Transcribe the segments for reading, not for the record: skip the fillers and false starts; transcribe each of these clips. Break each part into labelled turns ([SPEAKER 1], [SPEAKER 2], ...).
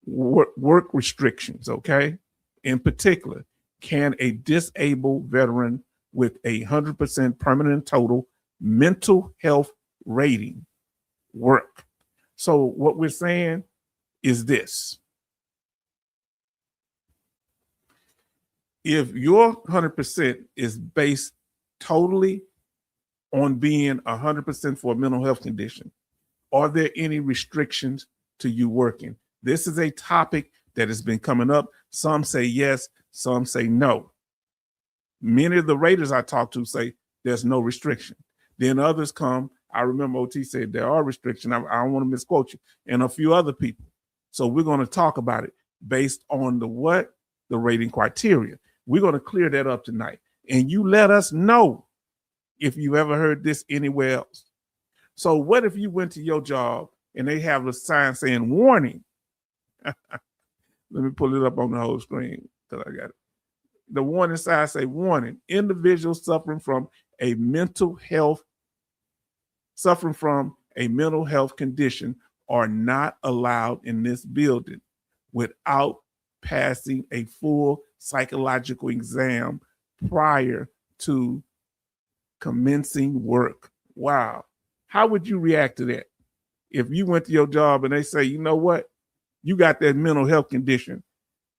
[SPEAKER 1] work restrictions, okay? In particular, can a disabled veteran with 100% permanent total mental health rating work? So what we're saying is this. If your 100% is based totally on being 100% for a mental health condition, are there any restrictions to you working? This is a topic that has been coming up. Some say yes, some say no. Many of the raters I talk to say there's no restriction. Then others come. I remember OT said there are restrictions. I don't want to misquote you, and a few other people. So we're going to talk about it based on the rating criteria. We're going to clear that up tonight. And you let us know if you ever heard this anywhere else. So what if you went to your job and they have a sign saying warning? Let me pull it up on the whole screen because I got it. The warning sign say warning, individuals suffering from a mental health condition are not allowed in this building without passing a full psychological exam prior to commencing work. Wow. How would you react to that? If you went to your job and they say, you know what, you got that mental health condition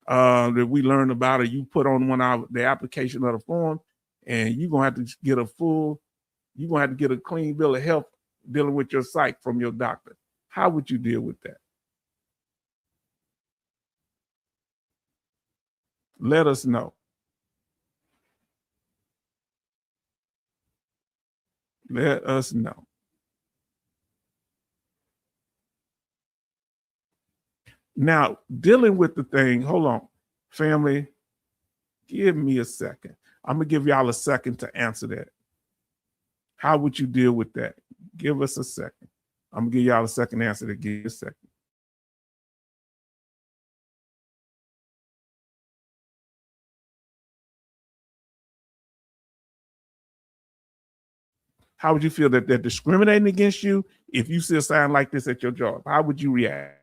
[SPEAKER 1] that we learned about, or you put on the application of the form, and you're gonna have to get a clean bill of health dealing with your psych from your doctor. How would you deal with that? Let us know. Let us know. Now, dealing with the thing, hold on, family, give me a second. I'm going to give y'all a second to answer that. How would you deal with that? Give us a second. I'm going to give y'all a second answer to give you a second. How would you feel that they're discriminating against you if you see a sign like this at your job? How would you react?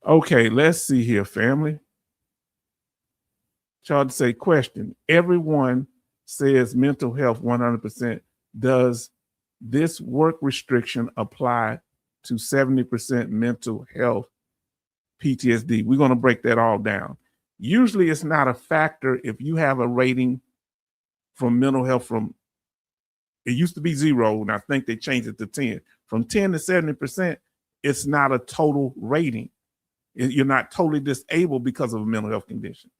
[SPEAKER 1] Okay, let's see here, family. Child to say question. Everyone says mental health 100%. Does this work restriction apply to 70% mental health PTSD? We're going to break that all down. Usually it's not a factor if you have a rating from mental health it used to be 0, and I think they changed it to 10. From 10 to 70%, it's not a total rating. You're not totally disabled because of a mental health condition.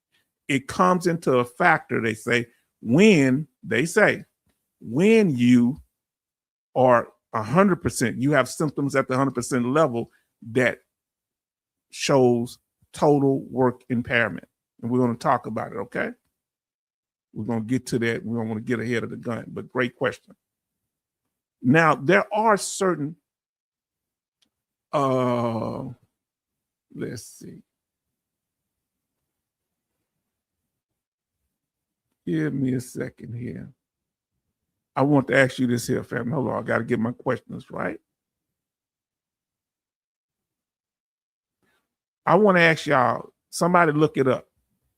[SPEAKER 1] It comes into a factor, they say, when you are 100%, you have symptoms at the 100% level that shows total work impairment. And we're going to talk about it, okay? We're going to get to that. We don't want to get ahead of the gun, but great question. Now, there are certain, let's see. Give me a second here. I want to ask you this here, family. Hold on, I got to get my questions right. I want to ask y'all, somebody look it up,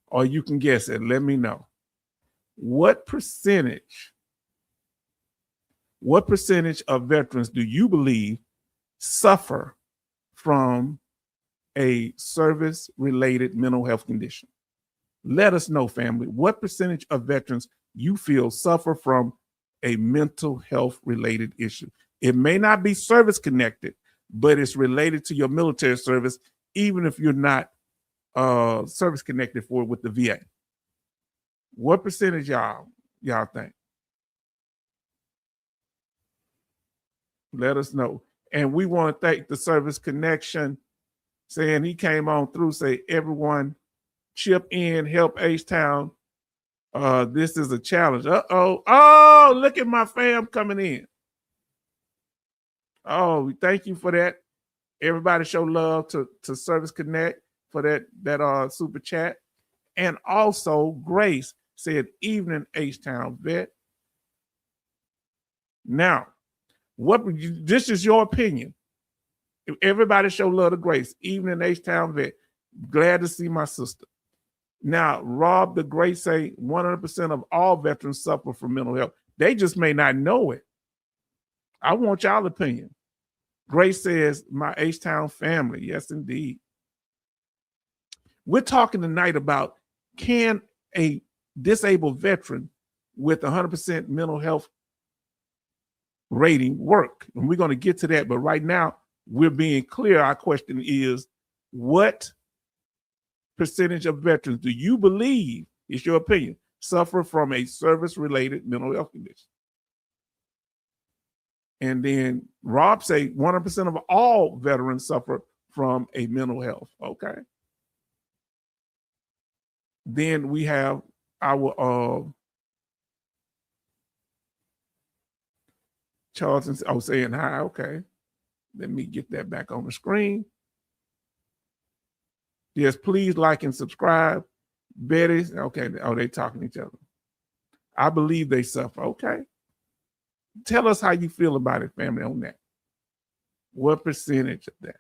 [SPEAKER 1] or you can guess it. Let me know. What percentage of veterans do you believe suffer from a service-related mental health condition? Let us know, family. What percentage of veterans you feel suffer from a mental health related issue? It may not be service connected, but it's related to your military service, even if you're not service connected for it with the VA. What percentage y'all think? Let us know. And we want to thank the Service Connection, saying he came on through, say everyone chip in, help H-Town. This is a challenge. Oh, look at my fam coming in. Oh, thank you for that. Everybody show love to Service Connect for that super chat. And also Grace said, evening H-Town vet. Now, this is your opinion. Everybody show love to Grace, evening H-Town vet. Glad to see my sister. Now, Rob the Great say 100% of all veterans suffer from mental health. They just may not know it. I want y'all opinion. Grace says, my H-Town family. Yes, indeed. We're talking tonight about, can a disabled veteran with 100% mental health rating work? And we're going to get to that. But right now, we're being clear. Our question is, what percentage of veterans do you believe, is your opinion, suffer from a service-related mental health condition? And then Rob say 100% of all veterans suffer from a mental health. Okay. Then we have our Charlton saying hi. Okay. Let me get that back on the screen. Yes, please like and subscribe. Betty, okay. Oh, they talking to each other. I believe they suffer. Okay. Tell us how you feel about it, family, on that. What percentage of that?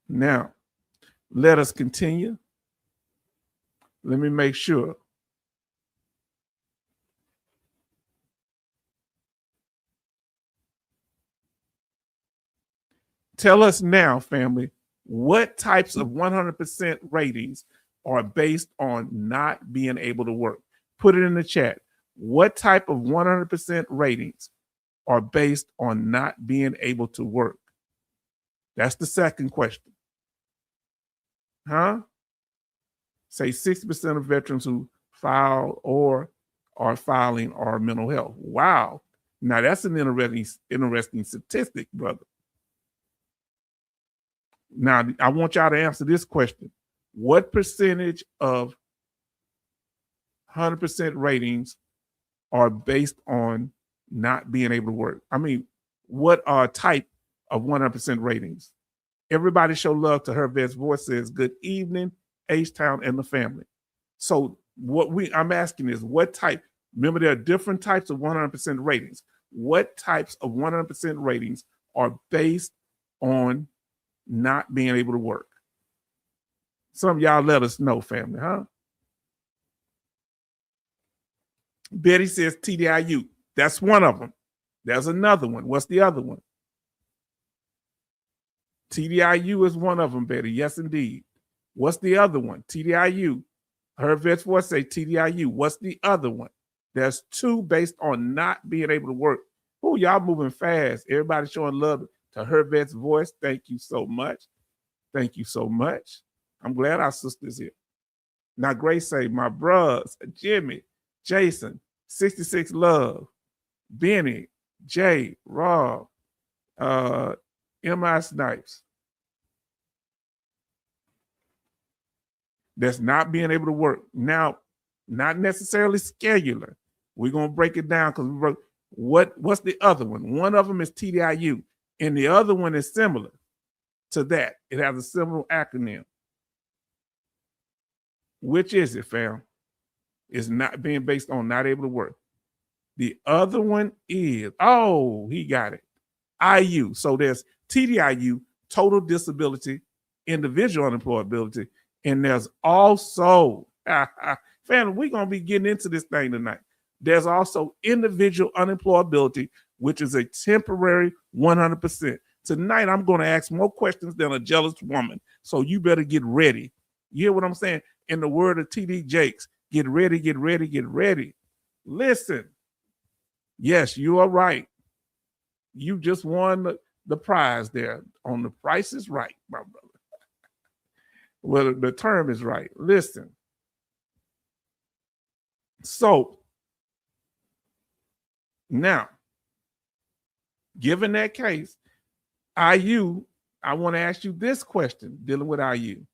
[SPEAKER 1] Now, let us continue. Let me make sure. Tell us now, family, what types of 100% ratings are based on not being able to work? Put it in the chat. What type of 100% ratings are based on not being able to work? That's the second question. Huh? Say 60% of veterans who file or are filing are mental health. Wow. Now that's an interesting statistic, brother. Now, I want y'all to answer this question. What percentage of 100% ratings are based on not being able to work? I mean, what type of 100% ratings? Everybody show love to Her Vet's Voice says, good evening, H-Town and the family. So what I'm asking is, what type? Remember, there are different types of 100% ratings. What types of 100% ratings are based on not being able to work? Some of y'all let us know, family, huh? Betty says TDIU. That's one of them. There's another one. What's the other one? TDIU is one of them, Betty. Yes, indeed. What's the other one? TDIU. Her Vet's Voice say TDIU. What's the other one? There's two based on not being able to work. Oh, y'all moving fast. Everybody showing love to Her Vet's Voice. Thank you so much. Thank you so much. I'm glad our sister's here. Now, Grace say, my bros, Jimmy, Jason, 66 Love, Benny, Jay, Rob, M.I. Snipes. That's not being able to work. Now, not necessarily scalar. We're going to break it down because what's the other one? One of them is TDIU, and the other one is similar to that. It has a similar acronym. Which is it, fam? It's not being based on not able to work. The other one is, oh, he got it. IU. So there's TDIU, total disability, individual unemployability, and there's also, family, we're going to be getting into this thing tonight. There's also individual unemployability, which is a temporary 100%. Tonight, I'm going to ask more questions than a jealous woman, so you better get ready. You hear what I'm saying? In the word of T.D. Jakes, get ready, get ready, get ready. Listen. Yes, you are right. You just won the prize there on The Price is Right, my brother. Well, the term is right. Listen. So now, given that case, IU, I want to ask you this question dealing with IU.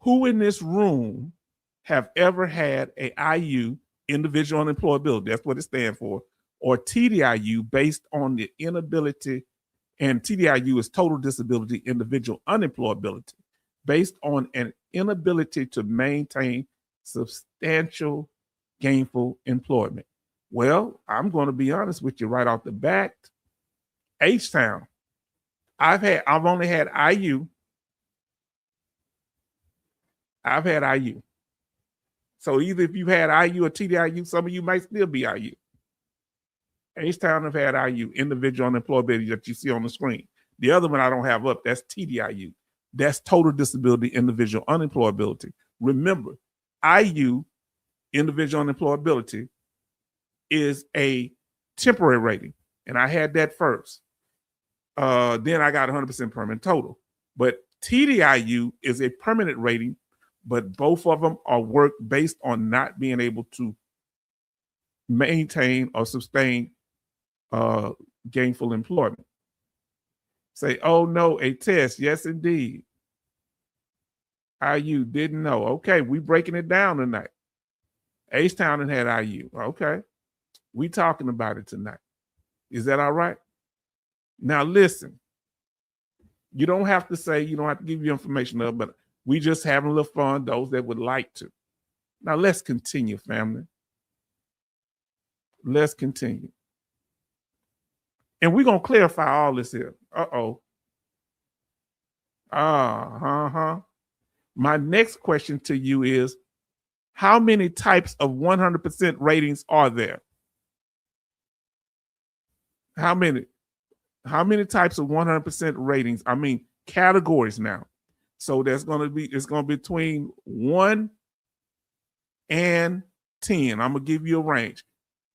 [SPEAKER 1] Who in this room have ever had a IU, individual unemployability, that's what it stands for, or TDIU based on the inability, and TDIU is total disability, individual unemployability, based on an inability to maintain substantial gainful employment? Well, I'm going to be honest with you right off the bat. H-Town, I've only had IU. I've had IU. So either if you've had IU or TDIU, some of you might still be IU. H-Town have had IU, individual unemployability, that you see on the screen. The other one I don't have up, that's TDIU. That's total disability, individual unemployability. Remember, IU, individual unemployability, is a temporary rating. And I had that first. Then I got 100% permanent total. But TDIU is a permanent rating, but both of them are work based on not being able to maintain or sustain gainful employment. Say, oh no, a test. Yes, indeed. IU didn't know. Okay, we breaking it down tonight. H-Town had IU. Okay, we talking about it tonight. Is that all right? Now listen, you don't have to say, you don't have to give you information of, but we just having a little fun, those that would like to. Now let's continue, family. Let's continue. And we're going to clarify all this here. My next question to you is, how many types of 100% ratings are there? How many types of 100% ratings? I mean, categories now. So it's going to be between 1 and 10. I'm going to give you a range.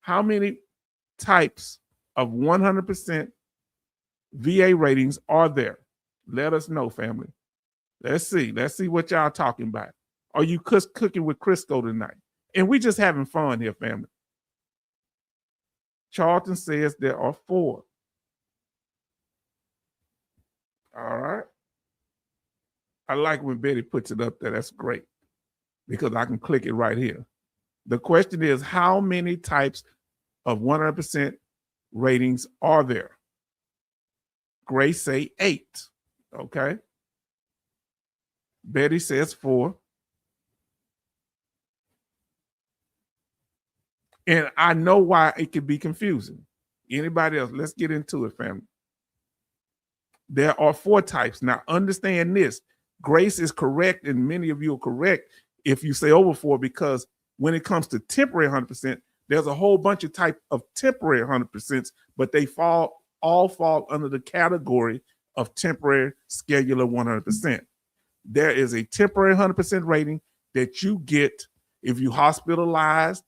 [SPEAKER 1] How many types of 100% VA ratings are there? Let us know, family. Let's see what y'all talking about. Are you cooking with Crisco tonight? And we just having fun here, family. Charlton says there are 4. All right. I like when Betty puts it up there. That's great because I can click it right here. The question is, how many types of 100% ratings are there? Grace say 8. Okay. Betty says 4. And I know why it could be confusing. Anybody else? Let's get into it, family. There are 4 types. Now, understand this. Grace is correct, and many of you are correct if you say over 4, because when it comes to temporary 100%, there's a whole bunch of type of temporary 100%, but they all fall under the category of temporary scalar 100%. There is a temporary 100% rating that you get if you hospitalized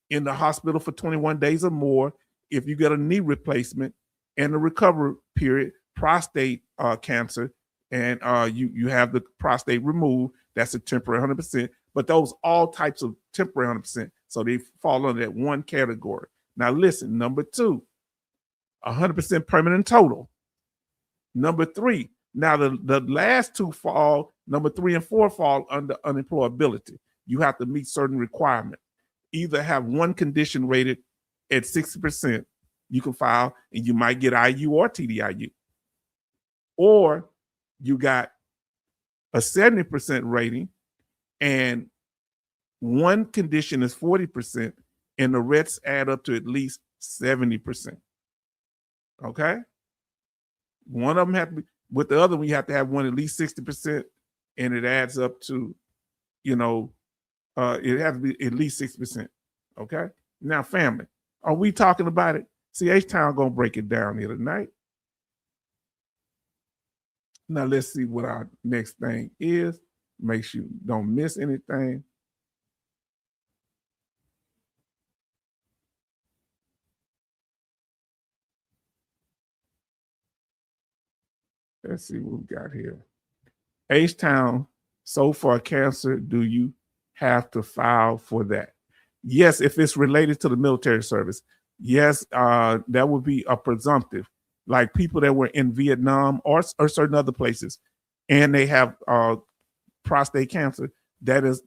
[SPEAKER 1] in the hospital for 21 days or more, if you get a knee replacement and the recovery period, prostate cancer, and you have the prostate removed, that's a temporary 100%. But those all types of temporary 100%, so they fall under that one category. Now listen, number 2, 100% permanent total. Number 3, now the last 2 fall, number 3 and 4 fall under unemployability. You have to meet certain requirements. Either have one condition rated at 60%, you can file, and you might get IU or TDIU. Or you got a 70% rating, and one condition is 40%, and the rest add up to at least 70%. Okay? One of them have to be, with the other one, you have to have one at least 60%, and it adds up to, it has to be at least 6%. Okay? Now, family, are we talking about it? See, H-Town gonna break it down here tonight. Now let's see what our next thing is. Make sure you don't miss anything. Let's see what we got here. H-Town, so far cancer, do you have to file for that? Yes, if it's related to the military service. Yes, that would be a presumptive. Like people that were in Vietnam or certain other places, and they have prostate cancer, that is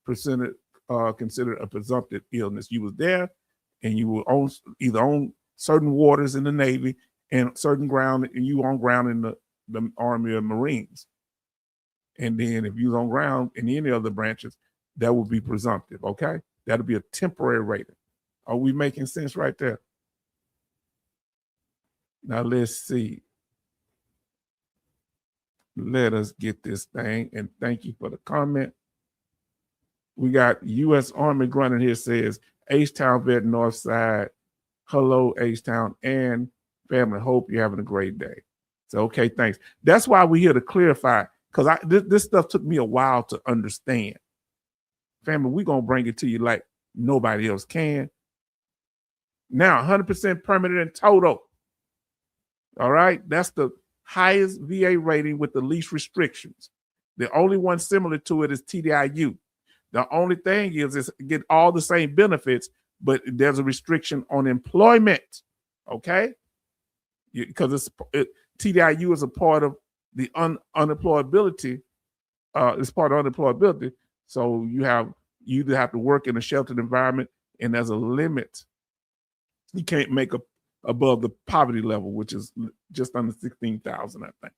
[SPEAKER 1] considered a presumptive illness. You was there, and you were either on certain waters in the Navy and certain ground, and you on ground in the Army or Marines. And then if you're on ground in any other branches, that would be presumptive. Okay, that'll be a temporary rating. Are we making sense right there? Now let's see. Let us get this thing, and thank you for the comment. We got U.S. Army Grunt here says, H-Town vet Northside. Hello, H-Town and family. Hope you're having a great day. So, okay, thanks. That's why we're here to clarify, because this stuff took me a while to understand. Family, we're going to bring it to you like nobody else can. Now, 100% permanent and total. All right, that's the highest VA rating with the least restrictions. The only one similar to it is TDIU. The only thing is get all the same benefits, but there's a restriction on employment. Okay, because TDIU is a part of the unemployability. It's part of unemployability. So you either have to work in a sheltered environment, and there's a limit. You can't make above the poverty level, which is just under 16,000, I think.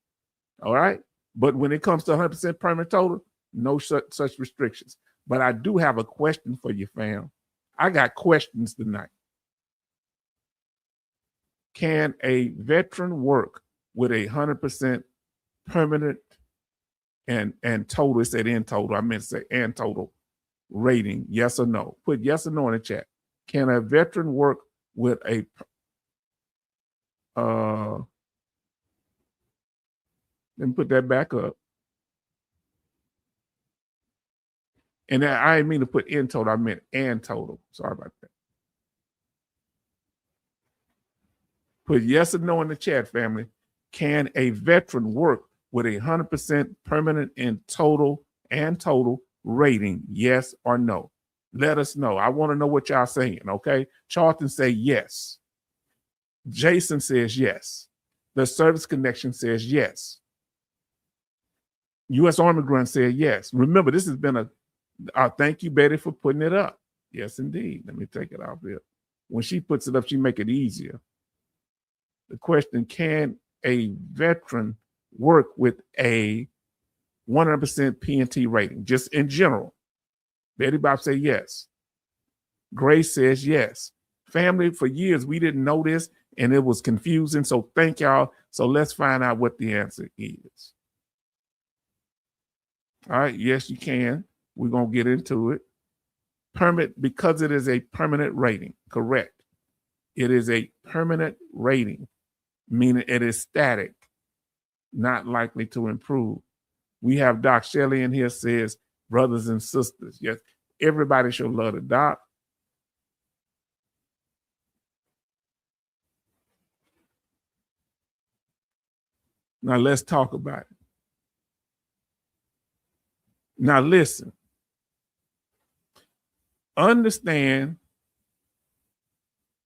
[SPEAKER 1] All right. But when it comes to 100% permanent total, no such restrictions. But I do have a question for you, fam. I got questions tonight. Can a veteran work with 100% permanent and total? It said in total. I meant to say and total rating. Yes or no? Put yes or no in the chat. Can a veteran work with a let me put that back up. And I didn't mean to put in total, I meant and total. Sorry about that. Put yes or no in the chat, family. Can a veteran work with 100% permanent and total rating? Yes or no? Let us know. I want to know what y'all saying, okay? Charlton say yes. Jason says yes. The Service Connection says yes. U.S. Army Grunt said yes. Remember, this has been thank you, Betty, for putting it up. Yes, indeed. Let me take it off here. When she puts it up, she make it easier. The question, can a veteran work with a 100% P&T rating, just in general? Betty Bob say yes. Grace says yes. Family, for years, we didn't know this, and it was confusing. So thank y'all. So let's find out what the answer is. All right. Yes, you can. We're going to get into it. Permit, because it is a permanent rating. Correct. It is a permanent rating, meaning it is static, not likely to improve. We have Doc Shelley in here says, brothers and sisters. Yes, everybody should love the doc. Now let's talk about it. Now listen. Understand,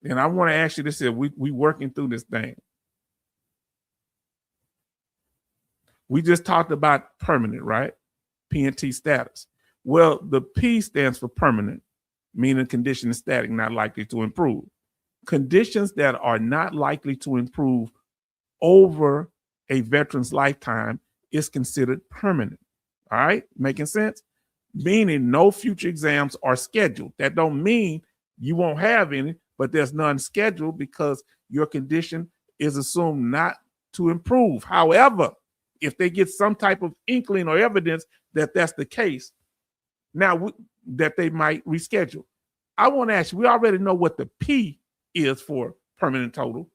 [SPEAKER 1] and I want to ask you this here. We working through this thing. We just talked about permanent, right? P&T status. Well, the P stands for permanent, meaning condition is static, not likely to improve. Conditions that are not likely to improve over a veteran's lifetime is considered permanent. All right, making sense? Meaning no future exams are scheduled. That don't mean you won't have any, but there's none scheduled because your condition is assumed not to improve. However, if they get some type of inkling or evidence that that's the case, now that they might reschedule. I want to ask you, we already know what the P is for permanent total.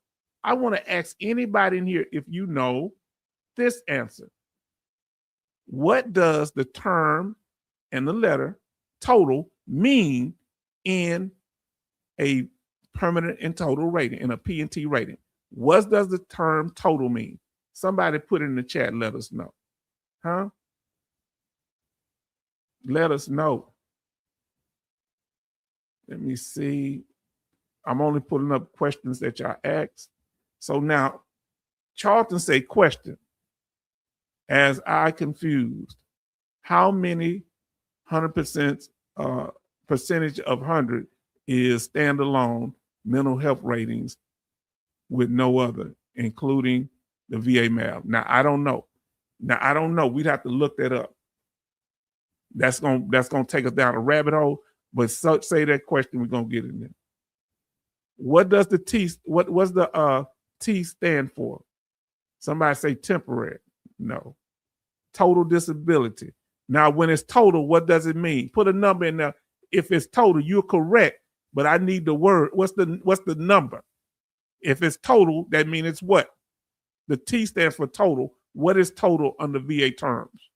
[SPEAKER 1] I want to ask anybody in here if you know this answer. What does the term and the letter total mean in a permanent and total rating, in a P&T rating? What does the term total mean? Somebody put it in the chat, let us know. Huh? Let us know. Let me see. I'm only pulling up questions that y'all asked. So now, Charlton say question. As I confused, how many 100% percentage of 100 is standalone mental health ratings with no other, including the VA math? Now, I don't know. We'd have to look that up. That's gonna take us down a rabbit hole, but say that question, we're gonna get in there. What does the T, what's the T stand for? Somebody say temporary. No. Total disability. Now, when it's total, what does it mean? Put a number in there. If it's total, you're correct, but I need the word. What's the number? If it's total, that means it's what? The T stands for total. What is total under VA terms?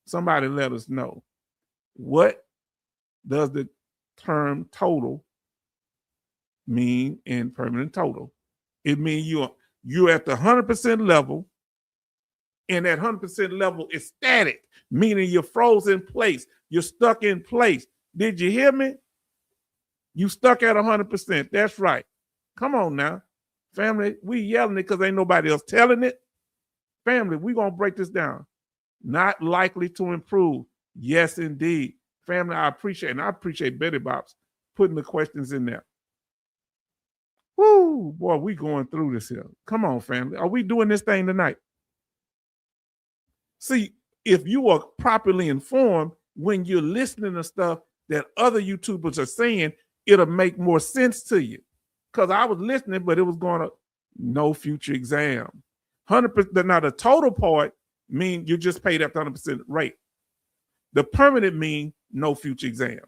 [SPEAKER 1] Somebody let us know. What does the term total mean in permanent total? It means you're at the 100% level, and that 100% level is static, meaning you're frozen in place. You're stuck in place. Did you hear me? You stuck at 100%. That's right. Come on now. Family, we yelling it because ain't nobody else telling it. Family, we going to break this down. Not likely to improve. Yes, indeed. Family, I appreciate Betty Bops putting the questions in there. Woo, boy, we going through this here. Come on, family. Are we doing this thing tonight? See, if you are properly informed, when you're listening to stuff that other YouTubers are saying, it'll make more sense to you. Because I was listening, but it was going to no future exam. 100%. Now, the total part mean you just paid at the 100% rate. The permanent mean no future exam.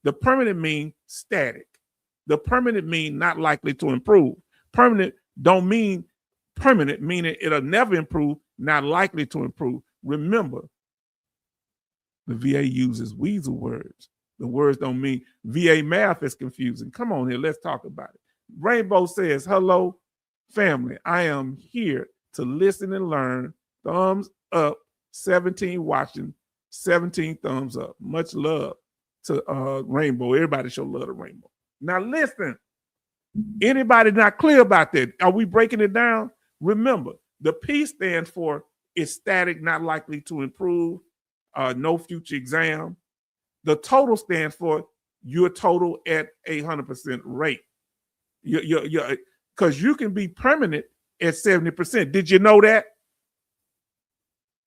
[SPEAKER 1] The permanent mean static. The permanent mean not likely to improve. Permanent don't mean permanent, meaning it'll never improve, not likely to improve. Remember, the VA uses weasel words. The words don't mean VA math is confusing. Come on here, let's talk about it. Rainbow says, hello, family. I am here to listen and learn. Thumbs up, 17 watching, 17 thumbs up. Much love to Rainbow. Everybody show love to Rainbow. Now listen, anybody not clear about that? Are we breaking it down? Remember, the P stands for is static, not likely to improve, no future exam. The total stands for your total at 100% rate. Because you can be permanent at 70%. Did you know that?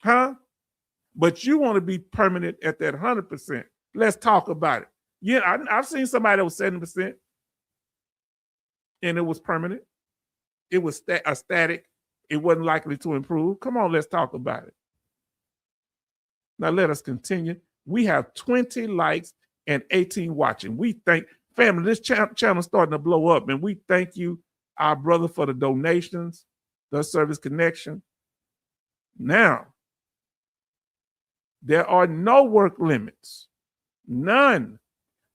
[SPEAKER 1] Huh? But you want to be permanent at that 100%. Let's talk about it. Yeah, I've seen somebody that was 70% and it was permanent. It was a static. It wasn't likely to improve. Come on, let's talk about it. Now let us continue. We have 20 likes and 18 watching. We thank family. This channel is starting to blow up, and we thank you, our brother, for the donations, the service connection. Now, there are no work limits. None.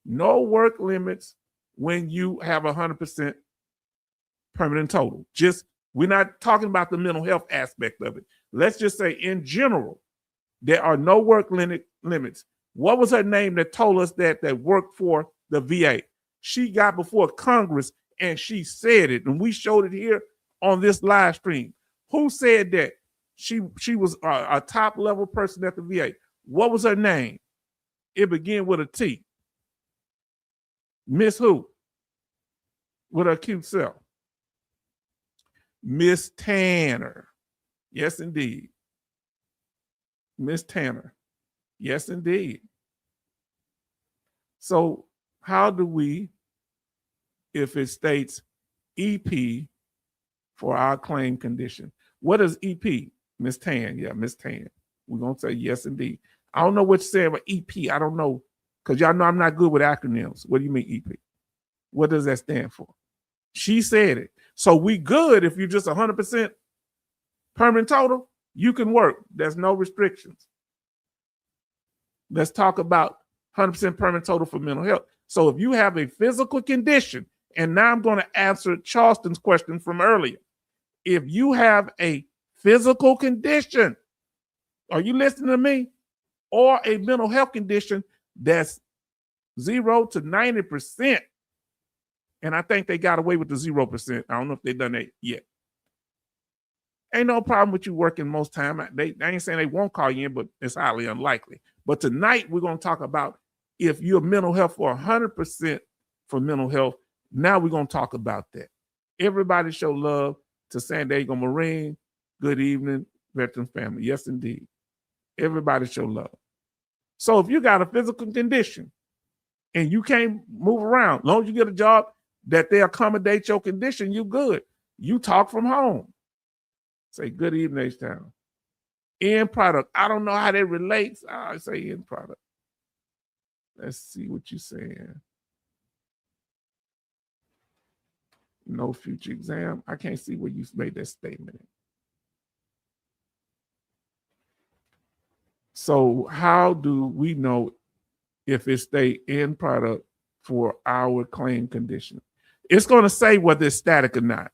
[SPEAKER 1] No work limits when you have 100% permanent total. Just, we're not talking about the mental health aspect of it. Let's just say in general, there are no work limits. What was her name that told us that worked for the VA? She got before Congress and she said it, and we showed it here on this live stream. Who said that? She was a top level person at the VA. What was her name? It began with a T. Miss who? With her cute self. Miss Tanner. Yes, indeed. Miss Tanner. Yes, indeed. So how do we, if it states EP for our claim condition, what is EP? Miss Tan. Yeah, Miss Tan. We're going to say yes, indeed. I don't know what you say about EP. I don't know, because y'all know I'm not good with acronyms. What do you mean EP? What does that stand for? She said it. So we good if you're just 100% permanent total. You can work. There's no restrictions. Let's talk about 100% permanent total for mental health. So if you have a physical condition, and now I'm going to answer Charleston's question from earlier. If you have a physical condition, are you listening to me? Or a mental health condition that's 0 to 90%. And I think they got away with the 0%. I don't know if they've done that yet. Ain't no problem with you working most time. They ain't saying they won't call you in, but it's highly unlikely. But tonight we're going to talk about if you're mental health for 100% for mental health. Now we're going to talk about that. Everybody show love to San Diego Marine. Good evening, veteran family. Yes, indeed. Everybody show love. So if you got a physical condition and you can't move around, as long as you get a job that they accommodate your condition, you good. You talk from home. Say good evening, H-Town. End product. I don't know how that relates. I say end product. Let's see what you're saying. No future exam. I can't see where you made that statement. So how do we know if it's the end product for our claim condition? It's going to say whether it's static or not.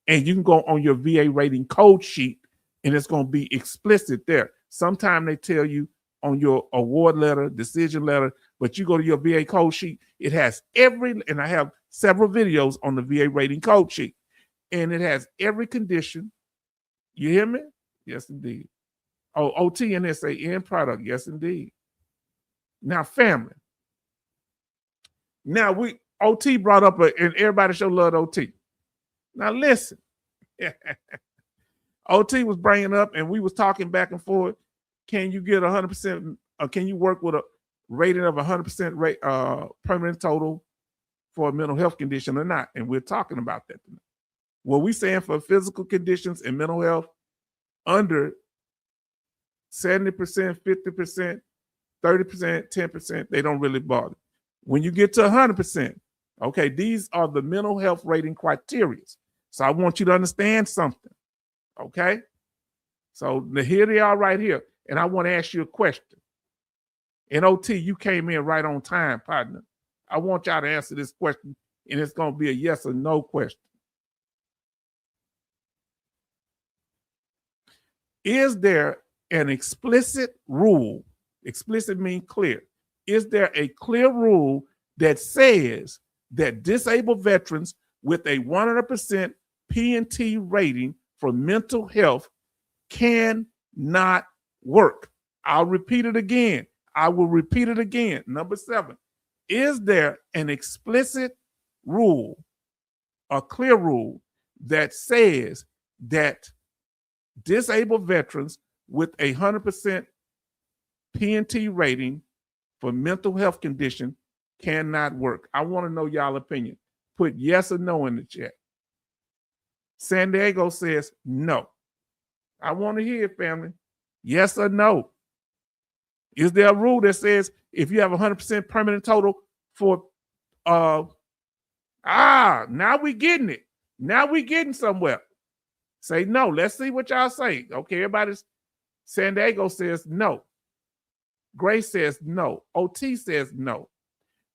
[SPEAKER 1] And you can go on your VA rating code sheet and it's going to be explicit there. Sometimes they tell you on your award letter, decision letter, but you go to your VA code sheet, it has and I have several videos on the VA rating code sheet, and it has every condition. You hear me? Yes, indeed. Oh, OT and SA end product. Yes, indeed. Now, family. Now, OT brought up, and everybody show love to OT. Now, listen. OT was bringing up, and we was talking back and forth. Can you get 100%? Can you work with a rating of 100% permanent total for a mental health condition or not? And we're talking about that tonight. What we saying for physical conditions and mental health under 70%, 50%, 30%, 10%, they don't really bother. When you get to 100%, okay, these are the mental health rating criteria. So I want you to understand something, okay? So here they are right here. And I want to ask you a question. And OT, you came in right on time, partner. I want y'all to answer this question, and it's going to be a yes or no question. Is there an explicit rule? Explicit means clear. Is there a clear rule that says that disabled veterans with a 100% P&T rating for mental health cannot work? I'll repeat it again. I will repeat it again. Number 7, is there an explicit rule, a clear rule that says that disabled veterans with a 100% P&T rating for mental health condition cannot work? I want to know y'all opinion. Put yes or no in the chat. San Diego says no. I want to hear it, family. Yes or no? Is there a rule that says if you have 100% permanent total for now we getting it. Now we getting somewhere. Say no. Let's see what y'all say. Okay, everybody's San Diego says no. Grace says no. OT says no.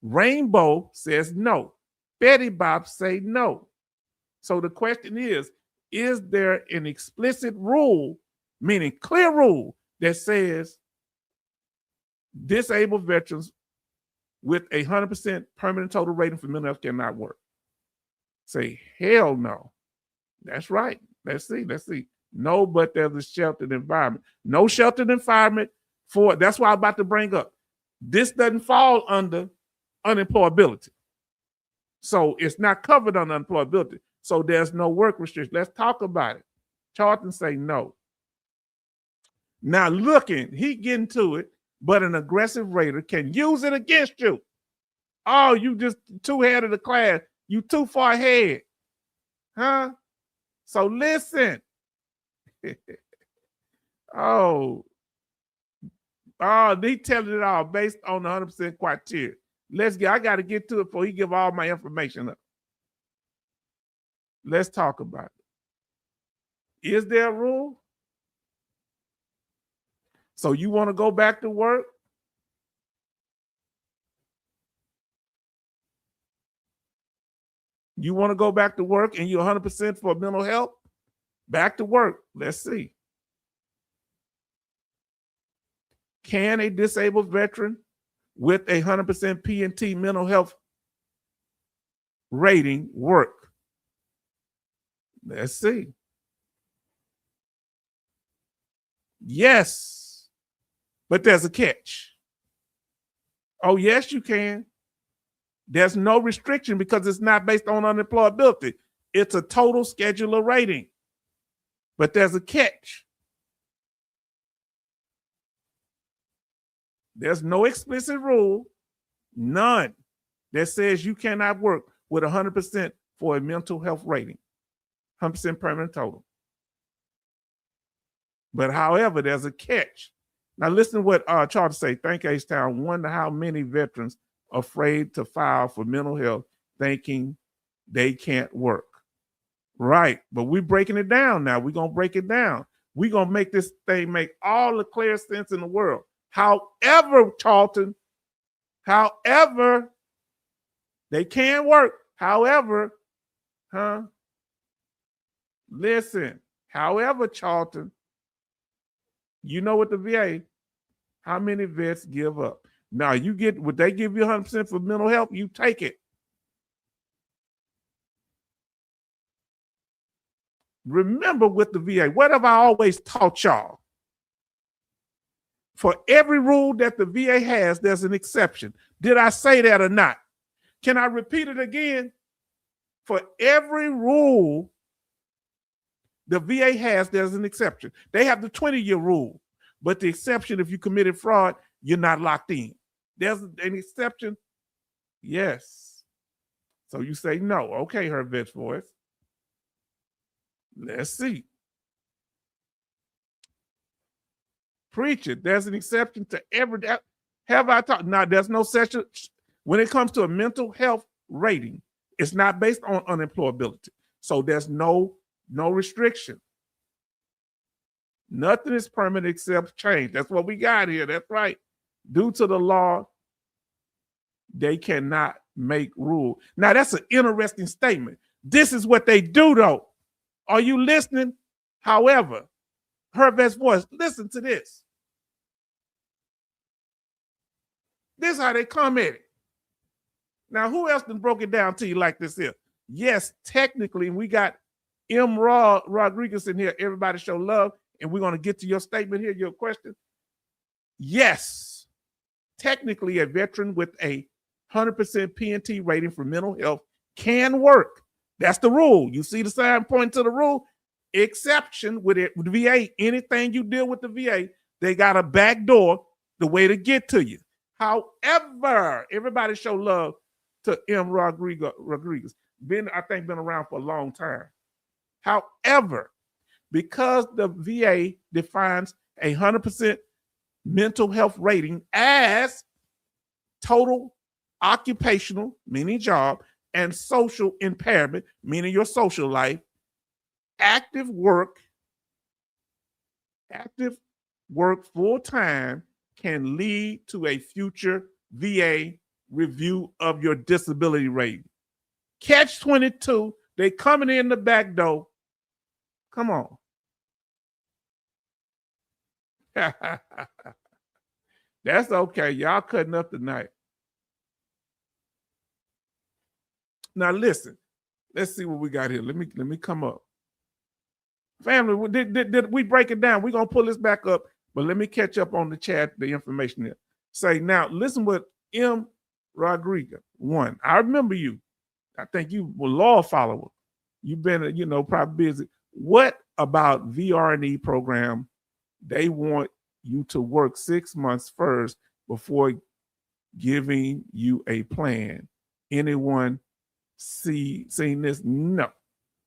[SPEAKER 1] Rainbow says no. Betty Bob say no. So the question is there an explicit rule, meaning clear rule, that says disabled veterans with a 100% permanent total rating for mental health cannot work? Say hell no. That's right. Let's see. No, but there's a sheltered environment. No sheltered environment for, that's why I'm about to bring up. This doesn't fall under unemployability. So it's not covered under unemployability. So there's no work restriction. Let's talk about it. Charlton say no. Now looking, he getting to it, but an aggressive raider can use it against you. Oh, you just too ahead of the class. You too far ahead. Huh? So listen. They telling it all based on the 100% criteria. I got to get to it before he give all my information up. Let's talk about it. Is there a rule? So you want to go back to work? You want to go back to work and you're 100% for mental health? Back to work. Let's see. Can a disabled veteran with a 100% P&T mental health rating work? Let's see. Yes, but there's a catch. Oh, yes, you can. There's no restriction because it's not based on unemployability. It's a total scheduler rating. But there's a catch. There's no explicit rule, none, that says you cannot work with 100% for a mental health rating, 100% permanent total. But however, there's a catch. Now listen to what Charter say. Thank H-Town. Wonder how many veterans are afraid to file for mental health thinking they can't work. Right, but we're breaking it down now. We're going to break it down. We're going to make this thing make all the clear sense in the world. However, Charlton, however, they can work. However, listen, however, Charlton, you know what the VA, how many vets give up? Now, would they give you 100% for mental health? You take it. Remember with the VA, what have I always taught y'all? For every rule that the VA has, there's an exception. Did I say that or not? Can I repeat it again? For every rule the VA has, there's an exception. They have the 20-year rule, but the exception, if you committed fraud, you're not locked in. There's an exception? Yes. So you say no. Okay, her vet's voice. Let's see. Preach it. There's an exception to every. Have I talked? Now, there's no session. When it comes to a mental health rating, it's not based on unemployability. So there's no restriction. Nothing is permanent except change. That's what we got here. That's right. Due to the law, they cannot make rule. Now, that's an interesting statement. This is what they do, though. Are you listening? However, her best voice, listen to this. This is how they come at it. Now, who else done broke it down to you like this here? Yes, technically, we got M. Rodriguez in here. Everybody show love. And we're going to get to your statement here, your question. Yes, technically, a veteran with a 100% P&T rating for mental health can work. That's the rule. You see the sign pointing to the rule? Exception with the VA. Anything you deal with the VA, they got a back door, the way to get to you. However, everybody show love to M. Rodriguez. Been around for a long time. However, because the VA defines a 100% mental health rating as total occupational, meaning job, and social impairment, meaning your social life, active work full time can lead to a future VA review of your disability rating. Catch 22, they coming in the back door. Come on. That's okay. Y'all cutting up tonight. Now listen, let's see what we got here. Let me come up. Family, did we break it down? We're gonna pull this back up, but let me catch up on the chat, the information there. Say now, listen what M. Rodriguez. One, I remember you. I think you were law follower. You've been, probably busy. What about VR&E program? They want you to work 6 months first before giving you a plan. Anyone seen this? No,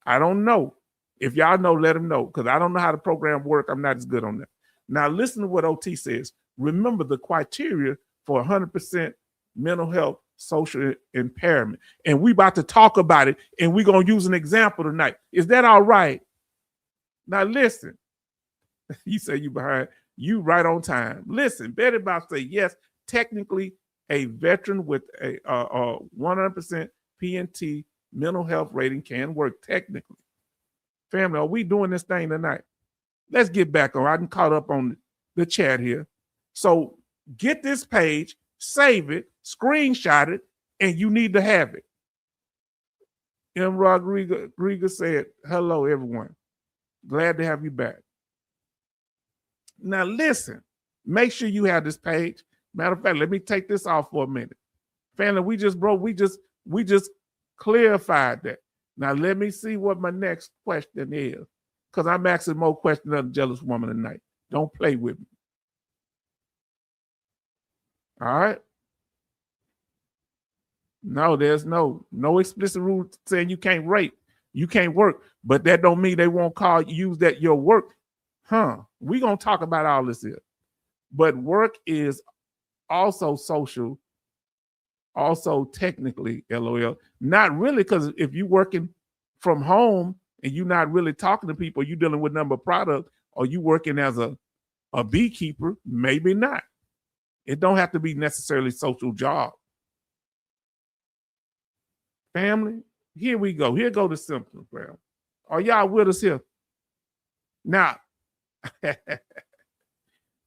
[SPEAKER 1] I don't know. If y'all know, let them know, because I don't know how the program works. I'm not as good on that. Now, listen to what OT says. Remember the criteria for 100% mental health, social impairment. And we about to talk about it, and we're going to use an example tonight. Is that all right? Now, listen. You say you behind. You right on time. Listen, Betty Bob say, yes, technically, a veteran with a 100% P&T mental health rating can work technically. Family, are we doing this thing tonight? Let's get back on. I'm caught up on the chat here. So get this page, save it, screenshot it, and you need to have it. M. Rodriguez said, hello, everyone. Glad to have you back. Now, listen, make sure you have this page. Matter of fact, let me take this off for a minute. Family, we just clarified that. Now, let me see what my next question is, because I'm asking more questions of the jealous woman tonight. Don't play with me. All right. No, there's no explicit rule saying you can't rape, you can't work, but that don't mean they won't use that your work. We're going to talk about all this here. But work is also social, also technically, LOL. Not really, because if you're working from home and you're not really talking to people, you're dealing with number of products, or you working as a beekeeper, maybe not. It don't have to be necessarily social job. Family, here we go. Here go the symptoms, fam. Are y'all with us here? Now,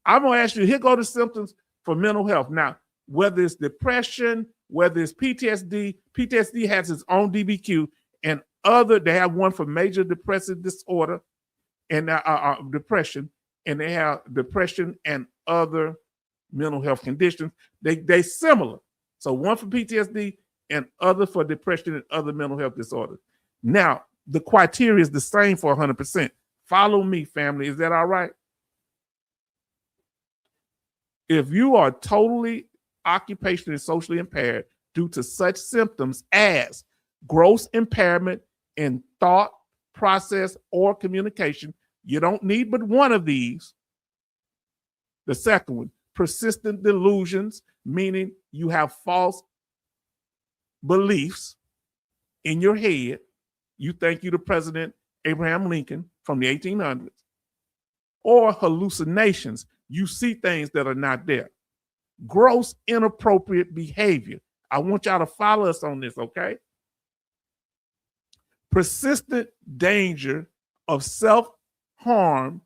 [SPEAKER 1] I'm going to ask you, here go the symptoms for mental health. Now, whether it's depression, whether it's PTSD has its own DBQ, and they have one for major depressive disorder and depression, and they have depression and other mental health conditions. They similar. So one for PTSD and other for depression and other mental health disorders. Now, the criteria is the same for 100%. Follow me, family. Is that all right? If you are totally occupationally and socially impaired due to such symptoms as gross impairment in thought, process, or communication, you don't need but one of these. The second one, persistent delusions, meaning you have false beliefs in your head. You think you're the President Abraham Lincoln from the 1800s. Or hallucinations. You see things that are not there. Gross inappropriate behavior. I want y'all to follow us on this, okay? Persistent danger of self-harm,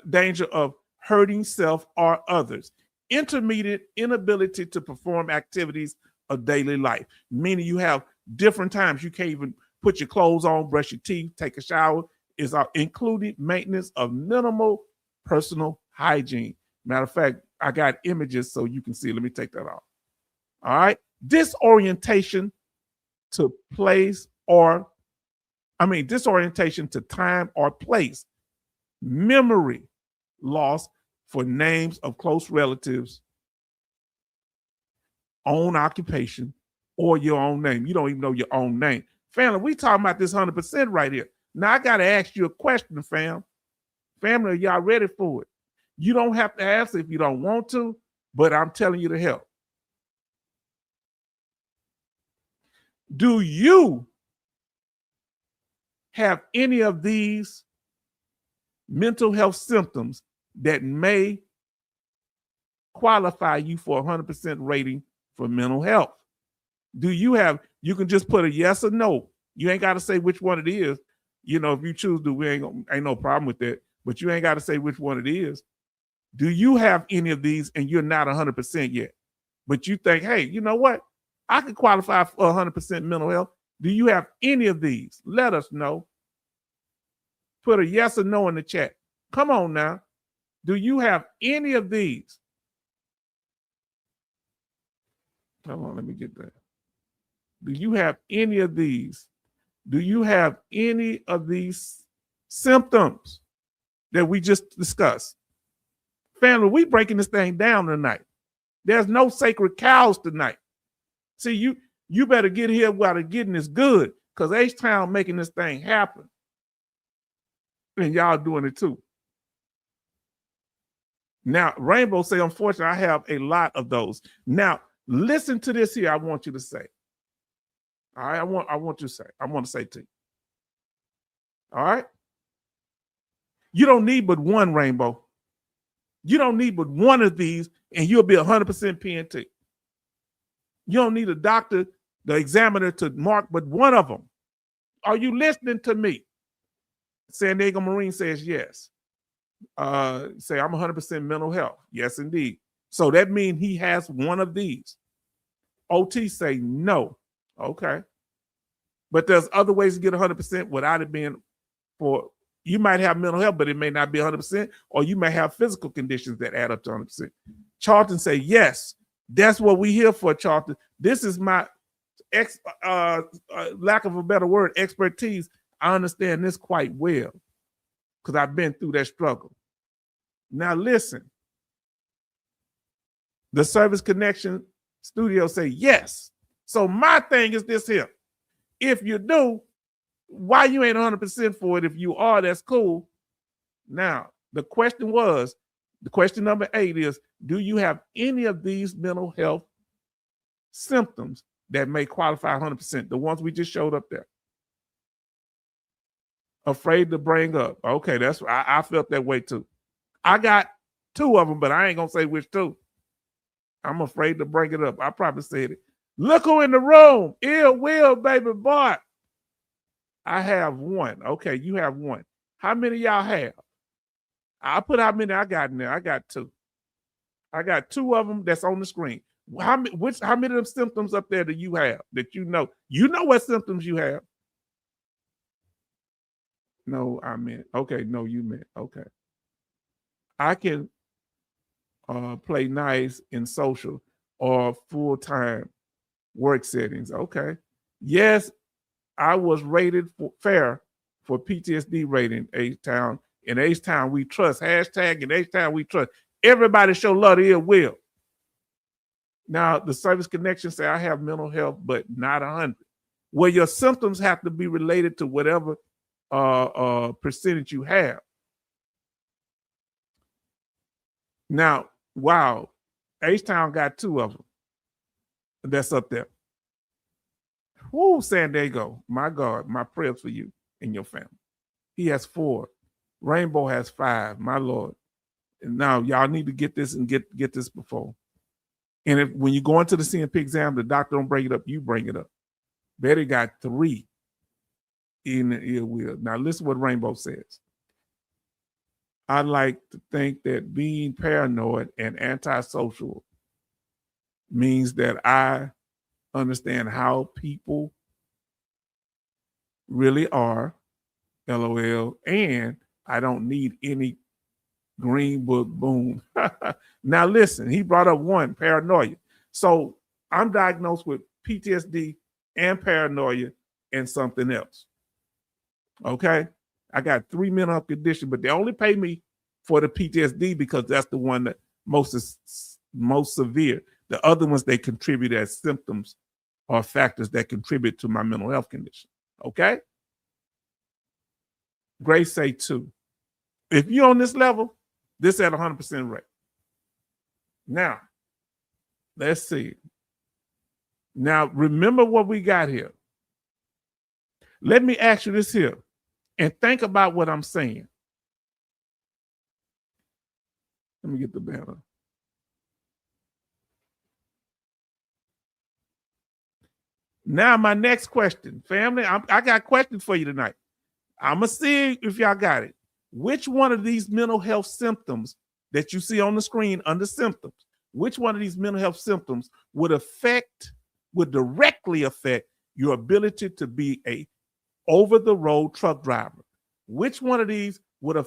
[SPEAKER 1] danger of hurting self or others. Intermediate inability to perform activities of daily life, meaning you have different times you can't even put your clothes on, brush your teeth, take a shower, is including maintenance of minimal personal hygiene. Matter of fact, I got images so you can see. Let me take that off. All right. Disorientation to time or place. Memory loss for names of close relatives, own occupation, or your own name. You don't even know your own name. Family, we talking about this 100% right here. Now, I got to ask you a question, fam. Family, are y'all ready for it? You don't have to answer if you don't want to, but I'm telling you to help. Do you have any of these mental health symptoms that may qualify you for 100% rating for mental health? Do you have, you can just put a yes or no. You ain't got to say which one it is. You know, if you choose to, ain't no problem with that, but you ain't got to say which one it is. Do you have any of these and you're not 100% yet, but you think, hey, you know what? I could qualify for 100% mental health. Do you have any of these? Let us know. Put a yes or no in the chat. Come on now. Do you have any of these? Come on, let me get that. Do you have any of these? Do you have any of these symptoms that we just discussed? Family, we breaking this thing down tonight. There's no sacred cows tonight. See, you better get here while the getting is good, because H-Town making this thing happen. And y'all doing it too. Now, Rainbow say, unfortunately, I have a lot of those. Now, listen to this here. I want you to say. All right, I want you to say. I want to say to you. All right. You don't need but one, Rainbow. You don't need but one of these, and you'll be 100% PNT. You don't need a doctor the examiner to mark but one of them. Are you listening to me? San Diego Marine says yes. Say I'm 100% mental health. Yes, indeed. So that means he has one of these. OT say no. Okay. But there's other ways to get 100% without it being for, you might have mental health, but it may not be 100%, or you may have physical conditions that add up to 100%. Charlton say, yes, that's what we here for, Charlton. This is my, lack of a better word, expertise. I understand this quite well because I've been through that struggle. Now listen, the Service Connection Studio say yes. So my thing is this here. If you do, why you ain't 100% for it? If you are, that's cool. Now, the question number 8 is, do you have any of these mental health symptoms that may qualify 100%? The ones we just showed up there. Afraid to bring up. Okay, that's I felt that way too. I got 2 of them, but I ain't gonna say which 2. I'm afraid to bring it up. I probably said it. Look who in the room. Ill Will, baby boy. I have 1. Okay, you have 1. How many y'all have? I'll put how many I got in there. I got 2. I got 2 of them that's on the screen. How many of them symptoms up there do you have that you know? You know what symptoms you have. No, I meant, okay, no, you meant, okay. I can play nice in social or full-time work settings. Okay. Yes, I was rated fair for PTSD rating, H-Town. In H-Town, we trust. Hashtag in H-Town, we trust. Everybody show love to Ill Will. Now, the Service Connection say, I have mental health, but not 100. Well, your symptoms have to be related to whatever percentage you have. Now, wow, H-Town got 2 of them. That's up there. Woo, San Diego, my God, my prayers for you and your family. He has 4. Rainbow has 5, my Lord. And now y'all need to get this and get this before. And if when you go into the CNP exam, the doctor don't bring it up, you bring it up. Betty got 3 in the Ill Will. Now listen what Rainbow says. I like to think that being paranoid and antisocial means that I understand how people really are, LOL, and I don't need any green book boom. Now listen, he brought up 1, paranoia. So I'm diagnosed with PTSD and paranoia and something else. Okay? I got 3 mental health conditions, but they only pay me for the PTSD because that's the one that most severe. The other ones, they contribute as symptoms or factors that contribute to my mental health condition. Okay? Grace say 2. If you're on this level, this at 100% rate. Now, let's see. Now, remember what we got here. Let me ask you this here and think about what I'm saying. Let me get the banner. Now, my next question, family, I got questions for you tonight. I'm going to see if y'all got it. Which one of these mental health symptoms that you see on the screen under symptoms, which one of these mental health symptoms would directly affect your ability to be a over-the-road truck driver? Which one of these would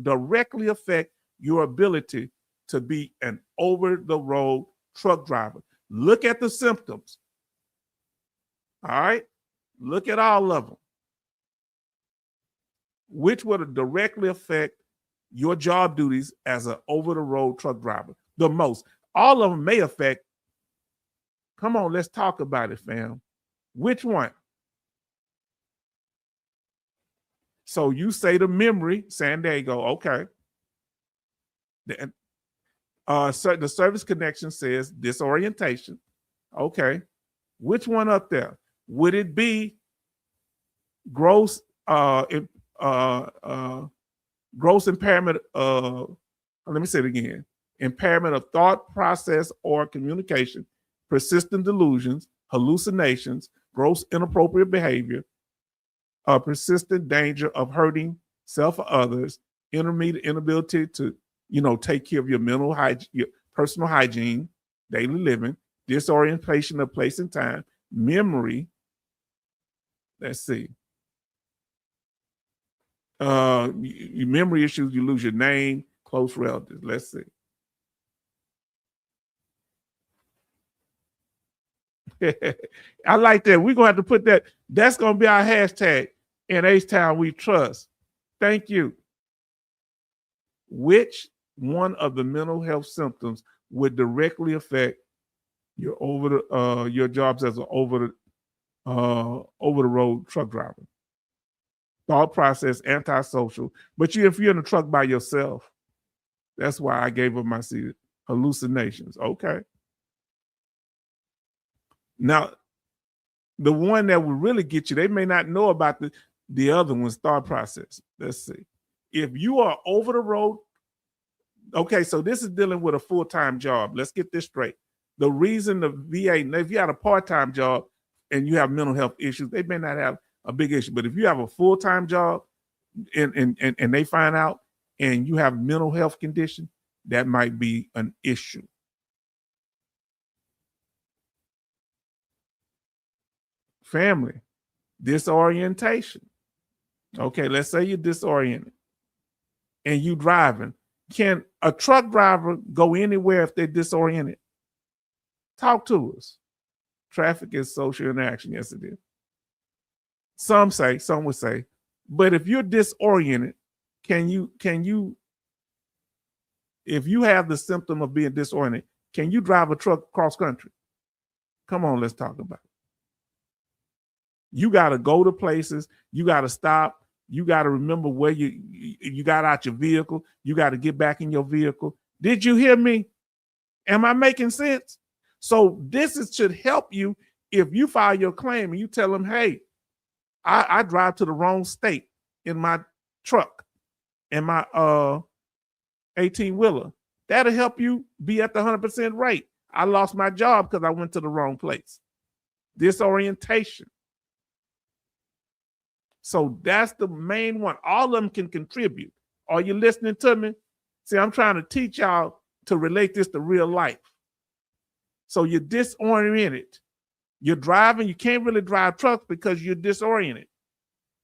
[SPEAKER 1] directly affect your ability to be an over-the-road truck driver? Look at the symptoms. All right? Look at all of them. Which would directly affect your job duties as an over-the-road truck driver the most? All of them may affect. Come on, let's talk about it, fam. Which one? So you say the memory, San Diego, okay. The Service Connection says disorientation. Okay. Which one up there? Would it be gross impairment let me say it again. Impairment of thought, process, or communication, persistent delusions, hallucinations, gross inappropriate behavior, a persistent danger of hurting self or others, intermediate inability to, take care of your mental hygiene, your personal hygiene, daily living, disorientation of place and time, memory. Let's see. Your memory issues, you lose your name, close relatives. Let's see. I like that. We're going to have to put that. That's going to be our hashtag in H-Town We Trust. Thank you. Which one of the mental health symptoms would directly affect your your jobs as an over the road truck driver? Thought process, antisocial. But if you're in a truck by yourself, that's why I gave up my seat. Hallucinations. Okay. Now, the one that will really get you, they may not know about the other one's thought process. Let's see. If you are over the road, okay, so this is dealing with a full-time job. Let's get this straight. The reason the VA, if you had a part-time job and you have mental health issues, they may not have a big issue. But if you have a full-time job and they find out and you have mental health condition, that might be an issue. Family, disorientation. Okay, let's say you're disoriented and you driving. Can a truck driver go anywhere if they're disoriented? Talk to us. Traffic is social interaction. Yes, it is. Some would say, but if you're disoriented, can you, if you have the symptom of being disoriented, can you drive a truck cross country? Come on, let's talk about it. You got to go to places. You got to stop. You got to remember where you got out your vehicle. You got to get back in your vehicle. Did you hear me? Am I making sense? So should help you if you file your claim and you tell them, hey, I drive to the wrong state in my truck, in my 18-wheeler. That'll help you be at the 100% rate. I lost my job because I went to the wrong place. Disorientation. So that's the main one. All of them can contribute. Are you listening to me? See, I'm trying to teach y'all to relate this to real life. So you're disoriented. You're driving. You can't really drive trucks because you're disoriented.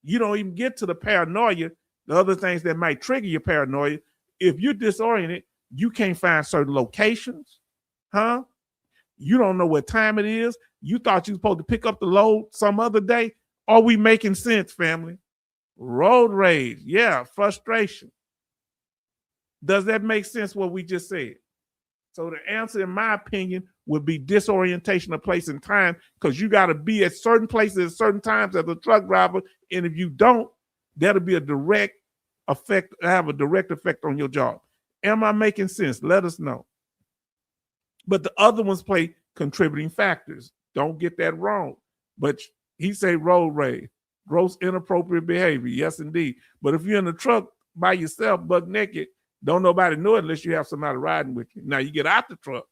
[SPEAKER 1] You don't even get to the paranoia, the other things that might trigger your paranoia. If you're disoriented, you can't find certain locations. Huh? You don't know what time it is. You thought you were supposed to pick up the load some other day. Are we making sense, family? Road rage. Yeah, frustration. Does that make sense what we just said? So the answer, in my opinion, would be disorientation of place and time, because you got to be at certain places at certain times as a truck driver. And if you don't, that'll be a direct effect, have a direct effect on your job. Am I making sense? Let us know. But the other ones play contributing factors. Don't get that wrong. But he say road rage, gross inappropriate behavior. Yes, indeed. But if you're in the truck by yourself, buck naked, don't nobody know it unless you have somebody riding with you. Now you get out the truck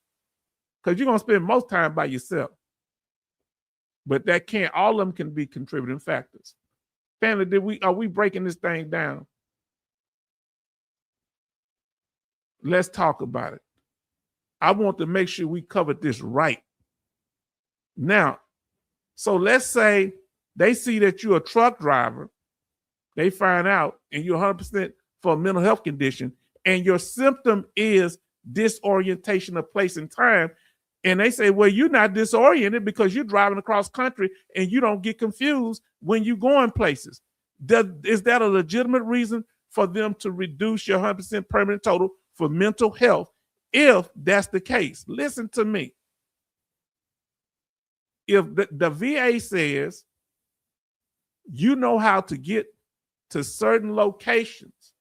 [SPEAKER 1] because you're going to spend most time by yourself. But that can't, all of them can be contributing factors. Family, are we breaking this thing down? Let's talk about it. I want to make sure we covered this right. Now, so let's say they see that you're a truck driver, they find out, and you're 100% for a mental health condition, and your symptom is disorientation of place and time, and they say, well, you're not disoriented because you're driving across country and you don't get confused when you go in places. Is that a legitimate reason for them to reduce your 100% permanent total for mental health? If that's the case, listen to me. If the VA says you know how to get to certain locations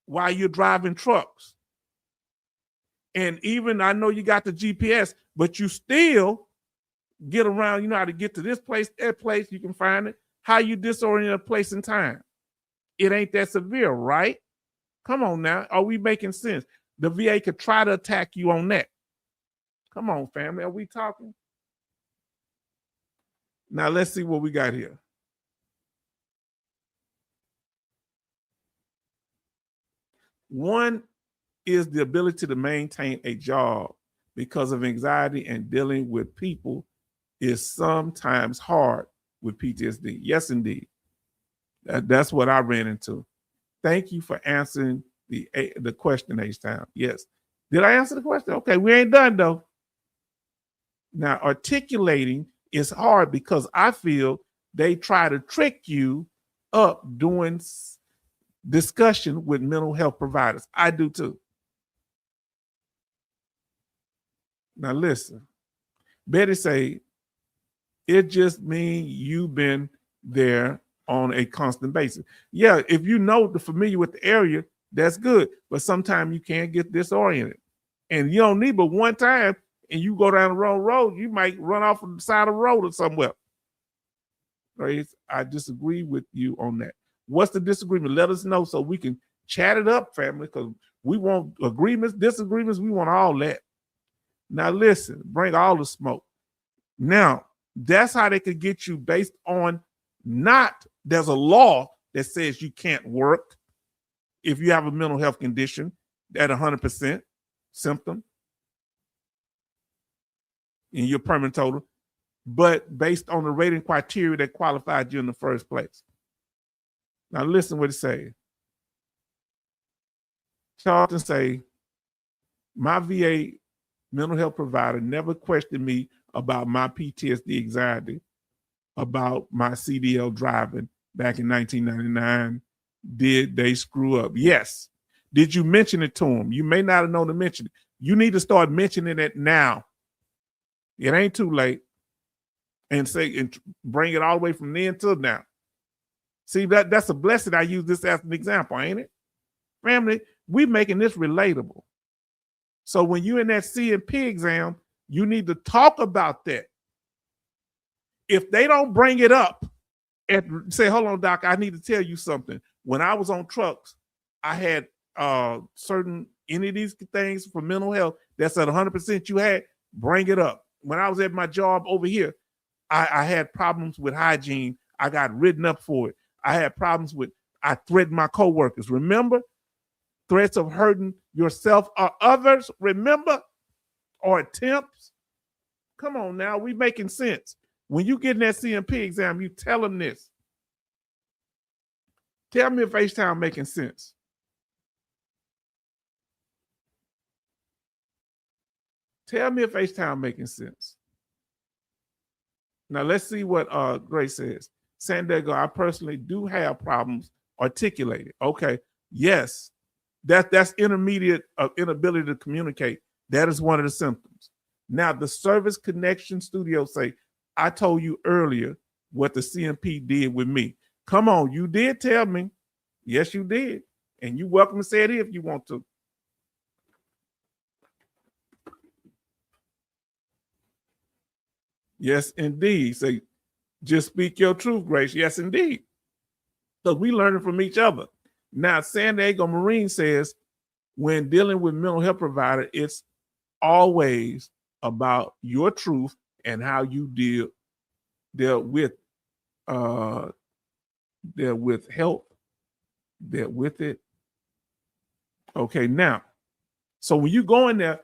[SPEAKER 1] while you're driving trucks, and even I know you got the GPS, but you still get around, you know how to get to this place, that place, you can find it. How you disorient a place and time? It ain't that severe, right? Come on now. Are we making sense? The VA could try to attack you on that. Come on, family. Are we talking? Now let's see what we got here. One is the ability to maintain a job because of anxiety and dealing with people is sometimes hard with PTSD. Yes, indeed. That's what I ran into. Thank you for answering the question, H-Town. Yes. Did I answer the question? Okay, we ain't done though. Now, articulating is hard because I feel they try to trick you up doing discussion with mental health providers. I do too. Now listen, Betty say, it just means you've been there on a constant basis. Yeah, if you know the familiar with the area, that's good. But sometimes you can't get disoriented. And you don't need but one time and you go down the wrong road, you might run off on the side of the road or somewhere. Right? I disagree with you on that. What's the disagreement? Let us know so we can chat it up, family, because we want agreements, disagreements, we want all that. Now listen, bring all the smoke. Now, that's how they could get you based on not there's a law that says you can't work if you have a mental health condition at 100% symptom in your permanent total, but based on the rating criteria that qualified you in the first place. Now listen what it says. Charlton say, my VA mental health provider never questioned me about my PTSD anxiety, about my CDL driving back in 1999. Did they screw up? Yes. Did you mention it to them? You may not have known to mention it. You need to start mentioning it now. It ain't too late. And bring it all the way from then till now. See, that's a blessing. I use this as an example, ain't it? Family, we making this relatable. So when you're in that C&P exam, you need to talk about that. If they don't bring it up and say, hold on, doc, I need to tell you something. When I was on trucks, I had any of these things for mental health that's at 100% you had, bring it up. When I was at my job over here, I had problems with hygiene. I got written up for it. I had problems I threatened my coworkers. Remember? Threats of hurting yourself or others, remember? Or attempts. Come on now, we making sense. When you get in that C&P exam, you tell them this. Tell me if H-Town making sense. Tell me if H-Town making sense. Now let's see what Grace says. San Diego, I personally do have problems articulated. Okay, yes, that's intermediate inability to communicate. That is one of the symptoms. Now the Service Connection Studio say, I told you earlier what the C&P did with me. Come on, you did tell me. Yes, you did. And you're welcome to say it if you want to. Yes, indeed. Say, just speak your truth, Grace. Yes, indeed. So we learning from each other. Now, San Diego Marine says, when dealing with mental health provider, it's always about your truth and how you deal with help, deal with it. Okay, now, so when you go in there,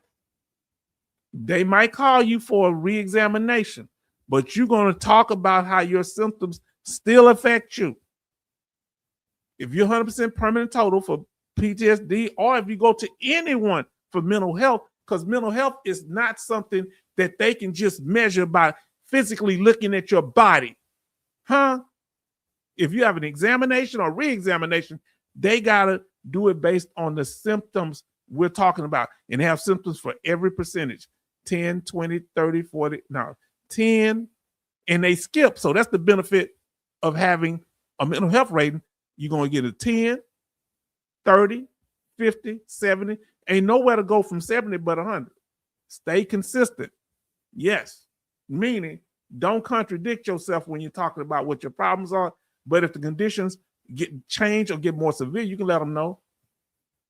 [SPEAKER 1] they might call you for a re-examination, but you're going to talk about how your symptoms still affect you. If you're 100% permanent total for PTSD, or if you go to anyone for mental health, because mental health is not something that they can just measure by physically looking at your body. If you have an examination or re-examination, they got to do it based on the symptoms we're talking about and have symptoms for every percentage. 10, 20, 30, 40, no, 10, and they skip. So that's the benefit of having a mental health rating. You're going to get a 10, 30, 50, 70. Ain't nowhere to go from 70 but 100. Stay consistent. Yes. Meaning, don't contradict yourself when you're talking about what your problems are. But if the conditions change or get more severe, you can let them know.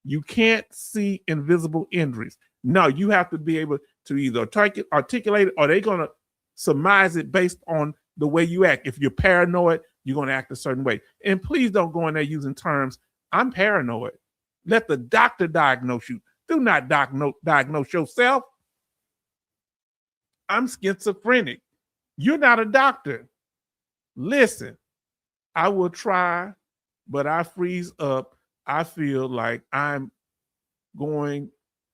[SPEAKER 1] You can't see invisible injuries. No, you have to be able to either articulate it, or they're going to surmise it based on the way you act. If you're paranoid, you're going to act a certain way. And please don't go in there using terms, I'm paranoid. Let the doctor diagnose you. Do not diagnose yourself. I'm schizophrenic. You're not a doctor. Listen, I will try, but I freeze up. I feel like I'm going,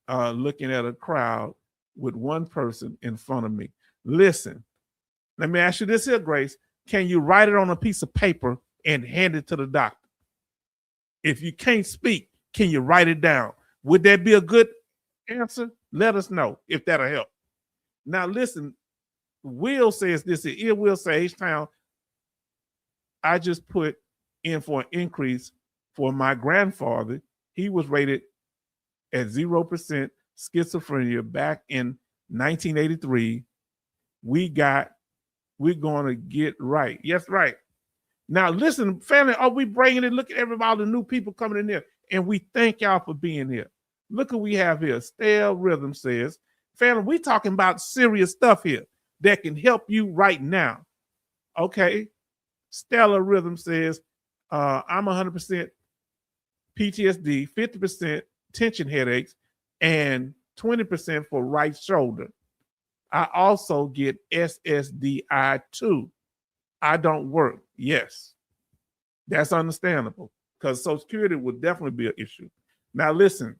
[SPEAKER 1] looking at a crowd with one person in front of me. Listen, let me ask you this here, Grace. Can you write it on a piece of paper and hand it to the doctor? If you can't speak, can you write it down? Would that be a good answer? Let us know if that'll help. Now, listen, Will says this. Here Will say, H-Town, I just put in for an increase for my grandfather. He was rated at 0% schizophrenia back in 1983. We're going to get right. Yes, right. Now, listen, family, are we bringing it? Look at all the new people coming in here. And we thank y'all for being here. Look what we have here. Stale Rhythm says, family, we talking about serious stuff here that can help you right now. Okay. Stellar Rhythm says, I'm 100% PTSD, 50% tension headaches, and 20% for right shoulder. I also get SSDI too. I don't work. Yes, that's understandable because Social Security would definitely be an issue. Now, listen,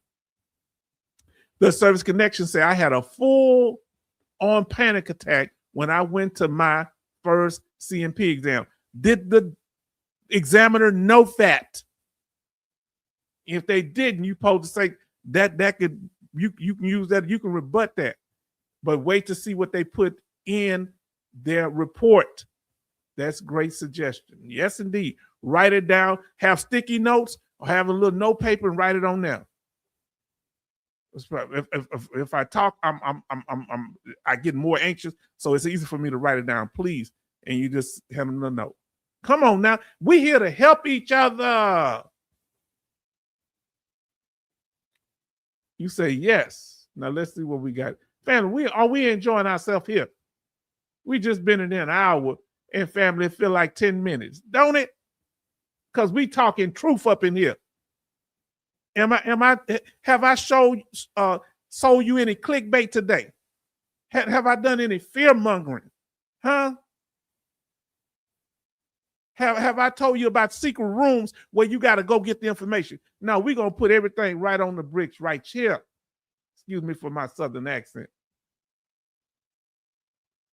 [SPEAKER 1] the Service Connection say I had a full-on panic attack when I went to my first CMP exam. Did the examiner know that? If they didn't, you supposed to say that could you can use that, you can rebut that. But wait to see what they put in their report. That's great suggestion. Yes, indeed. Write it down. Have sticky notes or have a little note paper and write it on there. If I talk, I get more anxious, so it's easy for me to write it down. Please, and you just have them a note. Come on now, we're here to help each other. You say yes. Now let's see what we got. Family, are we enjoying ourselves here? We just been in there an hour, and family, it feel like 10 minutes, don't it? Because we talking truth up in here. Have I sold you any clickbait today? Have I done any fear mongering? Huh? Have I told you about secret rooms where you got to go get the information? No, we're going to put everything right on the bricks right here. Excuse me for my Southern accent.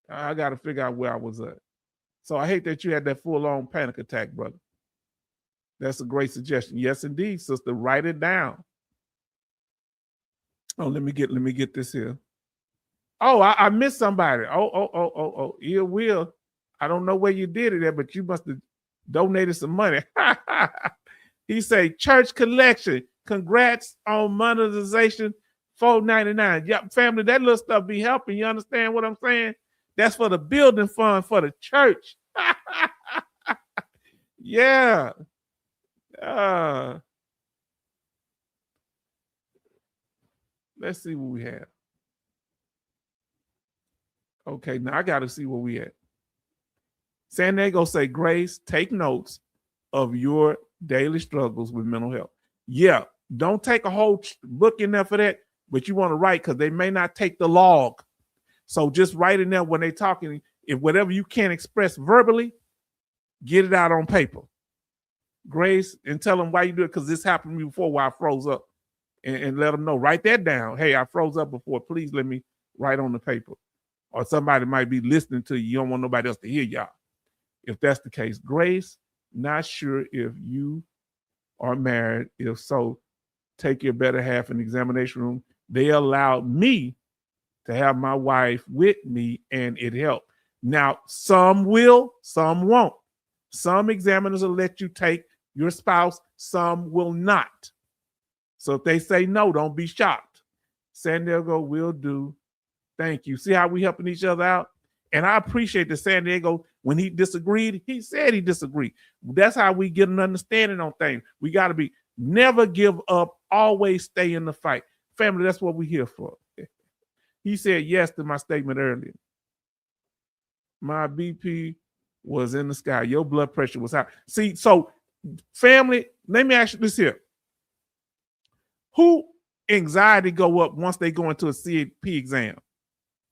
[SPEAKER 1] I got to figure out where I was at. So I hate that you had that full-on panic attack, brother. That's a great suggestion. Yes, indeed, sister. Write it down. Oh, let me get this here. Oh, I missed somebody. Oh. Here, Will. I don't know where you did it at, but you must have donated some money. He say church collection. Congrats on monetization. $4.99. Yeah, family, that little stuff be helping. You understand what I'm saying? That's for the building fund for the church. Yeah. Let's see what we have. Okay, now I got to see where we at. San Diego say, Grace, take notes of your daily struggles with mental health. Yeah, don't take a whole book in there for that, but you want to write because they may not take the log. So just write in there when they're talking. If whatever you can't express verbally, get it out on paper. Grace, and tell them why you do it, because this happened to me before where I froze up. And let them know. Write that down. Hey, I froze up before. Please let me write on the paper. Or somebody might be listening to you. You don't want nobody else to hear y'all. If that's the case. Grace, not sure if you are married. If so, take your better half in the examination room. They allowed me to have my wife with me, and it helped. Now, some will, some won't. Some examiners will let you take your spouse. Some will not. So if they say no, don't be shocked. San Diego will do. Thank you. See how we helping each other out? And I appreciate that San Diego, when he disagreed, he said he disagreed. That's how we get an understanding on things. We got to never give up, always stay in the fight. Family, that's what we're here for. He said yes to my statement earlier. My BP was in the sky. Your blood pressure was high. See, so family, let me ask you this here. Who anxiety go up once they go into a CAP exam?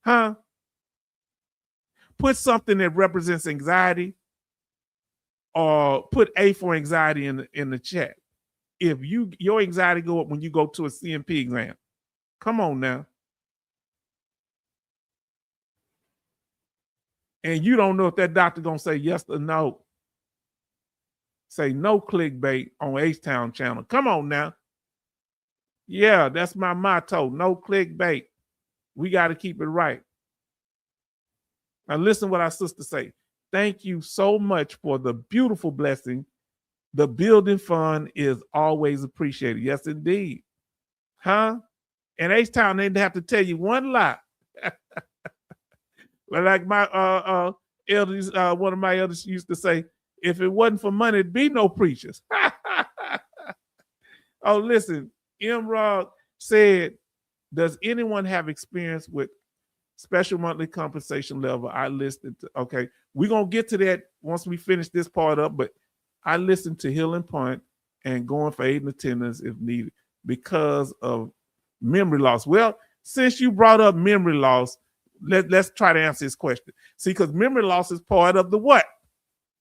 [SPEAKER 1] Huh? Put something that represents anxiety or put A for anxiety in the chat. If your anxiety go up when you go to a CMP exam, come on now. And you don't know if that doctor gonna say yes or no. Say no clickbait on H-Town channel. Come on now. Yeah, that's my motto. No clickbait. We got to keep it right. Now listen what our sister say. Thank you so much for the beautiful blessing. The building fund is always appreciated. Yes, indeed. Huh? And H-Town, they have to tell you one lie. But like my elders, one of my elders used to say, if it wasn't for money, it'd be no preachers. Oh, listen, Imrod said, does anyone have experience with special monthly compensation level? I listed, okay, we're going to get to that once we finish this part up, but I listened to Hill and Punt and going for aid and attendance if needed because of memory loss. Well, since you brought up memory loss, let's try to answer this question. See, because memory loss is part of the what?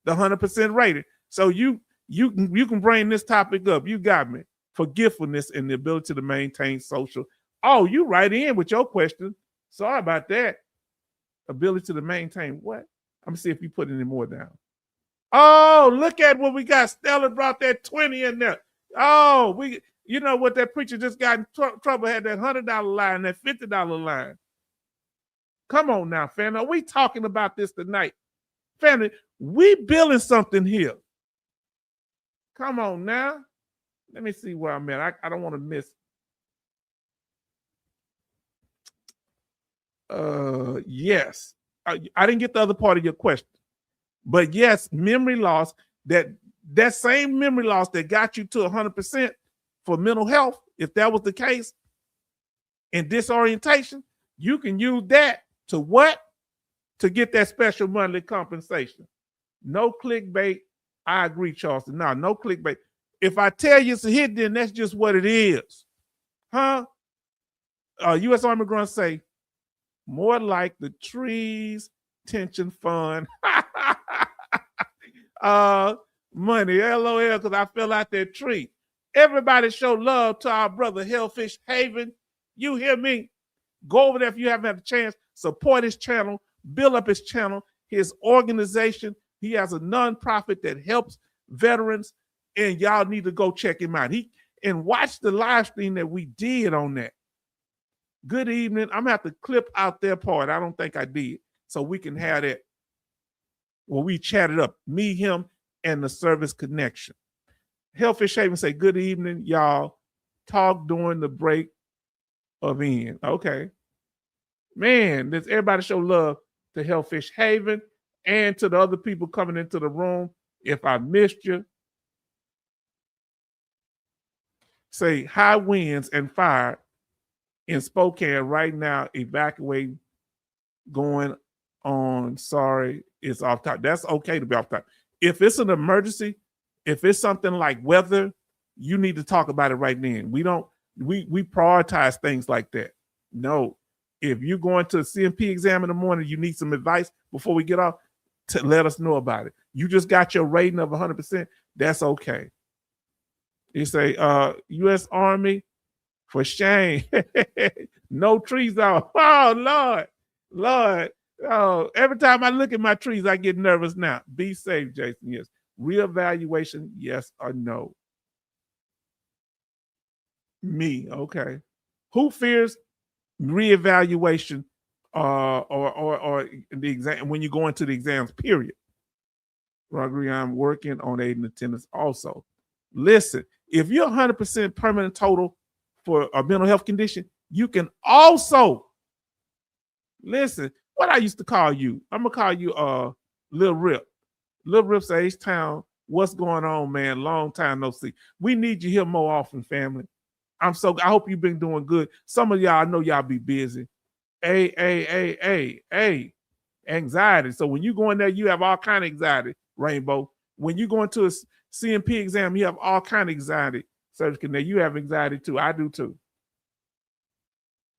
[SPEAKER 1] The 100% rating. So you can bring this topic up. You got me. Forgetfulness and the ability to maintain social. Oh, you right in with your question. Sorry about that. Ability to maintain what? I'm gonna see if you put any more down. Oh, look at what we got. Stella brought that 20 in there. Oh, you know what, that preacher just got in trouble, had that $100 line, that $50 line. Come on now, family. Are we talking about this tonight? Family, we building something here. Come on now. Let me see where I'm at. I don't want to miss. Yes. I didn't get the other part of your question. But yes, memory loss, that same memory loss that got you to 100% for mental health, if that was the case, and disorientation, you can use that to what? To get that special monthly compensation. No clickbait. I agree, Charleston. No clickbait. If I tell you it's a hit, then that's just what it is. Huh? U.S. Army Grunt say, more like the trees tension fund. Money, LOL, because I fell out that tree. Everybody show love to our brother Hellfish Haven. You hear me? Go over there if you haven't had a chance. Support his channel. Build up his channel. His organization. He has a nonprofit that helps veterans, and y'all need to go check him out. And watch the live stream that we did on that. Good evening. I'm gonna have to clip out their part. I don't think I did, so we can have that. Well, we chatted up, me, him, and the service connection. Hellfish Haven say, good evening, y'all. Talk during the break of end. Okay. Man, does everybody show love to Hellfish Haven and to the other people coming into the room. If I missed you, say high winds and fire in Spokane right now, evacuating, going on. Sorry, it's off top. That's okay to be off top. If it's an emergency, if it's something like weather, you need to talk about it right then. We prioritize things like that. No, if you're going to a CMP exam in the morning, you need some advice before we get off, to let us know about it. You just got your rating of 100%. That's okay. You say, U.S. Army, for shame. No trees out. Oh, Lord. Oh, every time I look at my trees, I get nervous now. Be safe, Jason. Yes. Reevaluation, yes or no? Me, okay. Who fears reevaluation or the exam when you go into the exams, period? Rodri, I'm working on aid and attendance also. Listen, if you're 100% permanent total for a mental health condition, you can also, listen, what I used to call you, I'm going to call you Lil Rip. Lil Rip's H-Town, what's going on, man? Long time no see. We need you here more often, family. I hope you've been doing good. Some of y'all, I know y'all be busy. Hey. Anxiety. So when you go in there, you have all kind of anxiety, Rainbow. When you go into a CMP exam, you have all kind of anxiety. So now you have anxiety too. I do too.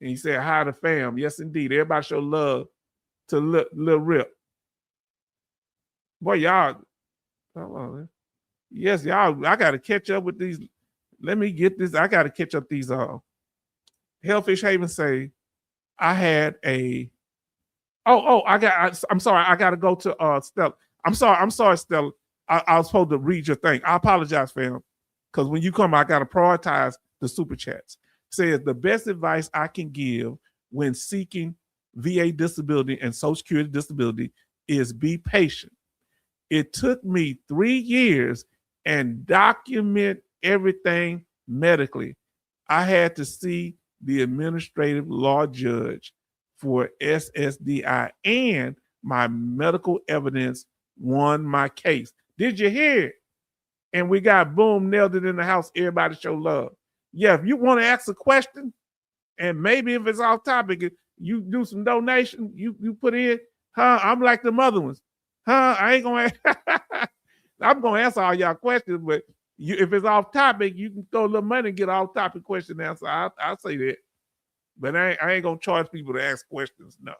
[SPEAKER 1] And he said, hi to fam. Yes, indeed. Everybody show love to Lil Rip. Boy, y'all. Yes, y'all. I got to catch up with these. Let me get this. I got to catch up these. Hellfish Haven say, I had a. I'm sorry. I got to go to Stella. I'm sorry, Stella. I was supposed to read your thing. I apologize, fam. Because when you come, I got to prioritize the super chats. Says the best advice I can give when seeking VA disability and Social Security disability is be patient. It took me 3 years and document everything medically. I had to see the administrative law judge for SSDI, and my medical evidence won my case. Did you hear it? And we got boom, nailed it in the house. Everybody show love. Yeah, if you want to ask a question, and maybe if it's off topic, you do some donation, you put in, I'm like the other ones. I ain't gonna I'm gonna answer all y'all questions, but if it's off topic, you can throw a little money and get off topic question answer. I'll say that. But I ain't gonna charge people to ask questions, no.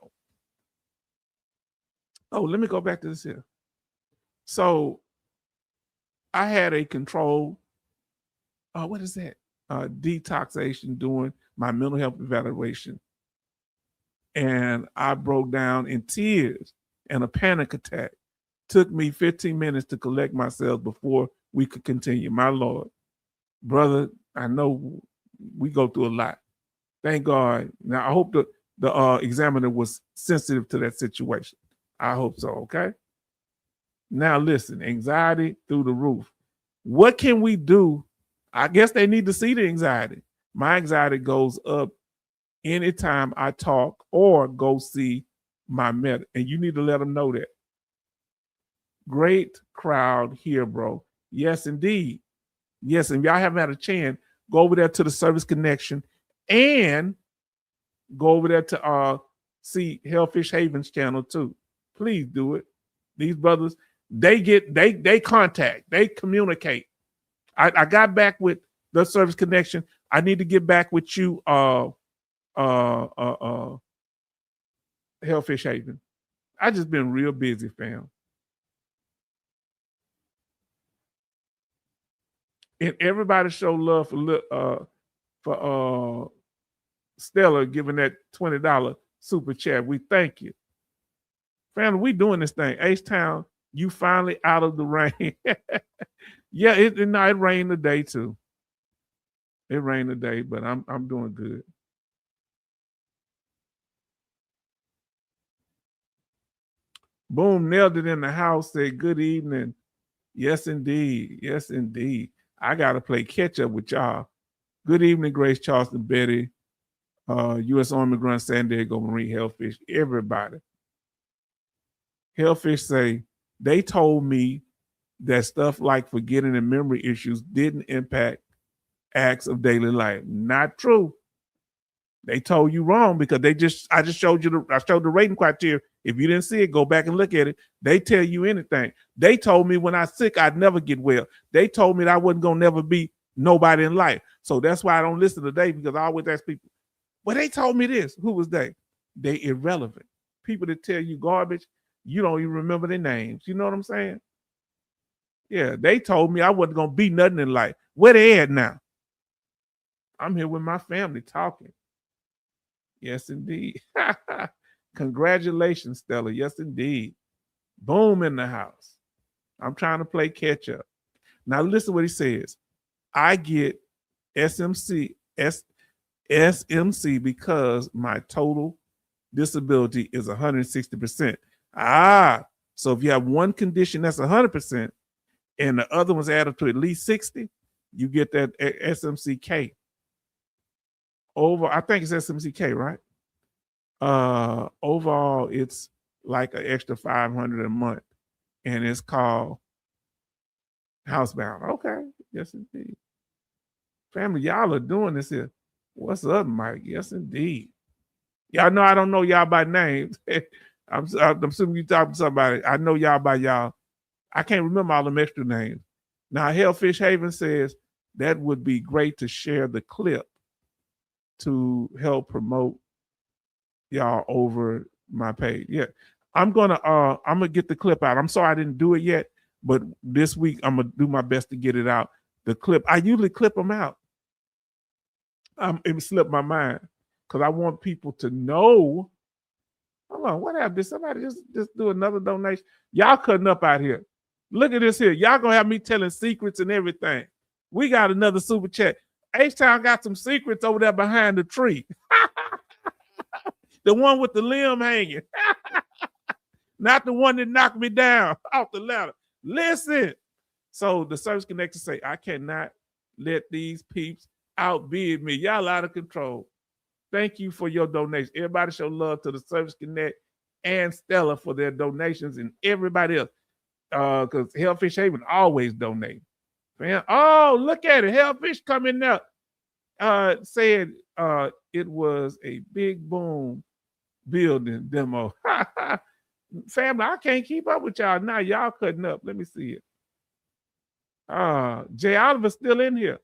[SPEAKER 1] Oh, let me go back to this here. So I had a control, what is that? Detoxation during my mental health evaluation. And I broke down in tears and a panic attack. Took me 15 minutes to collect myself before we could continue. My Lord, brother, I know we go through a lot. Thank God. Now, I hope the examiner was sensitive to that situation. I hope so, okay? Now, listen, anxiety through the roof. What can we do? I guess they need to see the anxiety. My anxiety goes up anytime I talk or go see my med. And you need to let them know that. Great crowd here, bro. Yes, indeed. Yes, and y'all haven't had a chance, go over there to the Service Connection and go over there to see Hellfish Haven's channel too. Please do it. These brothers, they contact, they communicate. I got back with the Service Connection. I need to get back with you, Hellfish Haven. I just been real busy, fam. And everybody show love for Stella giving that $20 super chat. We thank you. Family, we doing this thing. H-Town, you finally out of the rain. Yeah, it rained today too. It rained today, but I'm doing good. Boom, nailed it in the house. Said good evening. Yes, indeed. Yes, indeed. I gotta play catch up with y'all. Good evening, Grace, Charleston, Betty, U.S. Army Grunt, San Diego Marine, Hellfish, everybody. Hellfish say they told me that stuff like forgetting and memory issues didn't impact acts of daily life. Not true. They told you wrong because I just showed you I showed the rating criteria. If you didn't see it, go back and look at it. They tell you anything. They told me when I was sick, I'd never get well. They told me that I wasn't gonna never be nobody in life. So that's why I don't listen today, because I always ask people, well, they told me this. Who was they? They irrelevant. People that tell you garbage, you don't even remember their names. You know what I'm saying? Yeah, they told me I wasn't gonna be nothing in life. Where they at now? I'm here with my family talking. Yes, indeed. Congratulations, Stella. Yes, indeed. Boom in the house. I'm trying to play catch up. Now listen what he says. I get SMC because my total disability is 160%. So if you have one condition that's 100% and the other one's added to at least 60, you get that SMCK. I think it's SMCK, right? Overall, it's like an extra $500 a month, and it's called Housebound. Okay, yes indeed. Family, y'all are doing this here. What's up, Mike? Yes indeed. Y'all know I don't know y'all by names. I'm assuming you talking to somebody. I know y'all by y'all. I can't remember all them extra names. Now, Hellfish Haven says that would be great to share the clip to help promote y'all over my page. Yeah, I'm gonna get the clip out. I'm sorry I didn't do it yet, but this week I'm gonna do my best to get it out. The clip, I usually clip them out. It slipped my mind because I want people to know. Hold on, what happened? Did somebody just do another donation? Y'all cutting up out here. Look at this here. Y'all gonna have me telling secrets and everything. We got another super chat. H-Town got some secrets over there behind the tree. The one with the limb hanging. Not the one that knocked me down off the ladder. Listen. So the Service Connector say, I cannot let these peeps outbid me. Y'all out of control. Thank you for your donation. Everybody show love to the Service Connect and Stella for their donations and everybody else. Because Hellfish Haven always donate. Man, oh, look at it. Hellfish coming up. Said it was a big boom building demo. Family, I can't keep up with y'all now. Y'all cutting up. Let me see it. Jay Oliver's still in here.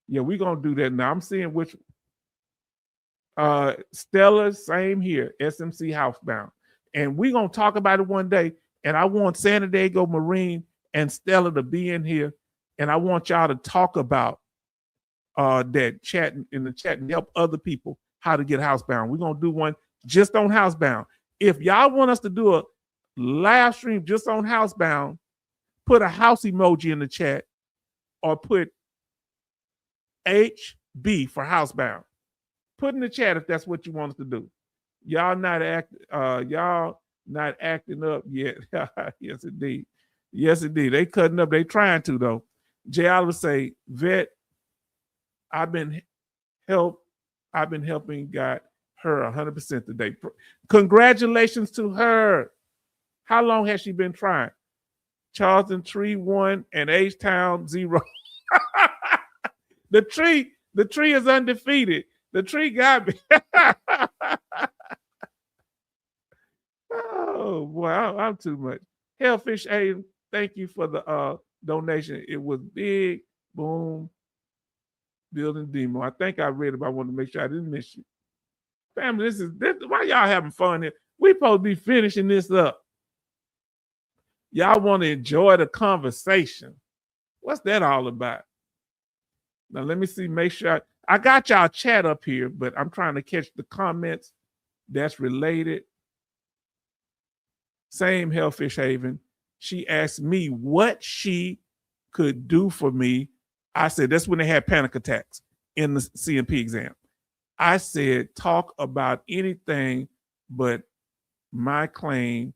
[SPEAKER 1] Yeah, we're gonna do that now. I'm seeing which Stella, same here, SMC Housebound. And we're gonna talk about it one day. And I want San Diego Marine and Stella to be in here. And I want y'all to talk about that chat in the chat and help other people how to get housebound. We're gonna do one just on housebound. If y'all want us to do a live stream just on housebound, put a house emoji in the chat or put HB for housebound. Put in the chat if that's what you want us to do. Y'all not acting up yet. Yes, indeed. Yes, indeed. They cutting up. They trying to though. Jay Oliver say, Vet, I've been helping got her 100% today. Congratulations to her. How long has she been trying? Charleston Tree 1 and H-Town 0. The tree is undefeated. The tree got me. Oh boy, I'm too much. Hellfish A, thank you for the donation. It was big boom building demo. I think I read it, but I want to make sure I didn't miss you. Family, this why y'all having fun here. We supposed to be finishing this up. Y'all want to enjoy the conversation. What's that all about? Now let me see, make sure I got y'all chat up here, but I'm trying to catch the comments that's related. Same Hellfish Haven. She asked me what she could do for me. I said, that's when they had panic attacks in the CMP exam. I said, talk about anything but my claim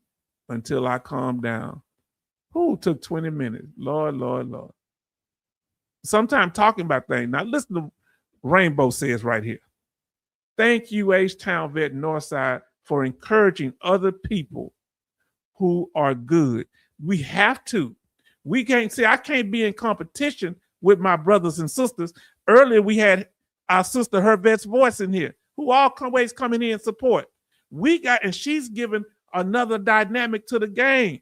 [SPEAKER 1] until I calm down. Who took 20 minutes? Lord, Lord, Lord. Sometimes talking about things. Now listen to Rainbow says right here. Thank you, H-Town Vet Northside, for encouraging other people who are good. We have to. We can't say I can't be in competition with my brothers and sisters. Earlier, we had our sister, Her Vet's Voice in here, who always coming in and support. And she's given another dynamic to the game.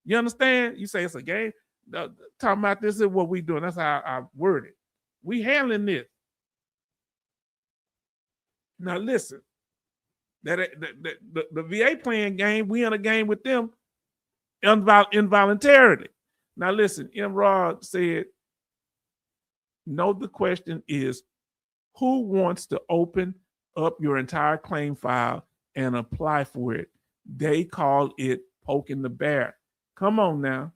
[SPEAKER 1] You understand? You say it's a game. Talking about this is what we doing. That's how I word it. We handling this. Now listen, the VA playing game, we in a game with them involuntarily. Now listen, M. Rod said, no, the question is, who wants to open up your entire claim file and apply for it? They call it poking the bear. Come on now.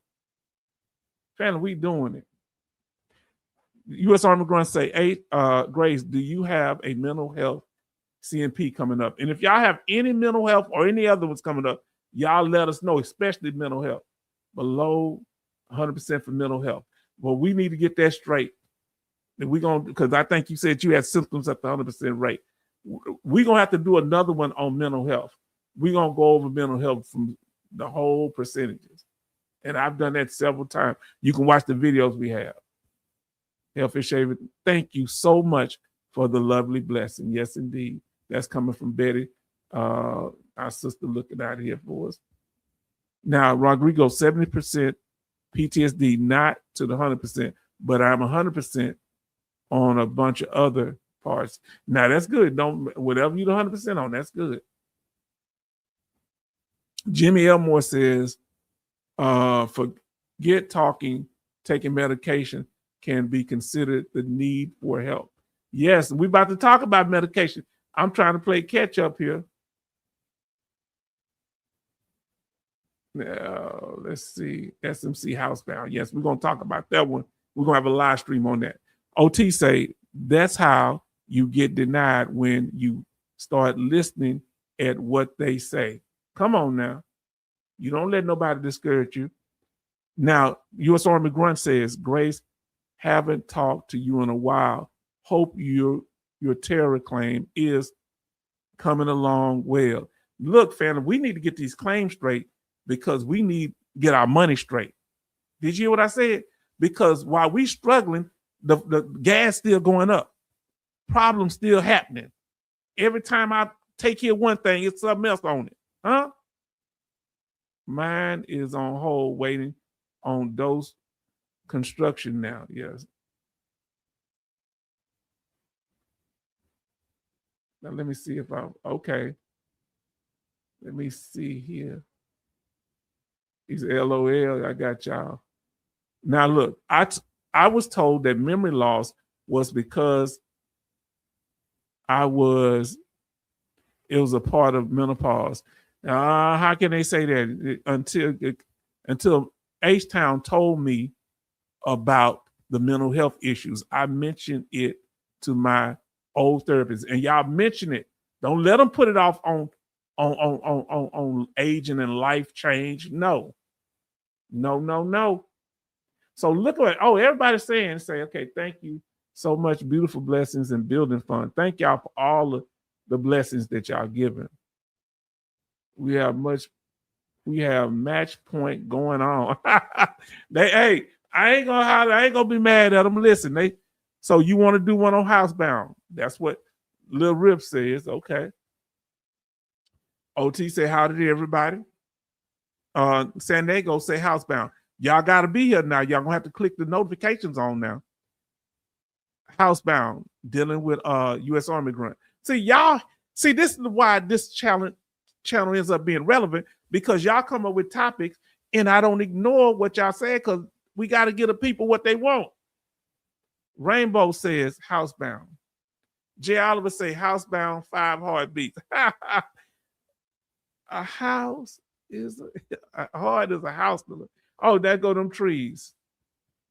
[SPEAKER 1] Family, we doing it. U.S. Army Grunt say, hey, Grace, do you have a mental health CMP coming up? And if y'all have any mental health or any other ones coming up, y'all let us know, especially mental health. Below 100% for mental health. Well, we need to get that straight. And we're going to, because I think you said you had symptoms at the 100% rate. We're going to have to do another one on mental health. We're going to go over mental health from the whole percentages. And I've done that several times. You can watch the videos we have. Hellfish Haven, thank you so much for the lovely blessing. Yes, indeed. That's coming from Betty, our sister looking out here for us. Now, Rodrigo, 70% PTSD, not to the 100%, but I'm 100% on a bunch of other parts. Now, that's good. Don't whatever you're 100% on, that's good. Jimmy Elmore says, forget talking, taking medication can be considered the need for help. Yes, we're about to talk about medication. I'm trying to play catch up here. Now, let's see. SMC Housebound. Yes, we're going to talk about that one. We're going to have a live stream on that. OT say that's how you get denied when you start listening at what they say. Come on now. You don't let nobody discourage you. Now, U.S. Army Grunt says, Grace, haven't talked to you in a while. Hope your terror claim is coming along well. Look, family, we need to get these claims straight because we need to get our money straight. Did you hear what I said? Because while we struggling, the gas still going up. Problems still happening. Every time I take here one thing, it's something else on it. Huh? Mine is on hold waiting on those construction now. Yes. Now let me see if okay. Let me see here. He's LOL. I got y'all. Now look, I was told that memory loss was because it was a part of menopause. How can they say that until H-Town told me about the mental health issues? I mentioned it to my old therapist, and y'all mention it. Don't let them put it off on aging and life change. No. So look at everybody's saying, okay, thank you so much, beautiful blessings and building fund. Thank y'all for all of the blessings that y'all giving. We have match point going on. I ain't gonna be mad at them. Listen, so you want to do one on Housebound? That's what Lil Rip says. Okay. OT say, how did everybody? San Diego say Housebound. Y'all got to be here now. Y'all gonna have to click the notifications on now. Housebound, dealing with U.S. Army Grunt. See, this is why this channel ends up being relevant, because y'all come up with topics and I don't ignore what y'all say because we got to give the people what they want. Rainbow says Housebound. J. Oliver say Housebound, 5 heartbeats. A house is a heart is a house. Oh, there go them trees.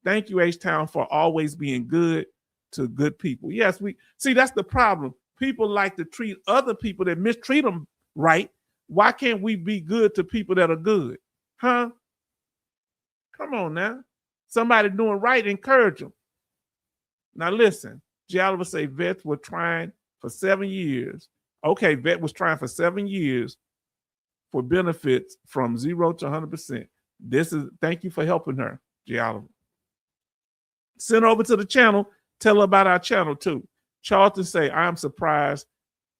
[SPEAKER 1] Thank you, H-Town, for always being good to good people. Yes, that's the problem. People like to treat other people that mistreat them right. Why can't we be good to people that are good? Huh? Come on now. Somebody doing right, encourage them. Now listen, J. Oliver say vets were trying for 7 years. Okay, vet was trying for 7 years for benefits from 0 to 100%. Thank you for helping her, J. Oliver. Send over to the channel. Tell her about our channel too. Charlton say, I'm surprised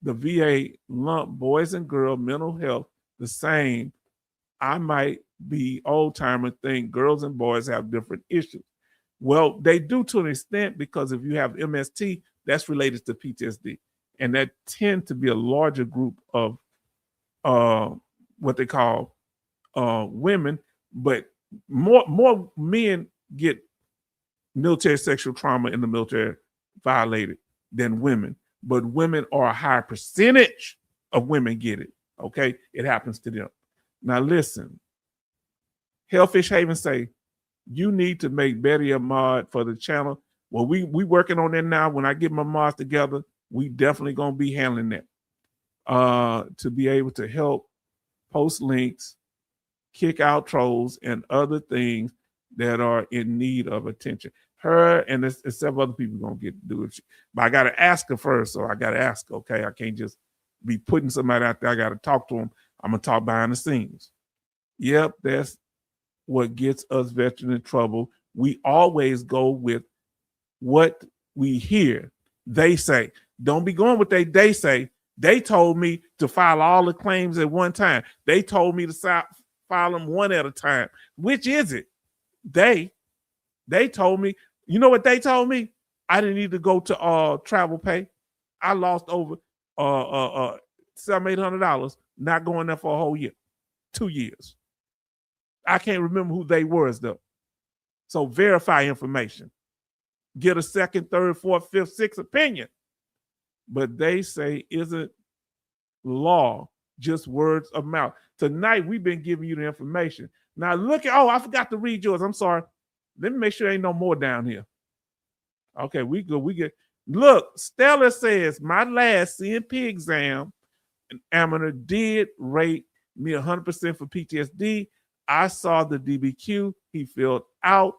[SPEAKER 1] the VA lump boys and girls mental health the same. I might be old timer, think girls and boys have different issues. Well, they do to an extent, because if you have MST, that's related to PTSD. And that tend to be a larger group of what they call women, but more men get military sexual trauma in the military violated than women. But women are a higher percentage of women get it. Okay, it happens to them. Now listen, Hellfish Haven say, you need to make Betty a mod for the channel. Well, we working on that now. When I get my mods together, we definitely gonna be handling that. To be able to help post links, kick out trolls, and other things that are in need of attention. Her and there's several other people gonna do it. But I gotta ask her first. So I gotta ask her, okay? I can't just be putting somebody out there. I gotta talk to them. I'm gonna talk behind the scenes. Yep, that's what gets us veterans in trouble. We always go with what we hear. They say. Don't be going with they say. They told me to file all the claims at one time. They told me to file them one at a time. Which is it? They told me, you know what they told me? I didn't need to go to travel pay. I lost over $700-800 not going there for a whole year, 2 years. I can't remember who they were though. So verify information. Get a second, third, fourth, fifth, sixth opinion. But they say, isn't law just words of mouth? Tonight, we've been giving you the information. Now look at, I forgot to read yours. I'm sorry. Let me make sure there ain't no more down here. Okay, we good. We get. Look, Stella says, my last CMP exam, examiner did rate me 100% for PTSD. I saw the DBQ he filled out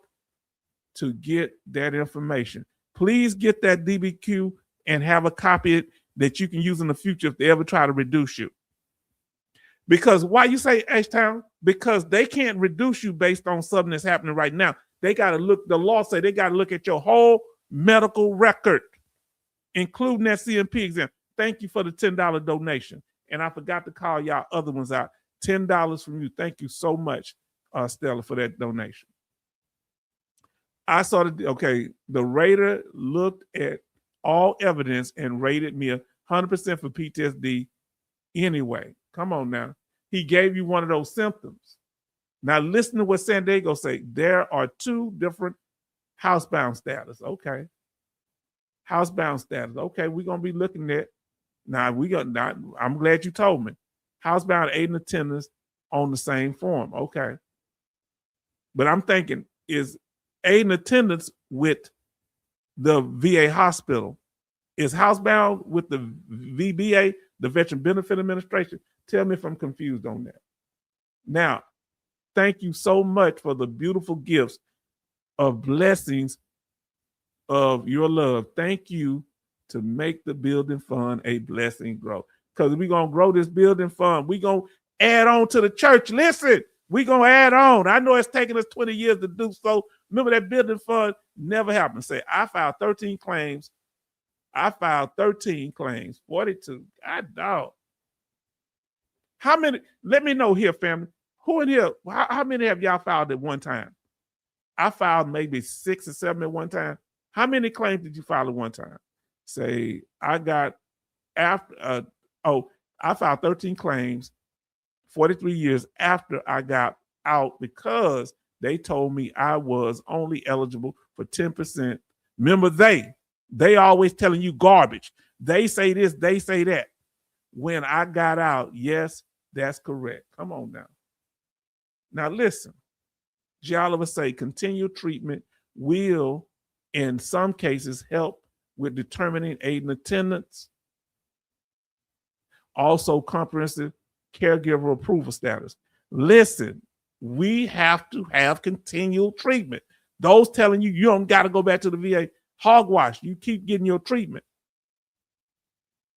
[SPEAKER 1] to get that information. Please get that DBQ and have a copy that you can use in the future if they ever try to reduce you. Because why you say H-Town? Because they can't reduce you based on something that's happening right now. They got to look, the law say they got to look at your whole medical record, including that CMP exam. Thank you for the $10 donation. And I forgot to call y'all other ones out. $10 from you. Thank you so much, Stella, for that donation. I saw the rater looked at all evidence and rated me 100% for PTSD anyway. Come on now. He gave you one of those symptoms. Now listen to what San Diego say. There are 2 different housebound status. Okay. Housebound status. Okay, we're going to be looking at. Now I'm glad you told me. Housebound aid and attendance on the same form. Okay. But I'm thinking, is aid and attendance with the VA hospital? Is housebound with the VBA, the Veteran Benefit Administration? Tell me if I'm confused on that. Now, thank you so much for the beautiful gifts of blessings of your love. Thank you to make the building fund a blessing grow. Because we're going to grow this building fund. We're going to add on to the church. Listen, we're going to add on. I know it's taken us 20 years to do so. Remember that building fund never happened. Say, I filed 13 claims. 42. God dog. How many? Let me know here, family. Who in here? How many have y'all filed at one time? I filed maybe 6 or 7 at one time. How many claims did you file at one time? Say, I got after. I filed 13 claims 43 years after I got out because they told me I was only eligible for 10%. Remember, they always telling you garbage. They say this, they say that. When I got out, yes, that's correct. Come on now. Now listen, Gialova say continued treatment will, in some cases, help with determining aid and attendance. Also, comprehensive caregiver approval status. Listen, we have to have continual treatment. Those telling you you don't got to go back to the VA, hogwash. You keep getting your treatment.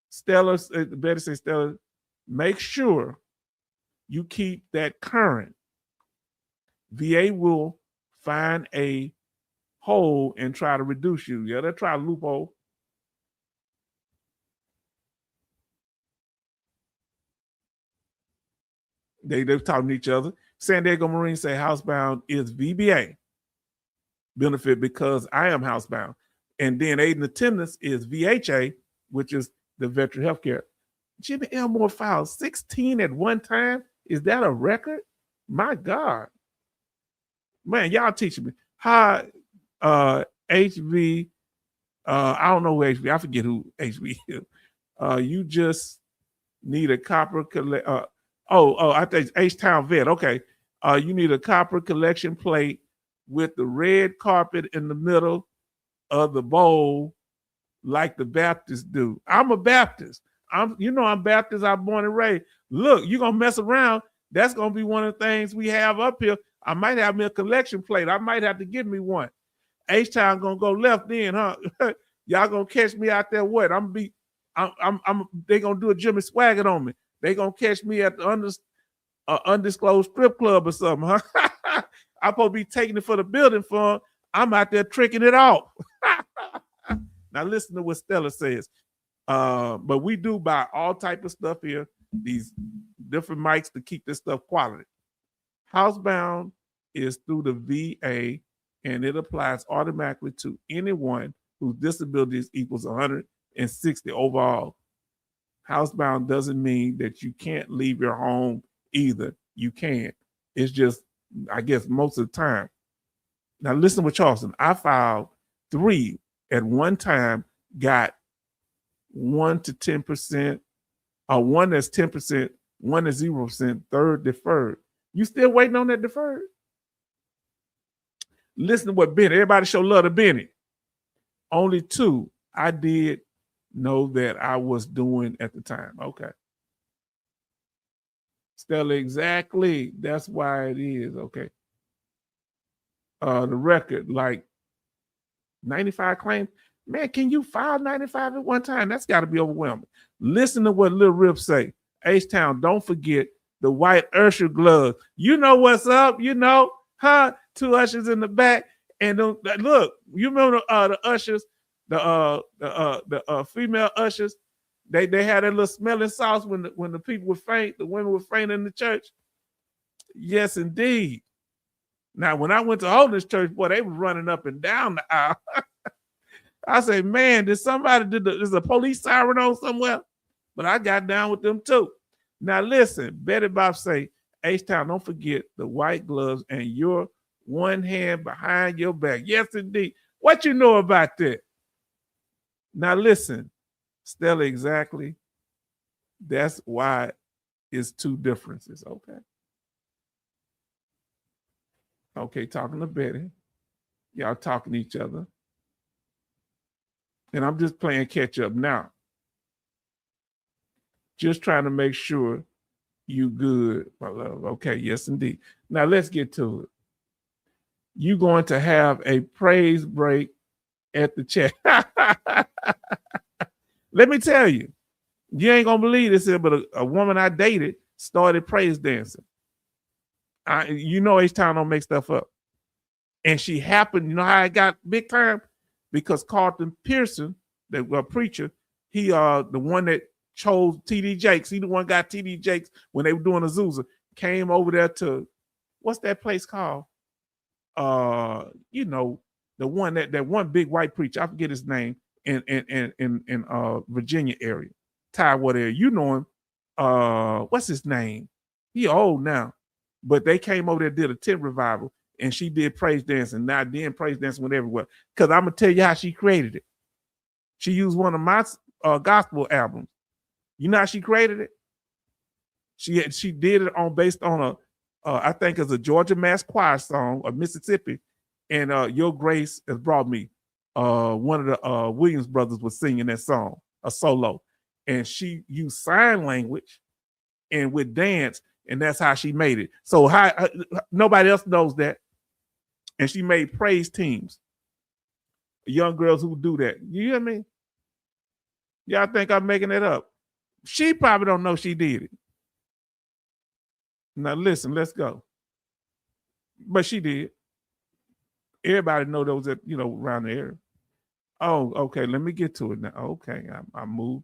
[SPEAKER 1] Stella, Betty says, Stella, make sure you keep that current. VA will find a hole and try to reduce you. Yeah, they'll try a loophole. They're talking to each other. San Diego Marine say housebound is VBA benefit because I am housebound. And then aid and attendance is VHA, which is the Veteran Healthcare. Jimmy Elmore filed 16 at one time. Is that a record? My God. Man, y'all teaching me. Hi, HV. I don't know who HV. I forget who HV is. You just need a copper collect. I think it's H-Town Vet. Okay. You need a copper collection plate with the red carpet in the middle of the bowl like the Baptists do. I'm a Baptist. I'm Baptist. I'm born and raised. Look, you're going to mess around. That's going to be one of the things we have up here. I might have me a collection plate. I might have to give me one. H-Town going to go left then, huh? Y'all going to catch me out there. What? They going to do a Jimmy Swaggart on me. They going to catch me at the undisclosed strip club or something, huh? I'm supposed to be taking it for the building fund. I'm out there tricking it off. Now listen to what Stella says. But we do buy all type of stuff here, these different mics to keep this stuff quality. Housebound is through the VA, and it applies automatically to anyone whose disabilities equals 160 overall. Housebound doesn't mean that you can't leave your home either. You can. It's just, I guess, most of the time. Now listen with Charleston. I filed 3 at one time, got 1 to 10%, or one that's 10%, one that's 0%, third deferred. You still waiting on that deferred? Listen to what Benny, everybody show love to Benny. Only 2 I did know that I was doing at the time. Okay. Stella, exactly. That's why it is. Okay. The record, like 95 claims. Man, can you file 95 at one time? That's got to be overwhelming. Listen to what Lil Rip say. H-Town, don't forget the white Usher gloves. You know what's up, you know, huh? 2 ushers in the back. And look, you remember the ushers, the female ushers, they had that little smelling sauce when the people would faint, the women would faint in the church. Yes, indeed. Now, when I went to Holiness Church, boy, they were running up and down the aisle. I say, man, there's a police siren on somewhere? But I got down with them too. Now listen, Betty Bob say, H-Town, don't forget the white gloves and your one hand behind your back. Yes, indeed. What you know about that? Now listen, Stella, exactly. That's why it's 2 differences. Okay. Okay, talking to Betty. Y'all talking to each other. And I'm just playing catch up now. Just trying to make sure you good, my love. Okay, yes, indeed. Now let's get to it. You're going to have a praise break at the chat. Let me tell you, you ain't gonna believe this, but a woman I dated started praise dancing. You know, H-Town don't make stuff up. And she happened, you know how I got big time? Because Carlton Pearson, the preacher, he the one that chose TD Jakes. He the one got TD Jakes when they were doing Azusa. Came over there to, what's that place called? You know, the one that one big white preacher, I forget his name, in Virginia area, Taiwan area. You know him. What's his name? He old now, but they came over there, did a tent revival, and she did praise dancing. Now then praise dancing went everywhere. Because I'm gonna tell you how she created it. She used one of my gospel albums. You know how she created it? She did it based on a I think it's a Georgia Mass Choir song of Mississippi, and Your Grace Has Brought Me. One of the Williams brothers was singing that song, a solo, and she used sign language and with dance, and that's how she made it. So nobody else knows that, and she made praise teams, young girls who do that. You hear me? Y'all think I'm making it up? She probably don't know she did it. Now listen, let's go. But she did. Everybody know those that, you know, around the area. Oh, okay. Let me get to it now. Okay, I moved.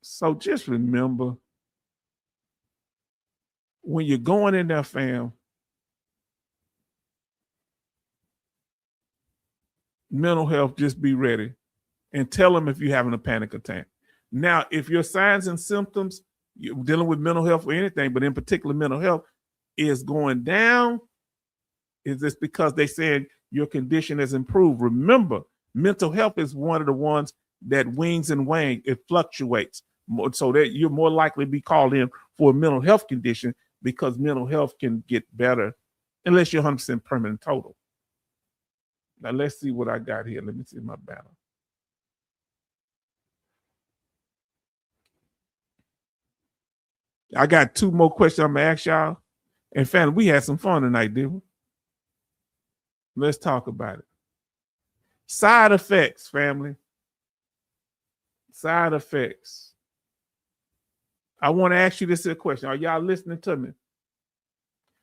[SPEAKER 1] So just remember, when you're going in there, fam, mental health, just be ready and tell them if you're having a panic attack. Now, if your signs and symptoms, you're dealing with mental health or anything, but in particular mental health, is going down, is this because they said your condition has improved? Remember, mental health is one of the ones that wings and wane. It fluctuates, so that you're more likely to be called in for a mental health condition, because mental health can get better unless you're 100% permanent total. Now, let's see what I got here. Let me see my banner. I got 2 more questions I'm going to ask y'all. And family, we had some fun tonight, didn't we? Let's talk about it. Side effects, family. Side effects. I want to ask you this question. Are y'all listening to me?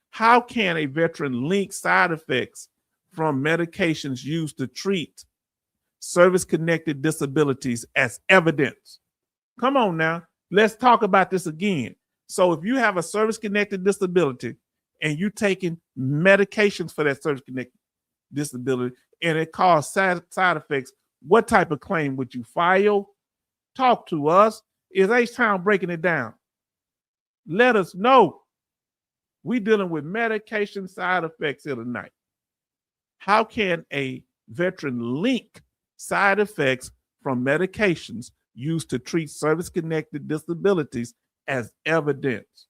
[SPEAKER 1] How can a veteran link side effects from medications used to treat service-connected disabilities as evidence. Come on now, let's talk about this again. So if you have a service-connected disability and you're taking medications for that service-connected disability and it causes side effects, what type of claim would you file? Talk to us. Is H-Town breaking it down? Let us know. We're dealing with medication side effects here tonight. How can a veteran link side effects from medications used to treat service-connected disabilities as evidence?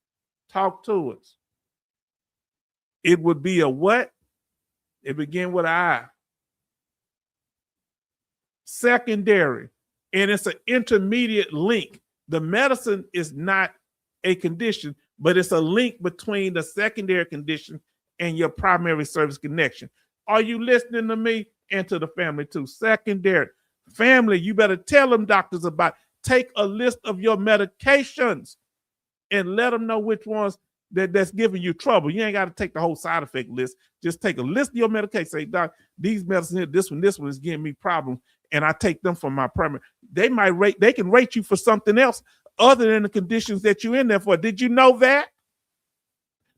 [SPEAKER 1] Talk to us. It would be a what? It begins with an I. Secondary, and it's an intermediate link. The medicine is not a condition, but it's a link between the secondary condition and your primary service connection. Are you listening to me and to the family too? Secondary. Family, you better tell them doctors about, take a list of your medications and let them know which ones that's giving you trouble. You ain't got to take the whole side effect list. Just take a list of your medications. Say, doc, these medicines here, this one is giving me problems, and I take them for my primary. They can rate you for something else other than the conditions that you're in there for. Did you know that?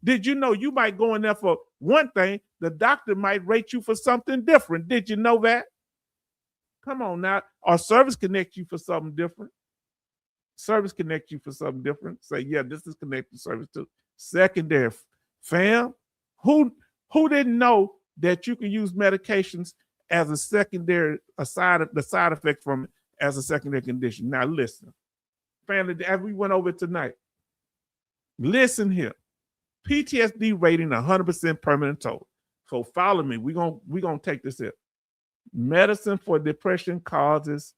[SPEAKER 1] Did you know you might go in there for one thing, the doctor might rate you for something different? Did you know that? Come on now. Or Service Connect you for something different. Service Connect you for something different. Say, yeah, this is connected service too. Secondary. Fam, who didn't know that you can use medications as a secondary, the side effect from it as a secondary condition? Now listen, family, as we went over tonight, listen here. PTSD rating 100% permanent total. So follow me. We're gonna take this here. Medicine for depression causes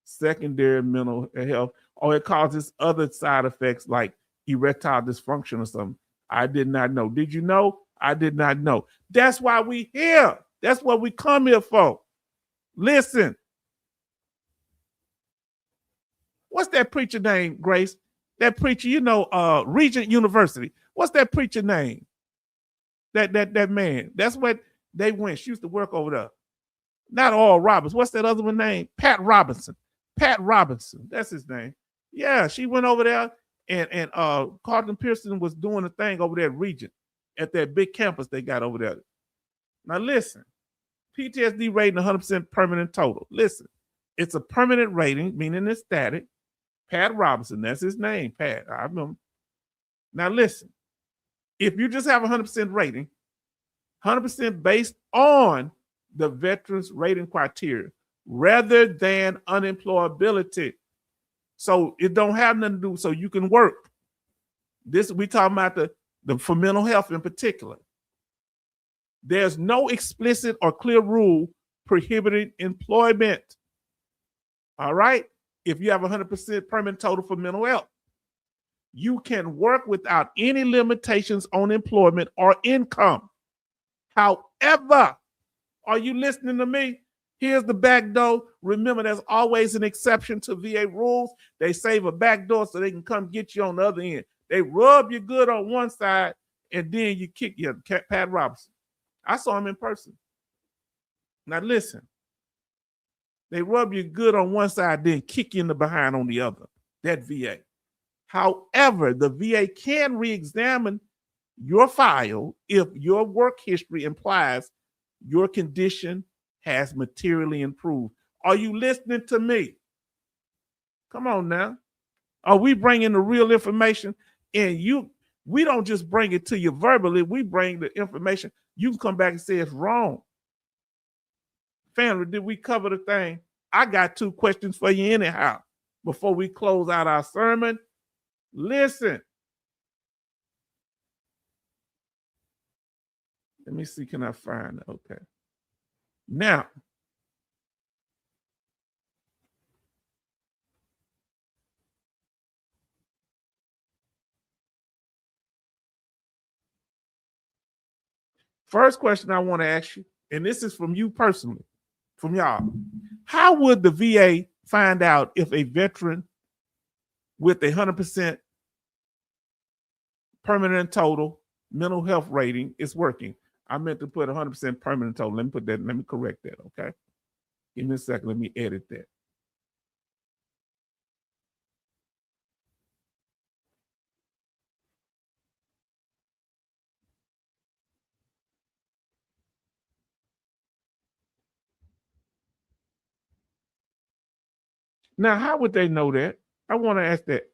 [SPEAKER 1] secondary mental health, or it causes other side effects like erectile dysfunction or something. I did not know. Did you know? I did not know. That's why we here. That's what we come here for. Listen. What's that preacher name, Grace? That preacher, Regent University. What's that preacher name? That man. That's what they went. She used to work over there. Not Oral Roberts. What's that other one name? Pat Robinson. Pat Robinson. That's his name. Yeah, she went over there, and Carlton Pearson was doing a thing over there at Regent at that big campus they got over there. Now listen, PTSD rating 100% permanent total. Listen, it's a permanent rating, meaning it's static. Pat Robinson, that's his name, Pat. I remember. Now listen, if you just have 100% rating, 100% based on the veterans rating criteria rather than unemployability. So it don't have nothing to do, so you can work. This, we talking about the for mental health in particular. There's no explicit or clear rule prohibiting employment. All right? If you have 100% permanent total for mental health, you can work without any limitations on employment or income. However, are you listening to me? Here's the back door. Remember, there's always an exception to VA rules. They save a back door so they can come get you on the other end. They rub you good on one side, and then you kick you. Pat Robinson. I saw him in person. Now listen. They rub you good on one side, then kick you in the behind on the other. That VA. However, the VA can re-examine your file if your work history implies your condition has materially improved. Are you listening to me? Come on now. Are we bringing the real information? And we don't just bring it to you verbally. We bring the information. You can come back and say it's wrong. Family, did we cover the thing? I got 2 questions for you anyhow before we close out our sermon. Listen. Let me see, can I find it? Okay. Now, first question I want to ask you, and this is from you personally, from y'all. How would the VA find out if a veteran with a 100% permanent total mental health rating is working? I meant to put 100% permanent total. Let me put that. Let me correct that. Okay. Give me a second. Let me edit that. Now, how would they know that? I want to ask that.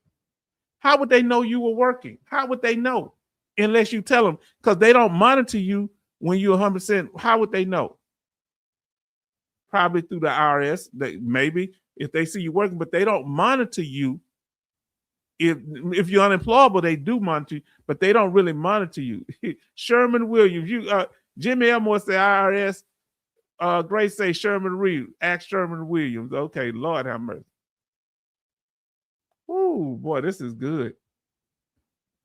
[SPEAKER 1] How would they know you were working? How would they know? Unless you tell them, because they don't monitor you when you're 100%. How would they know? Probably through the IRS. Maybe if they see you working, but they don't monitor you. If you're unemployable, they do monitor you, but they don't really monitor you. Sherman Williams, Jimmy Elmore say IRS. Grace say Sherman Williams. Ask Sherman Williams. Okay, Lord have mercy. Oh boy, this is good.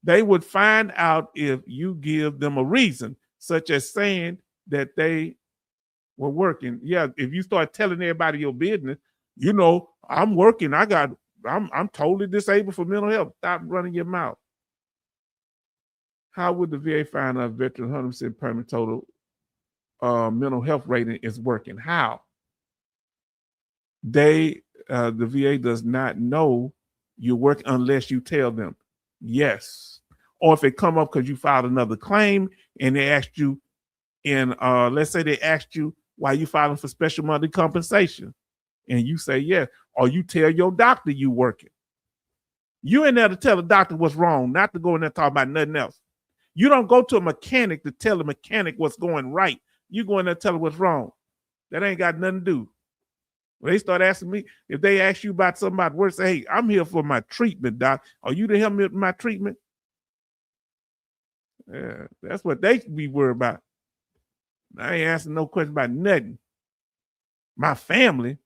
[SPEAKER 1] They would find out if you give them a reason, such as saying that they were working. Yeah, if you start telling everybody your business, I'm working. I'm totally disabled for mental health. Stop running your mouth. How would the VA find out veteran 100% permanent total mental health rating is working? How? The VA does not know you work unless you tell them. Yes. Or if it come up because you filed another claim and they asked you let's say they asked you why you filing for special monthly compensation and you say yes, or you tell your doctor you working. You in there to tell the doctor what's wrong, not to go in there and talk about nothing else. You don't go to a mechanic to tell the mechanic what's going right. You go in there and tell him what's wrong. That ain't got nothing to do. When they start asking me, if they ask you about something about work, say, hey, I'm here for my treatment, doc. Are you to help me with my treatment? Yeah, that's what they should be worried about. I ain't asking no question about nothing. My family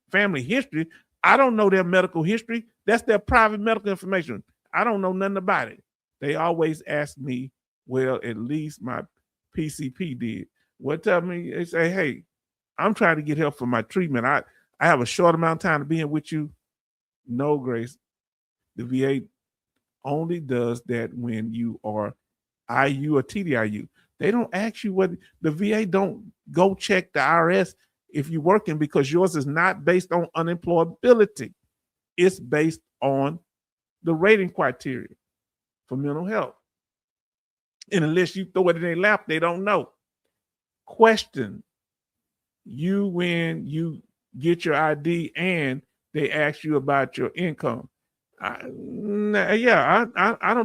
[SPEAKER 1] history, I don't know their medical history. That's their private medical information. I don't know nothing about it. They always ask me, well, at least my PCP did. What tell me, they say, hey, I'm trying to get help for my treatment. I have a short amount of time to be in with you. No, Grace. The VA only does that when you are IU or TDIU. They don't ask you what the VA don't go check the IRS if you're working, because yours is not based on unemployability. It's based on the rating criteria for mental health. And unless you throw it in their lap, they don't know. Question you when you get your ID and they ask you about your income. I don't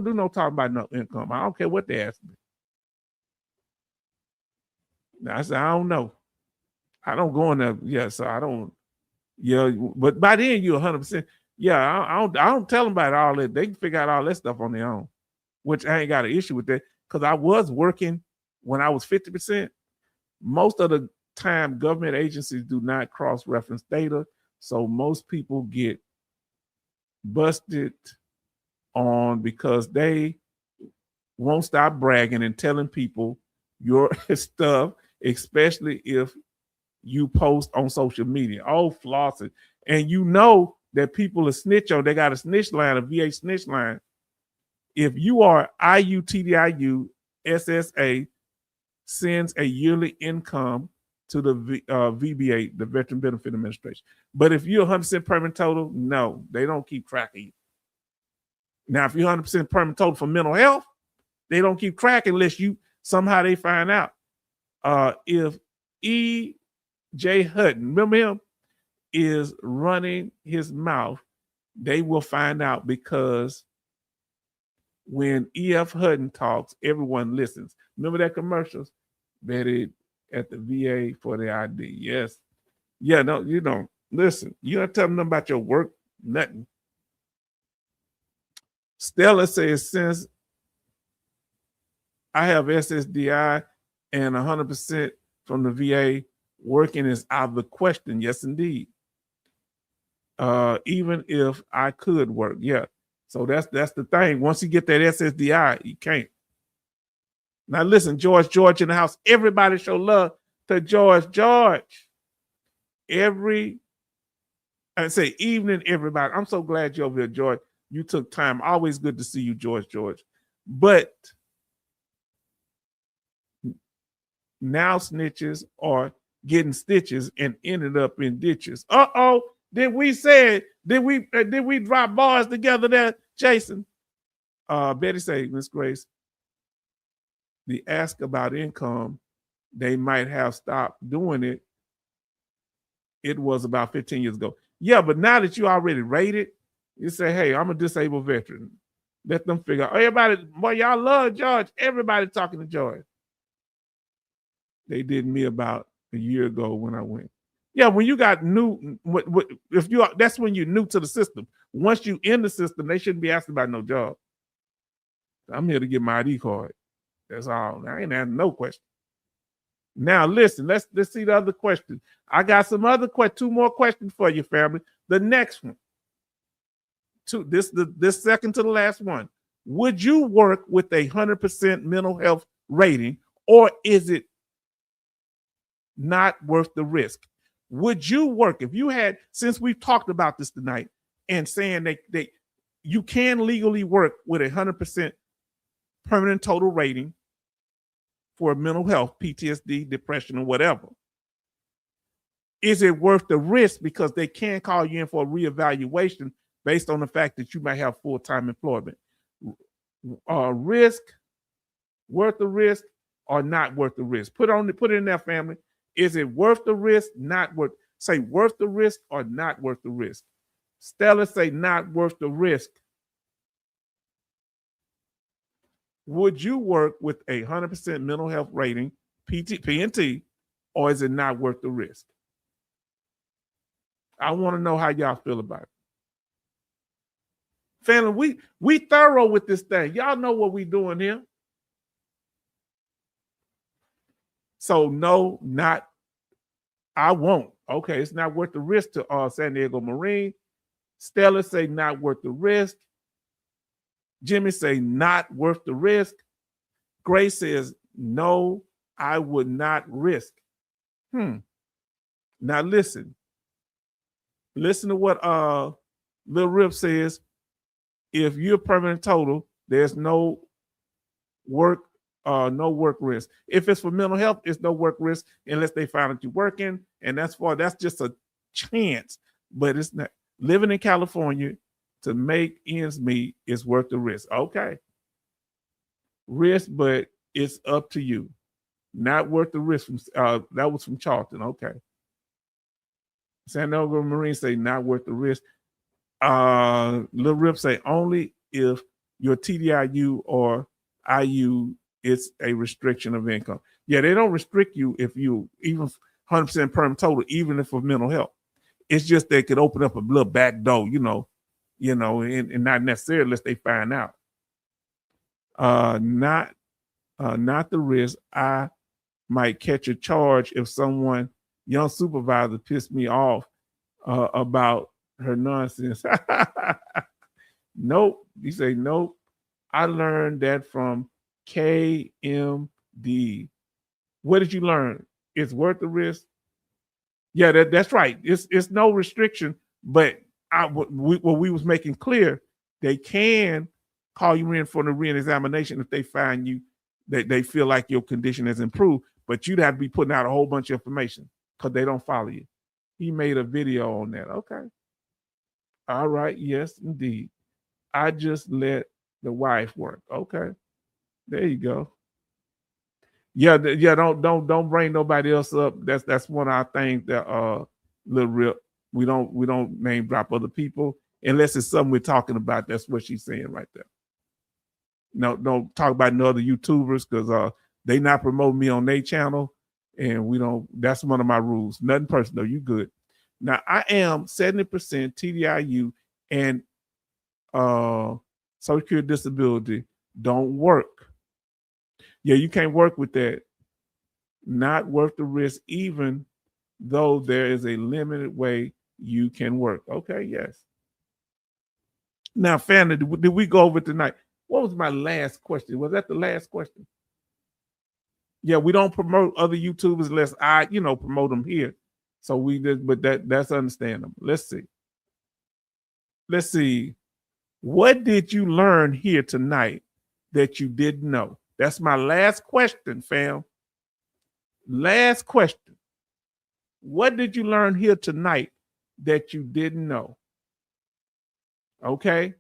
[SPEAKER 1] do no talking about no income. I don't care what they ask me. I said, I don't know. I don't go in there. Yeah, so I don't. Yeah, but by then you're 100%. Yeah, I don't tell them about all that. They can figure out all that stuff on their own, which I ain't got an issue with that, because I was working when I was 50%. Most of the time, government agencies do not cross-reference data, so most people get busted on because they won't stop bragging and telling people your stuff, especially if you post on social media. Oh, flossing. And you know that people are snitch on. They got a snitch line, a VA snitch line. If you are IU, TDIU, SSA sends a yearly income to the VBA, the Veteran Benefit Administration. But if you're 100% permanent total, no, they don't keep track of you. Now, if you're 100% permanent total for mental health, they don't keep track unless you somehow they find out. If E.J. Hutton, remember him, is running his mouth, they will find out, because when E.F. Hutton talks, everyone listens. Remember that commercials? Vetted at the VA for the ID. Yes. Yeah, no, you don't. Listen, you don't tell them about your work, nothing. Stella says, since I have SSDI and 100% from the VA, working is out of the question. Yes, indeed. Even if I could work, yeah. So that's the thing. Once you get that SSDI, you can't. Now listen, George in the house. Everybody show love to George. I say evening, everybody. I'm so glad you're over here, George. You took time. Always good to see you, George. But now snitches are getting stitches and ended up in ditches. Did we drop bars together there, Jason? Betty say, Miss Grace, the ask about income, they might have stopped doing it. It was about 15 years ago. Yeah, but now that you already rated, you say, hey, I'm a disabled veteran. Let them figure out. Everybody, boy, y'all love George. Everybody talking to George. They did me about a year ago when I went. Yeah, when you got new, if you are, that's when you're new to the system. Once you in the system, they shouldn't be asking about no job. I'm here to get my ID card. That's all. I ain't asking no question. Now listen, let's see the other question. I got some other two more questions for you, family. The next one. This second to the last one. Would you work with 100% mental health rating, or is it not worth the risk? Would you work if you had, since we've talked about this tonight and saying that you can legally work with 100% permanent total rating for mental health, PTSD, depression, or whatever? Is it worth the risk because they can call you in for a reevaluation based on the fact that you might have full-time employment? Risk, worth the risk, or not worth the risk? Put it in there, family. Is it worth the risk? Not worth. Say worth the risk or not worth the risk. Stella say not worth the risk. Would you work with 100% mental health rating, PNT, or is it not worth the risk? I want to know how y'all feel about it. Family, we thorough with this thing. Y'all know what we doing here. So no, not, I won't. Okay, it's not worth the risk to San Diego Marine. Stella say not worth the risk. Jimmy say not worth the risk. Grace says no, I would not risk. Now listen to what Lil Rip says. If you're permanent total, there's no work risk. If it's for mental health, it's no work risk unless they find that you're working, and that's just a chance. But it's not. Living in California to make ends meet is worth the risk. Okay, risk, but it's up to you. Not worth the risk. That was from Charlton. Okay. San Diego Marine say not worth the risk. Lil Rip say only if your TDIU or IU is a restriction of income. Yeah, they don't restrict you if you even 100% perm total, even if for mental health. It's just they could open up a little back door, and not necessarily unless they find out. Not the risk. I might catch a charge if someone, young supervisor, pissed me off about her nonsense. Nope. You say nope. I learned that from KMD. What did you learn? It's worth the risk. Yeah, that's right. It's no restriction, but what we was making clear, they can call you in for the re-examination if they find you that they feel like your condition has improved, but you'd have to be putting out a whole bunch of information because they don't follow you. He made a video on that. Okay. All right. Yes, indeed. I just let the wife work. Okay. There you go. Yeah. Don't bring nobody else up. That's one of our things that Lil Rip. We don't name drop other people unless it's something we're talking about. That's what she's saying right there. No, don't talk about no other YouTubers because they not promoting me on their channel, and we don't. That's one of my rules. Nothing personal. You good? Now I am 70% TDIU and Social Security disability. Don't work. Yeah, you can't work with that. Not worth the risk, even though there is a limited way you can work. Okay, yes. Now, family, did we go over tonight? What was my last question? Was that the last question? Yeah, we don't promote other YouTubers unless I, promote them here. So we did, but that's understandable. Let's see. What did you learn here tonight that you didn't know? That's my last question, fam. Last question. What did you learn here tonight that you didn't know? Okay.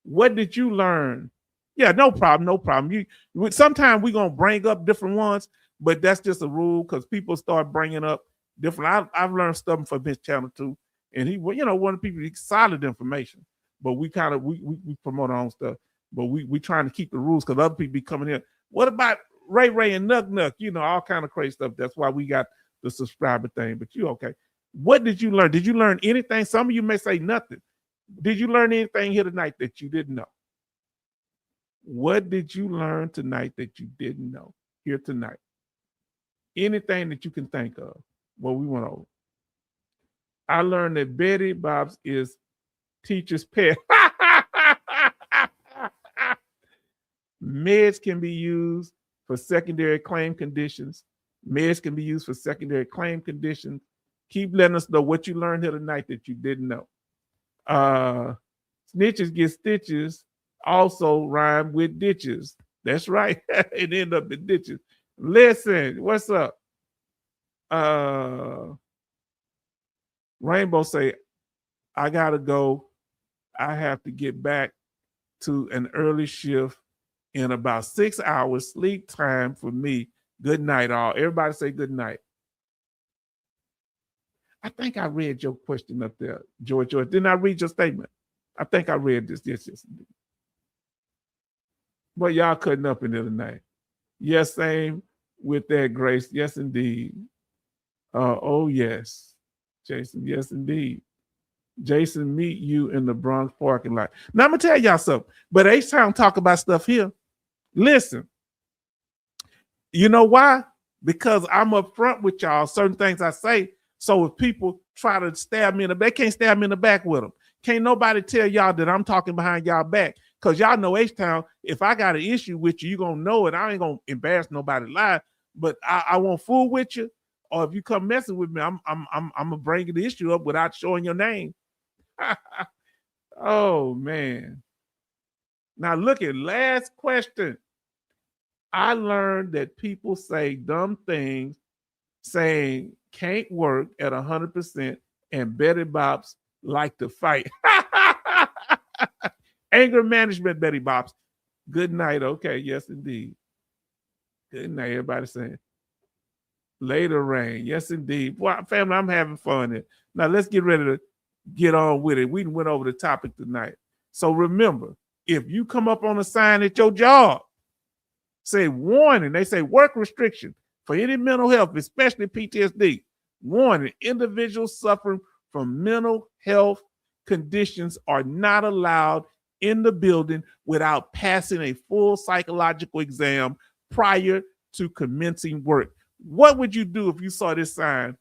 [SPEAKER 1] What did you learn? Yeah, no problem, no problem. Sometimes we're gonna bring up different ones, but that's just a rule because people start bringing up different. I've learned stuff from his channel too, and he, one of the people solid information, but we kind of we promote our own stuff, but we trying to keep the rules because other people be coming in. What about Ray Ray and Nuck Nuck? All kind of crazy stuff. That's why we got the subscriber thing. But you okay? What did you learn? Did you learn anything? Some of you may say nothing. Did you learn anything here tonight that you didn't know? What did you learn tonight that you didn't know here tonight? Anything that you can think of. Well, we went over. I learned that Betty Bob's is teacher's pet. Meds can be used for secondary claim conditions. Meds can be used for secondary claim conditions. Keep letting us know what you learned here tonight that you didn't know. Snitches get stitches also rhyme with ditches. That's right. It end up in ditches. Listen, what's up? Rainbow say, I gotta go. I have to get back to an early shift in about 6 hours. Sleep time for me. Good night, all. Everybody say good night. I think I read your question up there, George. Didn't I read your statement? I think I read this. Yes. But y'all cutting up in there tonight. Yes, same with that, Grace. Yes, indeed. Oh, yes. Jason, yes, indeed. Jason, meet you in the Bronx parking lot. Now, I'm going to tell y'all something. But H-Town talk about stuff here. Listen. You know why? Because I'm upfront with y'all. Certain things I say. So if people try to stab me in the back, they can't stab me in the back with them. Can't nobody tell y'all that I'm talking behind y'all back. Because y'all know H-Town, if I got an issue with you, you're going to know it. I ain't going to embarrass nobody live, but I won't fool with you. Or if you come messing with me, I'm going to bring the issue up without showing your name. Oh, man. Now look at last question. I learned that people say dumb things saying can't work at 100% and Betty Bops like to fight. Anger management, Betty Bops. Good night. Okay, yes, indeed. Good night, everybody saying. Later rain. Yes, indeed. Boy, family, I'm having fun here. Now let's get ready to get on with it. We went over the topic tonight. So remember, if you come up on a sign at your job, say warning, they say work restriction for any mental health, especially PTSD. Warning, individuals suffering from mental health conditions are not allowed in the building without passing a full psychological exam prior to commencing work. What would you do if you saw this sign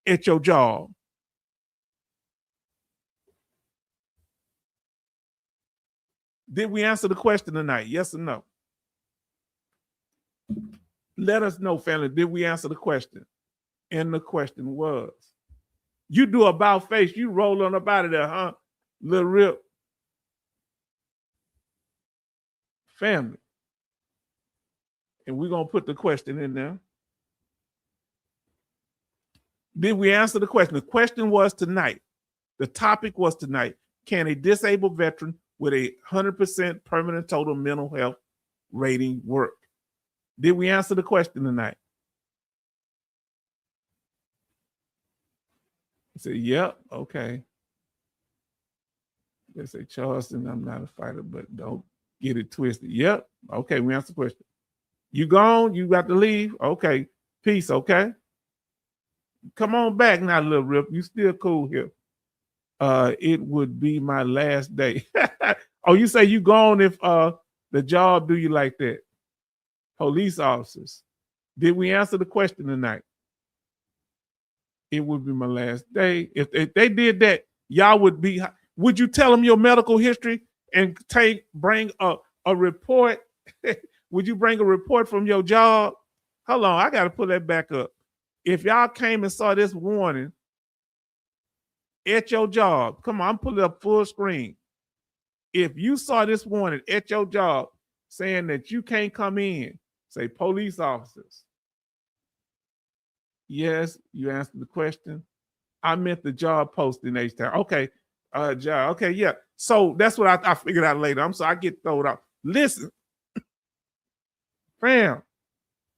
[SPEAKER 1] at your job? Did we answer the question tonight? Yes or no? Let us know, family. Did we answer the question? And the question was, you do about face, you roll on up out of there, huh? Little Rip. Family. And we're going to put the question in there. Did we answer the question? The question was tonight. The topic was tonight. Can a disabled veteran with a 100% permanent total mental health rating work? Did we answer the question tonight? I said, yep, okay. They say, Charleston, I'm not a fighter, but don't get it twisted. Yep, okay, we answered the question. You gone? You got to leave? Okay, peace, okay? Come on back now, Little Rip. You still cool here. It would be my last day. Oh, you say you gone if the job do you like that? Police officers. Did we answer the question tonight? It would be my last day. If they did that, y'all would be. Would you tell them your medical history and bring a report? Would you bring a report from your job? Hold on, I got to pull that back up. If y'all came and saw this warning at your job, come on, I'm pulling up full screen. If you saw this warning at your job saying that you can't come in, say police officers, Yes, you answered the question. I meant the job posting H-Town. Okay. Job. Okay, yeah. So that's what I figured out later. I'm sorry, I get thrown out. Listen, fam,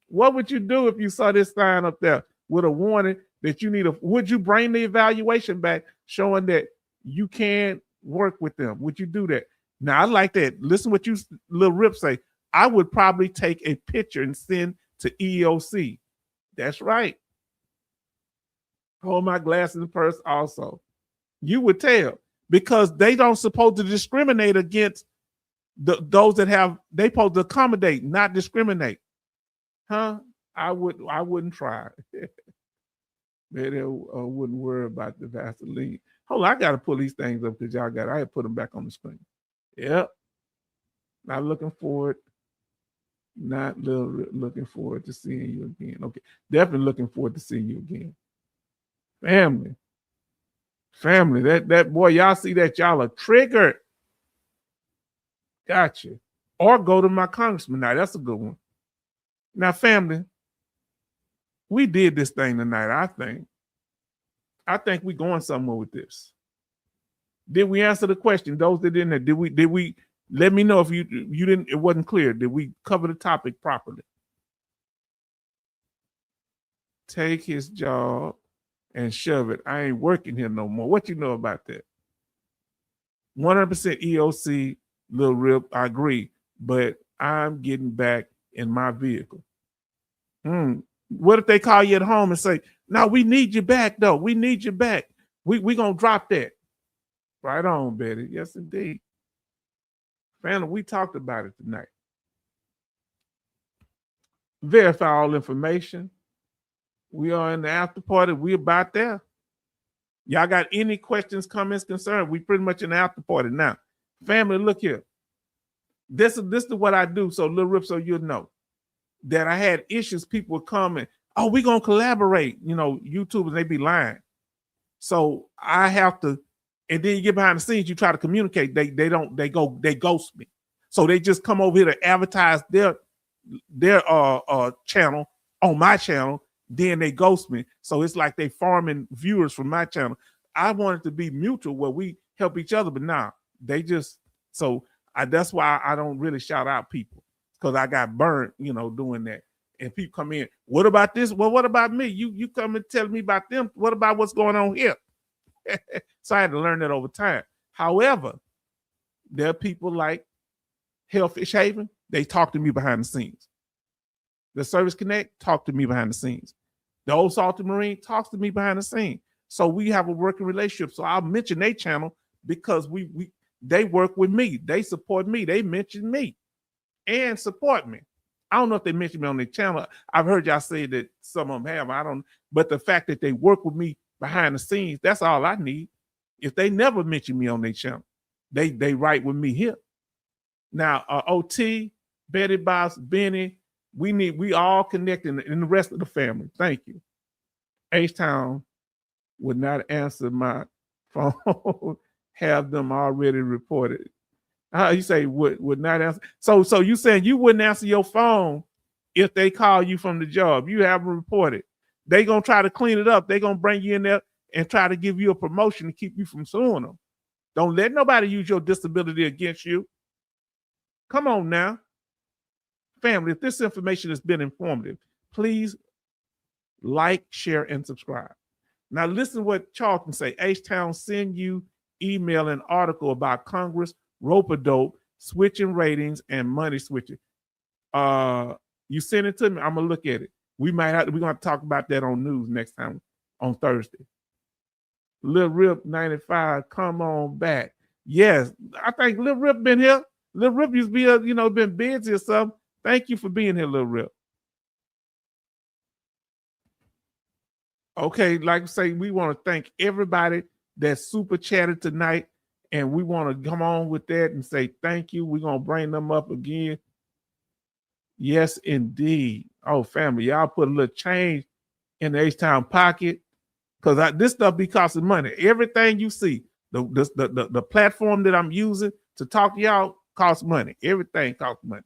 [SPEAKER 1] what would you do if you saw this sign up there with a warning that you need would you bring the evaluation back showing that you can work with them? Would you do that? Now, I like that. Listen what you Lil Rip say. I would probably take a picture and send to EOC. That's right. Hold my glasses and purse also. You would tell because they don't supposed to discriminate against those that have, they supposed to accommodate, not discriminate. Huh? I wouldn't try. Maybe I wouldn't worry about the Vaseline. Hold on, I gotta pull these things up because y'all got. I had to put them back on the screen. Yep. Not looking forward. Not looking forward to seeing you again. Okay, definitely looking forward to seeing you again. Family. That boy, y'all see that y'all are triggered. Gotcha. Or go to my congressman now. That's a good one. Now, family, we did this thing tonight, I think we're going somewhere with this. Did we answer the question? Those that didn't, did we let me know if you didn't, it wasn't clear. Did we cover the topic properly? Take his job and shove it. I ain't working here no more. What you know about that? 100% EOC, Lil Rip, I agree, but I'm getting back in my vehicle. What if they call you at home and say, no, we need you back, though. We need you back. We going to drop that. Right on, Betty. Yes, indeed. Family, we talked about it tonight. Verify all information. We are in the after party. We about there. Y'all got any questions, comments, concerns? We pretty much in the after party now. Family, look here. This is what I do. So Lil Rip, so you'll know that I had issues. People would come and, oh, we gonna collaborate. You know, YouTubers, they be lying. So I have to, and then you get behind the scenes, you try to communicate. They ghost me. So they just come over here to advertise their channel on my channel. Then they ghost me. So it's like they farming viewers from my channel. I want it to be mutual where we help each other, but now they just, that's why I don't really shout out people, because I got burnt, doing that. And people come in, what about this? Well, what about me? You come and tell me about them. What about what's going on here? So I had to learn that over time. However, there are people like Hellfish Haven. They talk to me behind the scenes. The Service Connect talk to me behind the scenes. The Old Salted Marine talks to me behind the scenes. So we have a working relationship. So I'll mention their channel because they work with me. They support me. They mention me and support me. I don't know if they mentioned me on their channel. I've heard y'all say that some of them have. I don't. But the fact that they work with me behind the scenes, that's all I need. If they never mention me on their channel, they write with me here. Now, OT, Betty Boss, Benny, we all connecting, and the rest of the family. Thank you. H-Town would not answer my phone. Have them already reported. You say would not answer. So you saying you wouldn't answer your phone if they call you from the job. You haven't reported. They gonna try to clean it up. They gonna bring you in there and try to give you a promotion to keep you from suing them. Don't let nobody use your disability against you. Come on now. Family, if this information has been informative, please like, share, and subscribe. Now listen to what Charlton say. H-Town send you email and article about Congress, rope-a-dope, switching ratings, and money switching. You send it to me, I'm gonna look at it. We're gonna talk about that on news next time on Thursday. Lil Rip 95, come on back. Yes, I think Lil Rip been here. Lil Rip used to be been busy or something. Thank you for being here, Lil Rip. Okay, like I say, we want to thank everybody that super chatted tonight, and we want to come on with that and say thank you. We're gonna bring them up again. Yes, indeed. Oh, family, y'all put a little change in the H-Town pocket, because this stuff be costing money. Everything you see, the platform that I'm using to talk to y'all costs money. Everything costs money.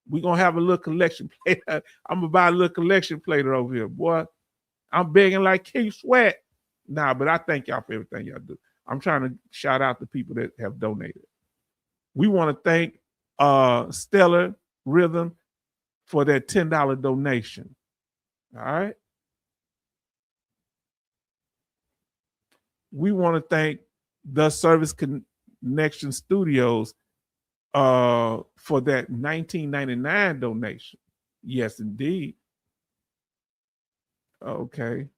[SPEAKER 1] We're gonna have a little collection plate. I'm gonna buy a little collection plate over here, boy. I'm begging like Keith Sweat. Nah, but I thank y'all for everything y'all do. I'm trying to shout out the people that have donated. We want to thank Stellar Rhythm for that $10 donation. All right. We want to thank the Service Connection Studios for that $19.99 donation. Yes, indeed. Okay.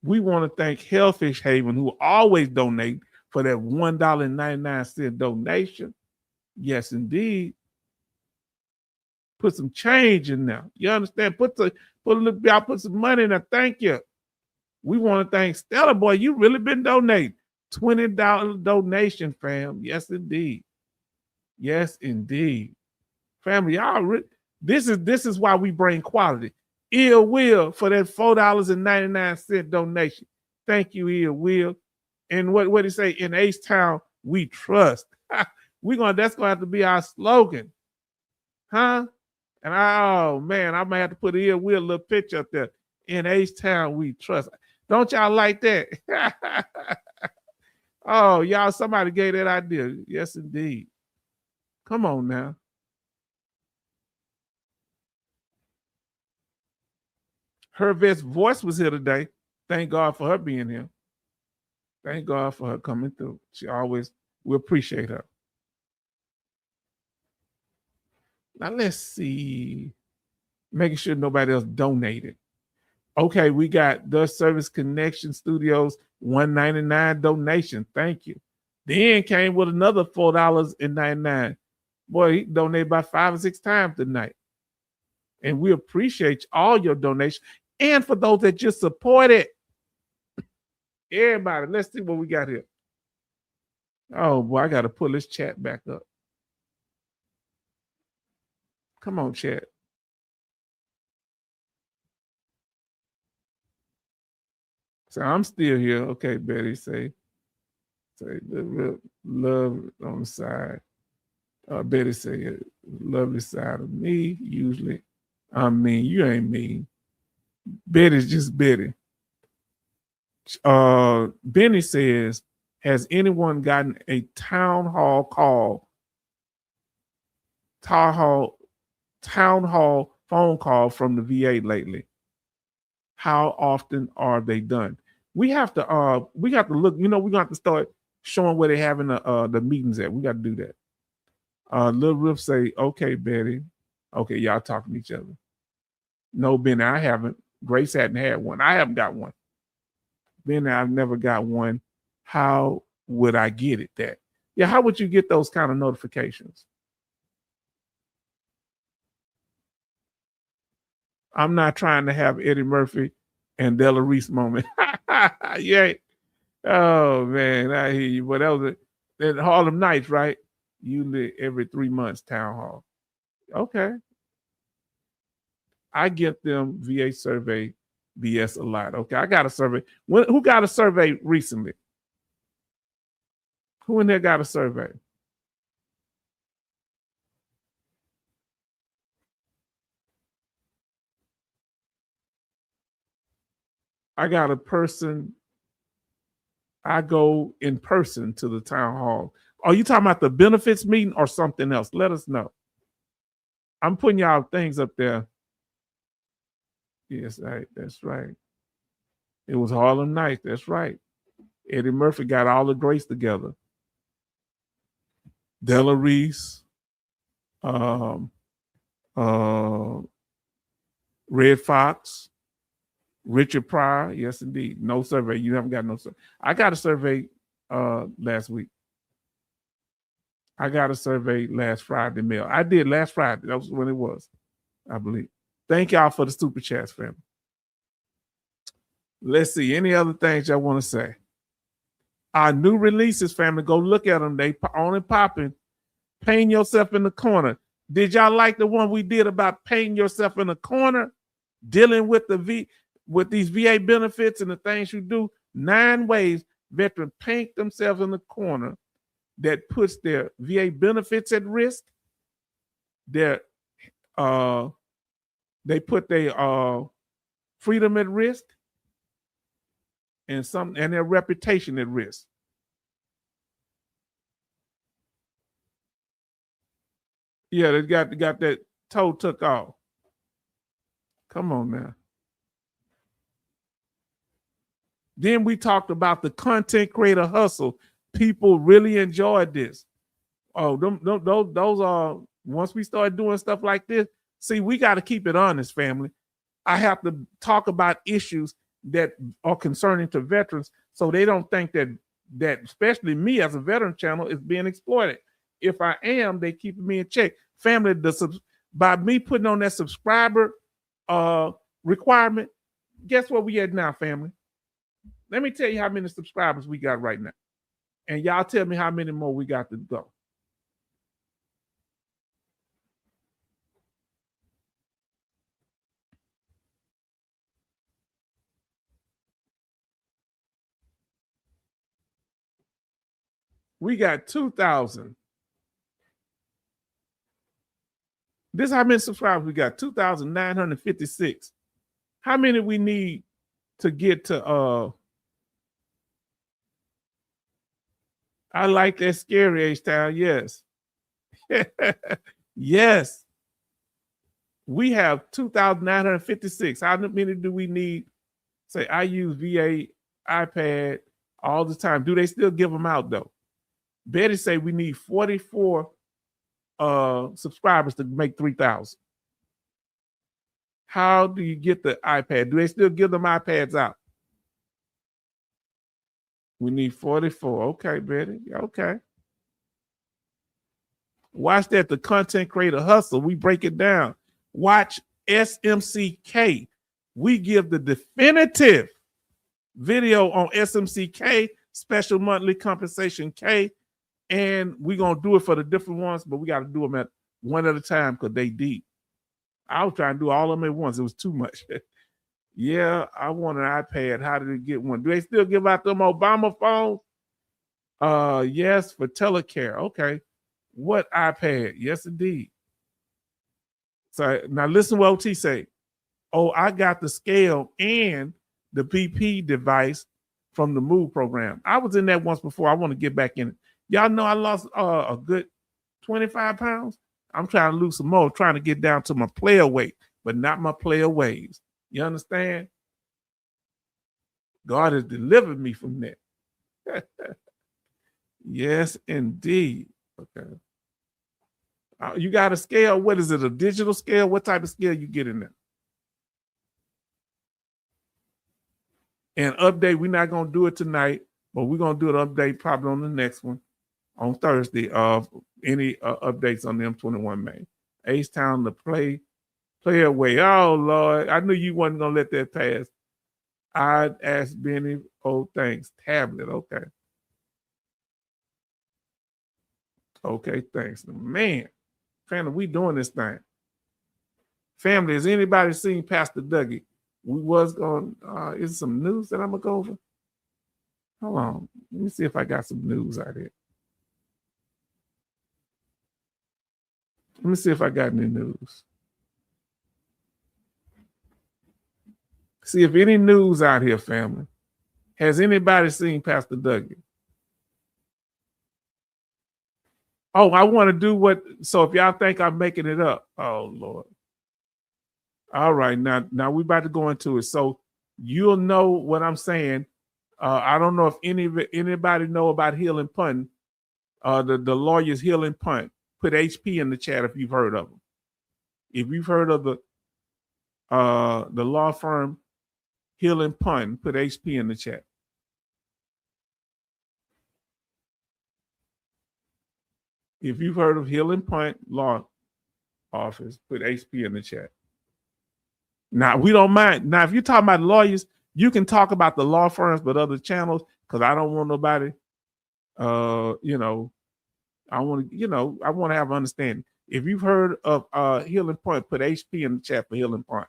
[SPEAKER 1] We want to thank Hellfish Haven, who always donate for that $1.99 donation. Yes, indeed. Put some change in there. You understand? Put some money in there. Thank you. We want to thank Stella Boy. You really been donating. $20 donation, fam. Yes, indeed. Yes, indeed. Family, y'all, this is why we bring quality. Ill Will for that $4.99 donation. Thank you, Ill Will. And what did he say? In H-Town, we trust. That's gonna have to be our slogan. Huh? And oh man, I might have to put Ill Will a little picture up there. In H-Town, we trust. Don't y'all like that? Oh, y'all, somebody gave that idea. Yes, indeed. Come on now. Her best voice was here today. Thank God for her being here. Thank God for her coming through. We appreciate her. Now let's see. Making sure nobody else donated. Okay, we got the Service Connection Studios $1.99 donation. Thank you. Then came with another $4.99. Boy, he donated about 5 or 6 times tonight. And we appreciate all your donations. And for those that just support it. Everybody, let's see what we got here. Oh boy, I gotta pull this chat back up. Come on, chat. So I'm still here. Okay, Betty, say the love on the side. Betty say lovely side of me. Usually, I mean, you ain't mean. Betty's just Betty. Benny says, has anyone gotten a town hall phone call from the VA lately? How often are they done? We have to look, we're gonna have to start showing where they're having the meetings at. We got to do that. Lil Riff say, okay, Betty. Okay, y'all talking to each other. No, Benny, I haven't. Grace hadn't had one. I haven't got one. Benny, I've never got one. How would I get it that? Yeah, how would you get those kind of notifications? I'm not trying to have Eddie Murphy and Della Reese moment. Yeah. Oh man, I hear you. But that was at Harlem Nights, right? Usually every 3 months, town hall. Okay. I get them VA survey BS a lot. Okay, I got a survey. Who got a survey recently? Who in there got a survey? I got a person. I go in person to the town hall. Are you talking about the benefits meeting or something else? Let us know. I'm putting y'all things up there. Yes, that's right. It was Harlem Nights. That's right. Eddie Murphy got all the greats together. Della Reese, Red Fox, Richard Pryor. Yes, indeed. No survey. You haven't got no survey. I got a survey last week. I got a survey last Friday mail. I did last Friday. That was when it was, I believe. Thank y'all for the super chats, family. Let's see. Any other things y'all want to say? Our new releases, family, go look at them. They on and popping. Painting yourself in the corner. Did y'all like the one we did about painting yourself in the corner? Dealing with with these VA benefits and the things you do. 9 ways veterans paint themselves in the corner that puts their VA benefits at risk. They put their freedom at risk and their reputation at risk. Yeah, they got that toe took off. Come on now. Then we talked about the content creator hustle. People really enjoyed this. Oh, those are, once we start doing stuff like this, see, we got to keep it honest, family. I have to talk about issues that are concerning to veterans so they don't think that especially me as a veteran channel is being exploited. If I am, they keep me in check. Family, by me putting on that subscriber requirement, guess what we at now, family? Let me tell you how many subscribers we got right now. And y'all tell me how many more we got to go. We got 2,000. This is how many subscribers we got, 2,956. How many we need to get to I like that scary H-Town, yes. Yes. We have 2,956. How many do we need? Say, I use VA iPad all the time. Do they still give them out though? Betty say we need 44 subscribers to make 3,000. How do you get the iPad? Do they still give them iPads out? We need 44. Okay, Betty. Okay. Watch that, the content creator hustle. We break it down. Watch SMCK. We give the definitive video on SMCK, special monthly compensation K. And we're going to do it for the different ones, but we got to do them at one at a time because they deep. I was trying to do all of them at once. It was too much. Yeah, I want an iPad. How did it get one? Do they still give out them Obama phones? Yes, for telecare. Okay. What iPad? Yes, indeed. So now listen what OT say. Oh, I got the scale and the PP device from the MOVE program. I was in that once before. I want to get back in it. Y'all know I lost a good 25 pounds. I'm trying to lose some more, trying to get down to my player weight, but not my player ways. You understand? God has delivered me from that. Yes, indeed. Okay. You got a scale. What is it? A digital scale? What type of scale you get in there? And update, we're not going to do it tonight, but we're going to do an update probably on the next one on Thursday of any updates on the M21 main. H-Town, the play away. Oh, Lord. I knew you wasn't going to let that pass. I'd ask Benny, oh, thanks. Tablet. Okay. Okay, thanks. Man, family, we doing this thing. Family, has anybody seen Pastor Dougie? We was going, is some news that I'm going to go over? Hold on. Let me see if I got some news out here. Let me see if I got any news. See if any news out here, family. Has anybody seen Pastor Dougie? Oh, I want to do what, so if y'all think I'm making it up, oh, Lord. All right, now we're about to go into it. So you'll know what I'm saying. I don't know if anybody know about Hill and Punt, the lawyers Hill and Punt. Put HP in the chat if you've heard of them. If you've heard of the law firm Hill and Punt, put HP in the chat. If you've heard of Hill and Punt Law Office, put HP in the chat. Now, we don't mind. Now, if you're talking about lawyers, you can talk about the law firms, but other channels, because I don't want nobody, I want to, I want to have understanding. If you've heard of Hill and Punt, put HP in the chat for Hill and Punt,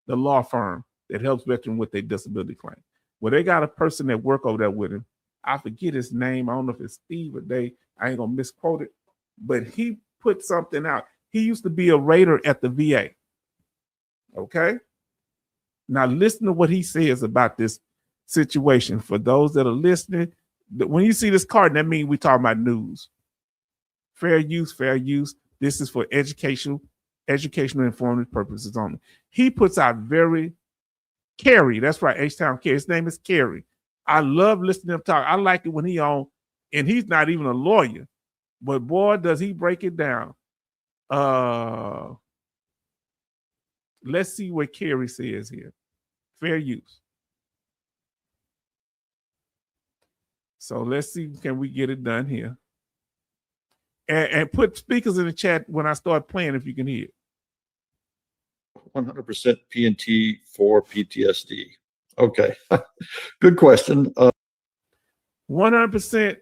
[SPEAKER 1] the law firm that helps veterans with their disability claim. Well, they got a person that work over there with him. I forget his name. I don't know if it's Steve or Dave. I ain't gonna misquote it, but he put something out. He used to be a raider at the VA. Okay. Now listen to what he says about this situation. For those that are listening, when you see this card, that means we're talking about news. Fair use, fair use. This is for educational informative purposes only. He puts out Kerry, that's right, H-Town Kerry. His name is Kerry. I love listening to him talk. I like it when he on, and he's not even a lawyer, but boy, does he break it down. Let's see what Kerry says here. Fair use. So let's see, can we get it done here? And put speakers in the chat when I start playing if you can hear it.
[SPEAKER 2] 100% P&T for PTSD. Okay, good question.
[SPEAKER 1] 100%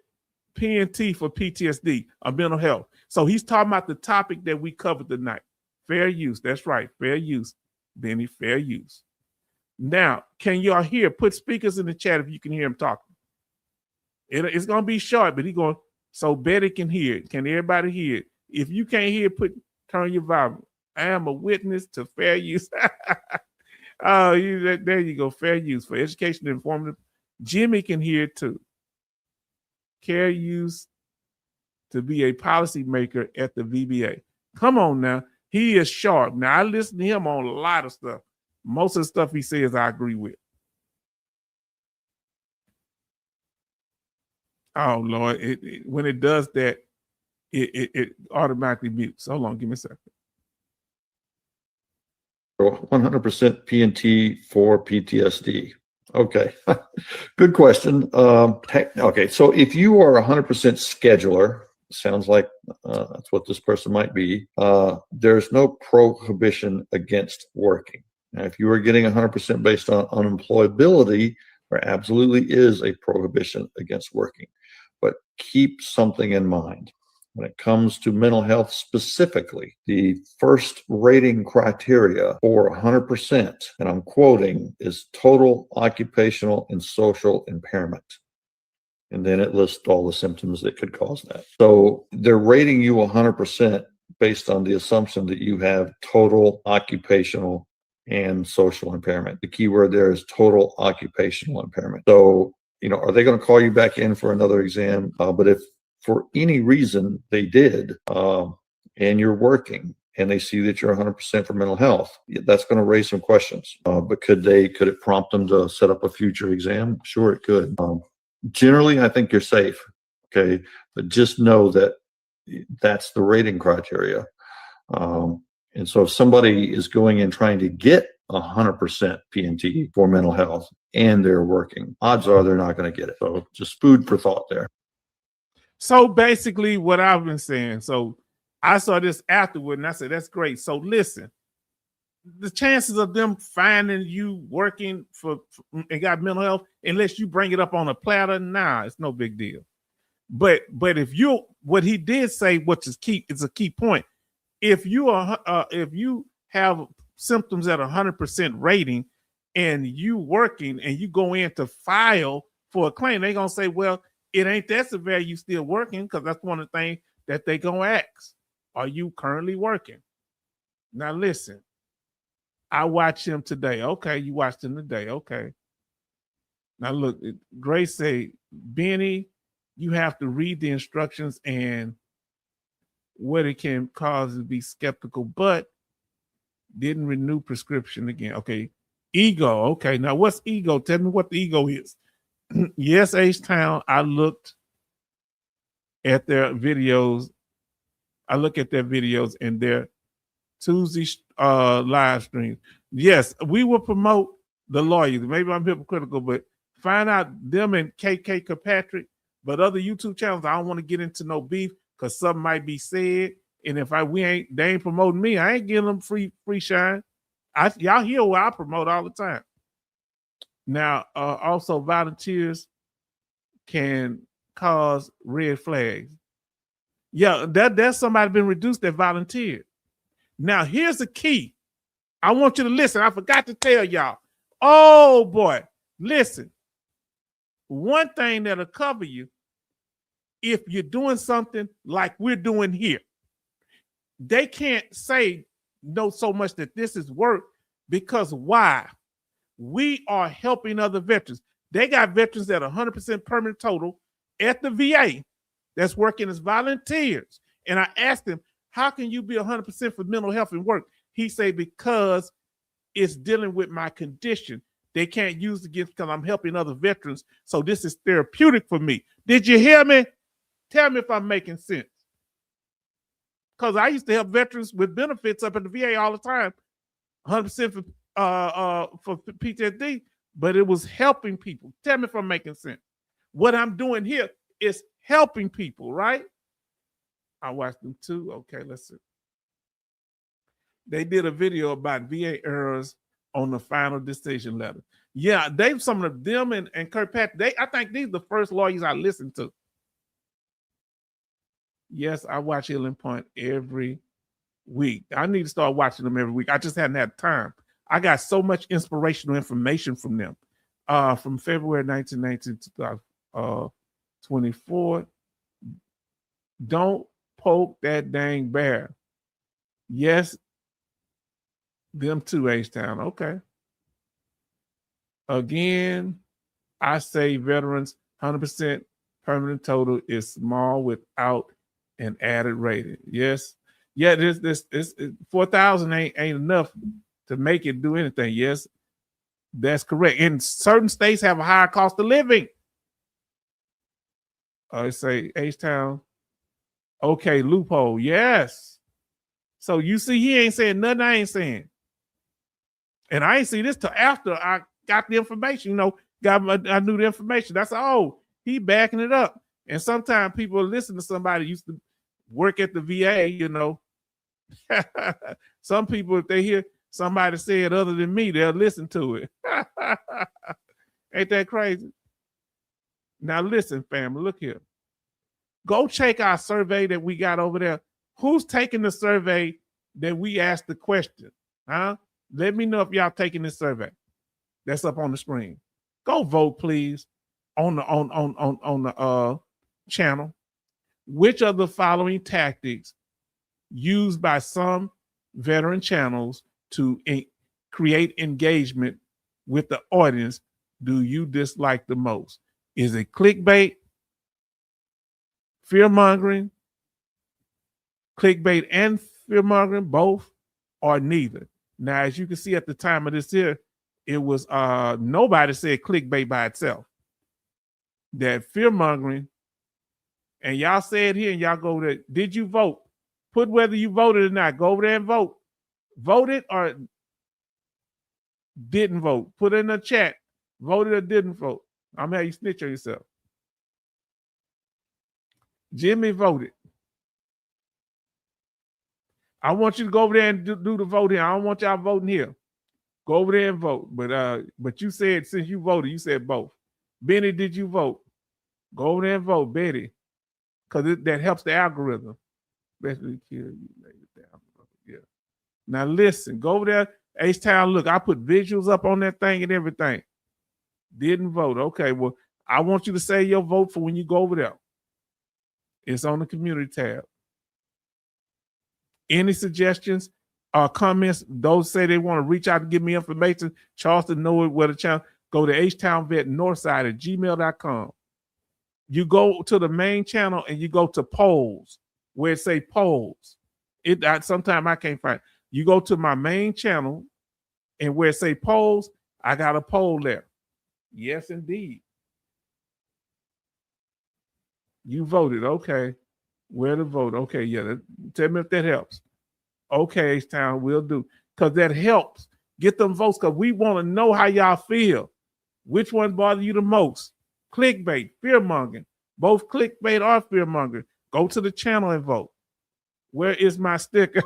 [SPEAKER 1] P&T for PTSD, or mental health. So he's talking about the topic that we covered tonight. Fair use. That's right. Fair use. Benny, fair use. Now, can y'all hear? Put speakers in the chat if you can hear him talking. It's going to be short, but he's going, so Betty can hear it. Can everybody hear it? If you can't hear it, turn your volume. I am a witness to fair use. Oh, there you go. Fair use for education and informative. Jimmy can hear it too. Fair use to be a policymaker at the VBA. Come on now. He is sharp. Now, I listen to him on a lot of stuff. Most of the stuff he says, I agree with. Oh, Lord. When it does that, it automatically mutes. Hold on. Give me a second.
[SPEAKER 2] 100% P&T for PTSD. Okay, good question. Okay, so if you are 100% scheduler, sounds like that's what this person might be, there's no prohibition against working. Now, if you are getting 100% based on unemployability, there absolutely is a prohibition against working. But keep something in mind. When it comes to mental health specifically, the first rating criteria for 100%, and I'm quoting, is total occupational and social impairment. And then it lists all the symptoms that could cause that. So they're rating you 100% based on the assumption that you have total occupational and social impairment. The key word there is total occupational impairment. So, are they going to call you back in for another exam? But if for any reason they did, and you're working and they see that you're 100% for mental health, that's going to raise some questions. But could it prompt them to set up a future exam? Sure, it could. Generally, I think you're safe. Okay. But just know that that's the rating criteria. And so if somebody is going in trying to get 100% P&T for mental health and they're working, odds are they're not going to get it. So just food for thought there.
[SPEAKER 1] So basically what I've been saying, so I saw this afterward and I said, that's great. So listen, the chances of them finding you working for and got mental health, unless you bring it up on a platter, nah, it's no big deal. But if what he did say, which is key, it's a key point. If you have symptoms at 100% rating and you working and you go in to file for a claim, they're going to say, well, it ain't that severe, you still working, because that's one of the things that they gonna ask. Are you currently working? Now listen, I watched him today. Okay, you watched him today. Okay. Now look, Grace say, Benny, you have to read the instructions and what it can cause to be skeptical, but didn't renew prescription again. Okay. Ego. Okay. Now what's ego? Tell me what the ego is. Yes, H-Town, I looked at their videos. I look at their videos and their Tuesday live streams. Yes, we will promote the lawyers. Maybe I'm hypocritical, but find out them and KK Kirkpatrick. But other YouTube channels, I don't want to get into no beef because something might be said. And if they ain't promoting me, I ain't giving them free shine. Y'all hear what I promote all the time. Now, also volunteers can cause red flags. Yeah, that's somebody been reduced that volunteered. Now, here's the key. I want you to listen. I forgot to tell y'all. Oh, boy. Listen. One thing that'll cover you, if you're doing something like we're doing here, they can't say no so much that this is work, because why? We are helping other veterans. They got veterans that are 100% permanent total at the VA that's working as volunteers. And I asked him, how can you be 100% for mental health and work? He said, because it's dealing with my condition. They can't use the gift because I'm helping other veterans. So this is therapeutic for me. Did you hear me? Tell me if I'm making sense. Because I used to help veterans with benefits up at the VA all the time, 100% for PTSD, but it was helping people. Tell me if I'm making sense. What I'm doing here is helping people, right? I watched them too. Okay, let's see. They did a video about VA errors on the final decision letter. Yeah, they some of them and Kirkpatrick. I think these are the first lawyers I listened to. Yes, I watch Healing Point every week. I need to start watching them every week. I just hadn't had time. I got so much inspirational information from them. From February 1919 to 24. Don't poke that dang bear. Yes, them too, H-Town. Okay. Again, I say veterans 100% permanent total is small without an added rating. Yes. Yeah, this 4,000 ain't enough to make it do anything. Yes, that's correct. And certain states have a higher cost of living. I say H-Town. Okay, loophole. Yes. So you see, he ain't saying nothing I ain't saying. And I ain't see this till after I got the information, I knew the information. That's he backing it up. And sometimes people listen to somebody used to work at the VA, Some people, if they hear somebody say it other than me, they'll listen to it. Ain't that crazy? Now listen, family, look here. Go check our survey that we got over there. Who's taking the survey that we asked the question? Huh? Let me know if y'all taking this survey. That's up on the screen. Go vote, please, on the channel. Which of the following tactics used by some veteran channels to create engagement with the audience do you dislike the most? Is it clickbait, fear-mongering, clickbait and fear-mongering, both, or neither? Now, as you can see at the time of this here, it was nobody said clickbait by itself. That fear-mongering, and y'all said here, and y'all go there, did you vote? Put whether you voted or not. Go over there and vote. Voted or didn't vote. Put in the chat. Voted or didn't vote. I'm gonna have you snitch on yourself. Jimmy voted. I want you to go over there and do the vote here. I don't want y'all voting here. Go over there and vote. But you said since you voted, you said both. Benny, did you vote? Go over there and vote, Betty, because that helps the algorithm. Especially kill you later down. Yeah. Now listen, go over there, H-Town. Look, I put visuals up on that thing and everything. Didn't vote. Okay, well, I want you to say your vote for when you go over there. It's on the community tab. Any suggestions or comments? Those say they want to reach out and give me information. Charleston know where the channel. Go to htownvetnorthside@gmail.com. You go to the main channel and you go to polls where it say polls. Sometimes I can't find it. You go to my main channel and where it say polls, I got a poll there. Yes, indeed. You voted. Okay. Where to vote? Okay, yeah. Tell me if that helps. Okay, H-Town, we'll do. Because that helps. Get them votes because we want to know how y'all feel. Which one bother you the most? Clickbait, fear-mongering. Both clickbait or fear-mongering. Go to the channel and vote. Where is my sticker?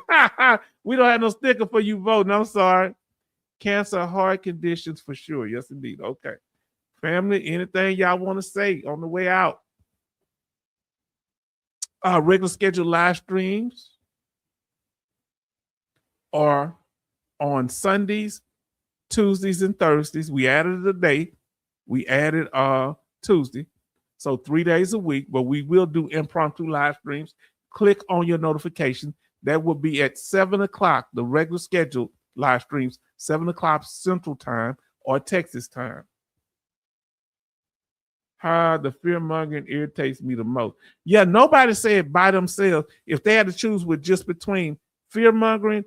[SPEAKER 1] We don't have no sticker for you voting. I'm sorry. Cancer, heart conditions for sure. Yes, indeed. Okay. Family, anything y'all want to say on the way out? Regular scheduled live streams are on Sundays, Tuesdays, and Thursdays. We added a day. We added Tuesday. So 3 days a week, but we will do impromptu live streams. Click on your notification. That will be at 7 o'clock, the regular scheduled live streams, 7 o'clock Central Time or Texas time. How the fear mongering irritates me the most. Yeah, nobody said by themselves. If they had to choose with just between fear mongering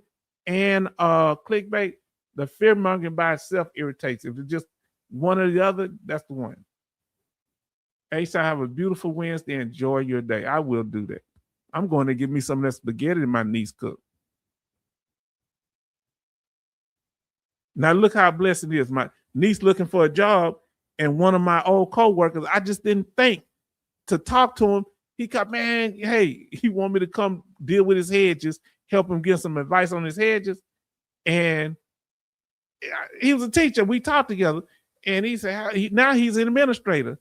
[SPEAKER 1] and clickbait, the fear mongering by itself irritates. If it's just one or the other, that's the one. Ace, I have a beautiful Wednesday. Enjoy your day. I will do that. I'm going to give me some of that spaghetti that my niece cooked. Now look how blessed it is. My niece looking for a job, and one of my old co-workers, I just didn't think to talk to him. He got, man, hey, he want me to come deal with his hedges, help him get some advice on his hedges. And he was a teacher. We talked together, and he said, now he's an administrator.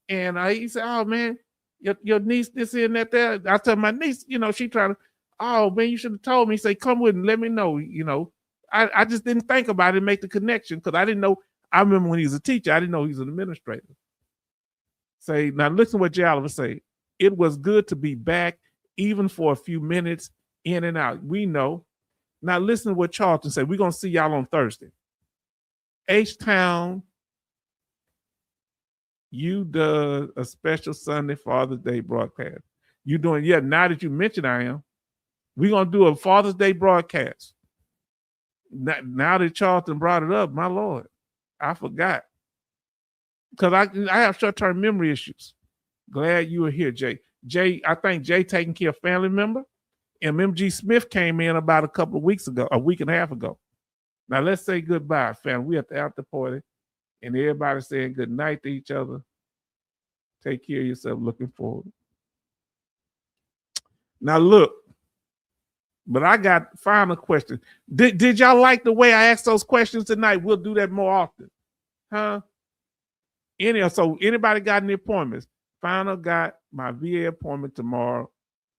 [SPEAKER 1] And he said, oh, man, your niece, this and that, there. I told my niece, she trying to, oh, man, you should have told me. He said, come with and let me know, I just didn't think about it and make the connection because I didn't know. I remember when he was a teacher, I didn't know he was an administrator. Say, now listen to what Jay Oliver say. It was good to be back, even for a few minutes, in and out. We know. Now listen to what Charlton said. We're going to see y'all on Thursday. H-Town, you do a special Sunday Father's Day broadcast. You doing, yeah, now that you mentioned I am, we're going to do a Father's Day broadcast. Now that Charlton brought it up, my Lord, I forgot. Because I have short-term memory issues. Glad you were here, Jay. Jay, I think Jay taking care of family member. MMG Smith came in about a week and a half ago. Now let's say goodbye, family. We at the after party, and everybody saying good night to each other. Take care of yourself. Looking forward. Now look, but I got final questions. Did y'all like the way I asked those questions tonight? We'll do that more often. Huh? So anybody got any appointments? Final got my VA appointment tomorrow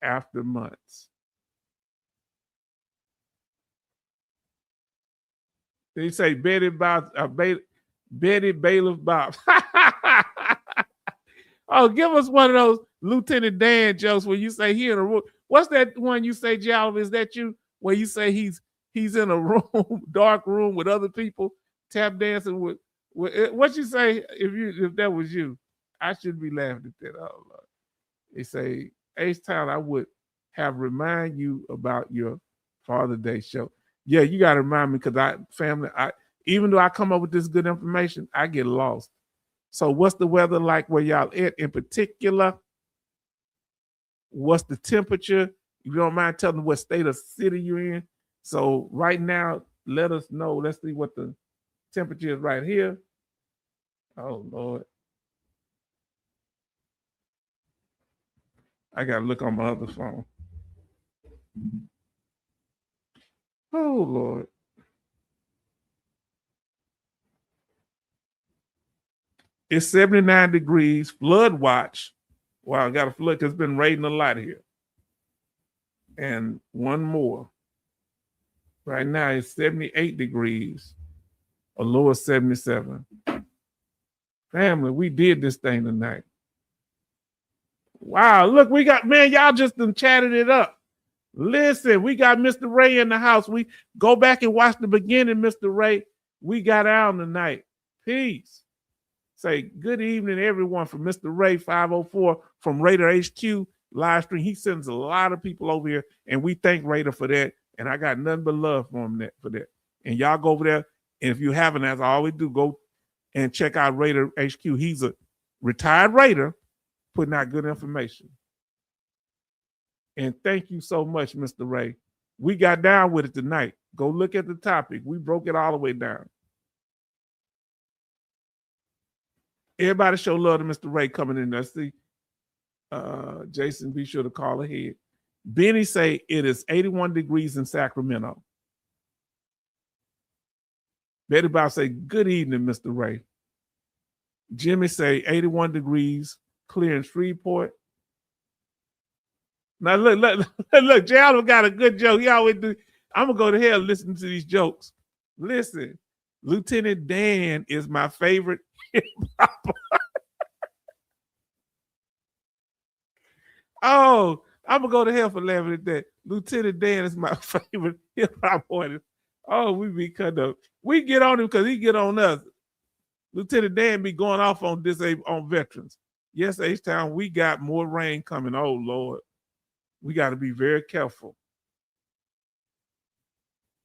[SPEAKER 1] after months. They say Betty Bailiff Bob. Oh, give us one of those Lieutenant Dan jokes where you say he in a room. What's that one you say, Jalv? Is that you? Where you say he's in a room, dark room with other people, tap dancing with what you say if that was you? I should be laughing at that. Oh Lord. They say, H-Town, I would have remind you about your Father's Day show. Yeah, you gotta remind me because even though I come up with this good information, I get lost. So what's the weather like where y'all at in particular? What's the temperature? If you don't mind telling me what state or city you're in. So right now, let us know. Let's see what the temperature is right here. Oh, Lord. I got to look on my other phone. Oh, Lord. It's 79 degrees, flood watch. Wow, I got a flood because it's been raining a lot here. And one more. Right now it's 78 degrees, a low of 77. Family, we did this thing tonight. Wow, look, we got, man, y'all just done chatted it up. Listen, we got Mr. Ray in the house. We go back and watch the beginning, Mr. Ray. We got out tonight. Peace. Say good evening, everyone, from Mr. Ray 504 from Raider HQ live stream. He sends a lot of people over here, and we thank Raider for that. And I got nothing but love for him for that. And y'all go over there, and if you haven't, as I always do, go and check out Raider HQ. He's a retired Raider putting out good information. And thank you so much, Mr. Ray. We got down with it tonight. Go look at the topic. We broke it all the way down. Everybody show love to Mr. Ray coming in. Let's see. Jason, be sure to call ahead. Benny say it is 81 degrees in Sacramento. Betty Bob say, good evening, Mr. Ray. Jimmy say 81 degrees, clear in Shreveport. Now look, Jay Oliver got a good joke. He always do. I'm gonna go to hell listening to these jokes. Listen, Lieutenant Dan is my favorite hip-hop. Oh, I'm gonna go to hell for laughing at that. Lieutenant Dan is my favorite hip-hop artist. Oh, we be cut up. We get on him because he get on us. Lieutenant Dan be going off on veterans. Yes, H-Town, we got more rain coming. Oh, Lord. We got to be very careful.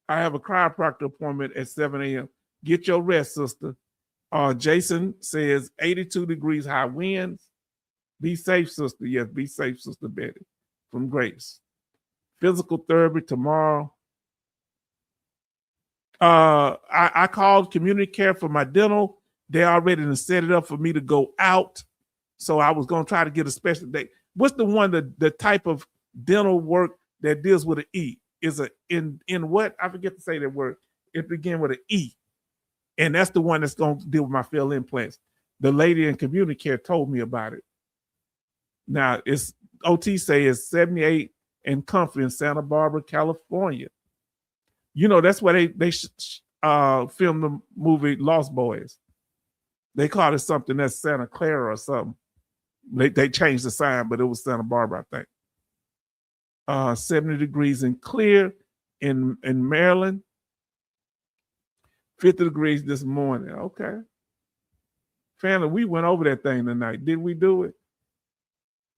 [SPEAKER 1] I have a chiropractor appointment at 7 a.m. Get your rest, sister. Jason says 82 degrees high winds. Be safe, sister. Yes, be safe, Sister Betty. From Grace. Physical therapy tomorrow. I called community care for my dental. They already set it up for me to go out. So I was going to try to get a special day. What's the one, the type of dental work that deals with an E? Is a in what? I forget to say that word. It begins with an E. And that's the one that's going to deal with my fill implants. The lady in community care told me about it. Now, it's OT say it's 78 and comfy in Santa Barbara, California. You know, that's where they filmed the movie Lost Boys. They called it something that's Santa Clara or something. They changed the sign, but it was Santa Barbara, I think. 70 degrees and clear in Maryland. 50 degrees this morning. Okay. Family, we went over that thing tonight. Did we do it?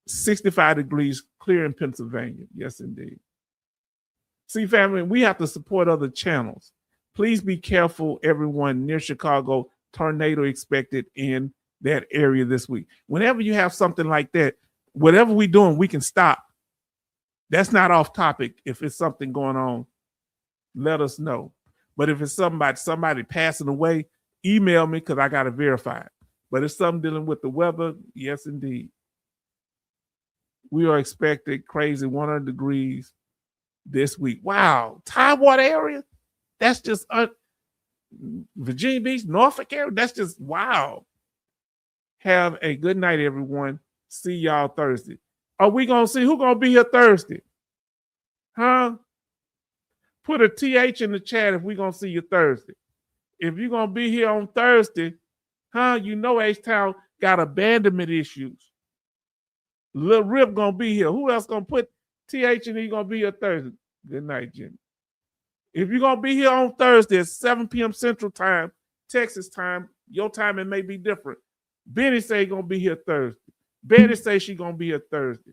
[SPEAKER 1] 65 degrees clear in Pennsylvania. Yes, indeed. See, family, we have to support other channels. Please be careful, everyone near Chicago. Tornado expected in that area this week. Whenever you have something like that, whatever we're doing, we can stop. That's not off topic. If it's something going on, let us know. But if it's somebody passing away, email me because I got to verify it. But if something dealing with the weather, yes, indeed. We are expected crazy 100 degrees this week. Wow. Tidewater area? That's just Virginia Beach, Norfolk area? That's just wow. Have a good night, everyone. See y'all Thursday. Are we going to see who going to be here Thursday? Huh? Put a TH in the chat if we're going to see you Thursday. If you're going to be here on Thursday, you know H-Town got abandonment issues. Lil Rip going to be here. Who else going to put TH in here going to be here Thursday? Good night, Jimmy. If you're going to be here on Thursday at 7 p.m. Central Time, Texas time, your time it may be different. Benny say going to be here Thursday. Betty say she going to be here Thursday.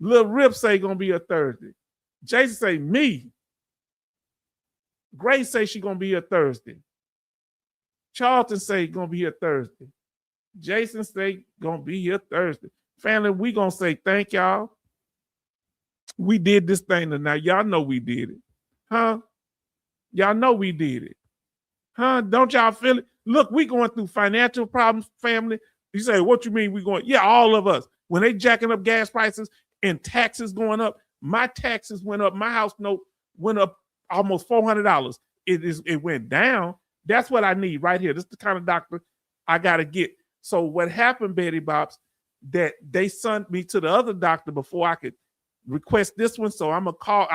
[SPEAKER 1] Lil Rip say going to be here Thursday. Jason say me. Grace say she going to be here Thursday. Charlton say going to be here Thursday. Jason say going to be here Thursday. Family, we going to say thank y'all. We did this thing tonight. Y'all know we did it. Y'all know we did it. Don't y'all feel it? Look, we going through financial problems, family. You say, what you mean we going? Yeah, all of us. When they jacking up gas prices and taxes going up, my taxes went up. My house note went up almost $400. It went down. That's what I need right here. This is the kind of doctor I got to get. So what happened, Betty Bobs, that they sent me to the other doctor before I could request this one. So I'm going to call.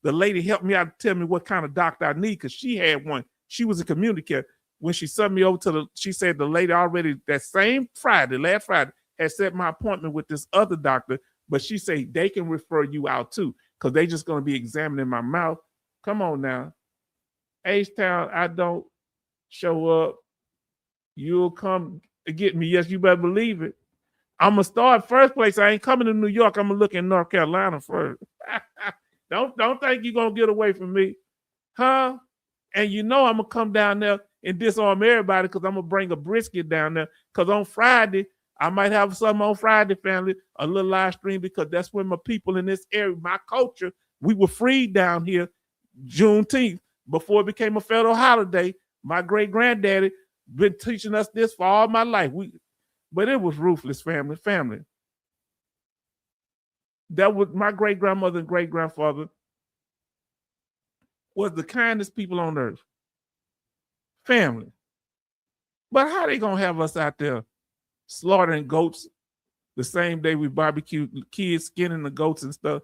[SPEAKER 1] The lady helped me out to tell me what kind of doctor I need because she had one. She was a community care. When she sent me over she said the lady already that same Friday, last Friday, had set my appointment with this other doctor, but she said they can refer you out too because they just going to be examining my mouth. Come on now. H-Town, I don't show up. You'll come get me. Yes, you better believe it. I'm going to start first place. I ain't coming to New York. I'm going to look in North Carolina first. Don't think you're going to get away from me. And you know I'm going to come down there and disarm everybody because I'm going to bring a brisket down there because on Friday, I might have something on Friday, family, a little live stream because that's when my people in this area, my culture, we were freed down here Juneteenth before it became a federal holiday. My great-granddaddy been teaching us this for all my life. But it was ruthless, family. That was my great-grandmother and great-grandfather was the kindest people on earth. Family. But how they going to have us out there slaughtering goats the same day we barbecue kids, skinning the goats and stuff?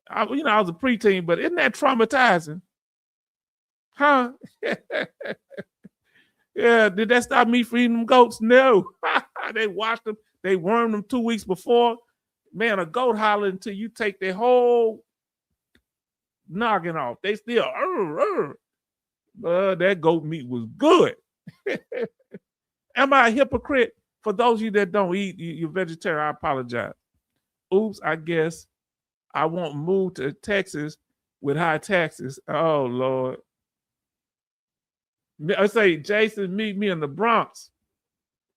[SPEAKER 1] I was a preteen, but isn't that traumatizing? Yeah, did that stop me from eating them goats? No. They washed them. They wormed them 2 weeks before. Man, a goat holler until you take their whole noggin off. They still, That goat meat was good. Am I a hypocrite? For those of you that don't eat, you're vegetarian, I apologize. Oops, I guess I won't move to Texas with high taxes. Oh, Lord. I say, Jason, meet me in the Bronx.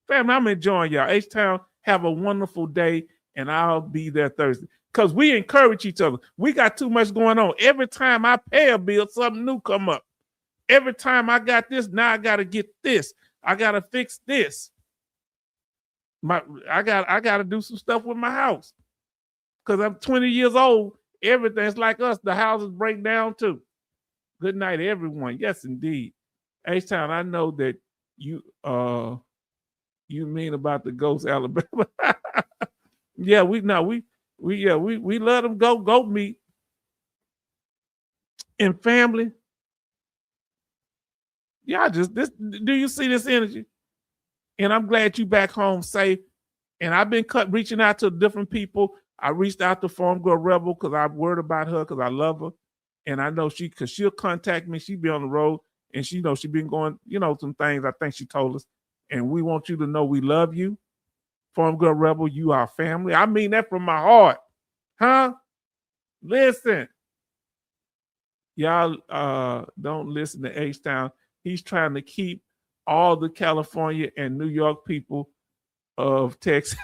[SPEAKER 1] Family, I'm enjoying y'all. H-Town, have a wonderful day, and I'll be there Thursday. Because we encourage each other. We got too much going on. Every time I pay a bill, something new come up. Every time I got this, now I got to get this. I got to fix this. I got to do some stuff with my house. Because I'm 20 years old. Everything's like us. The houses break down too. Good night, everyone. Yes, indeed. H-Town, I know that you mean about the Ghost Alabama. Yeah, we love them goat meat. And family. Yeah, do you see this energy? And I'm glad you back home safe. And I've been reaching out to different people. I reached out to Farm Girl Rebel because I'm worried about her because I love her. And I know because she'll contact me. She'll be on the road. And she knows she's been going, some things I think she told us. And we want you to know we love you. Farm Girl Rebel, you are family. I mean that from my heart. Huh? Listen. Y'all don't listen to H-Town. He's trying to keep all the California and New York people of Texas.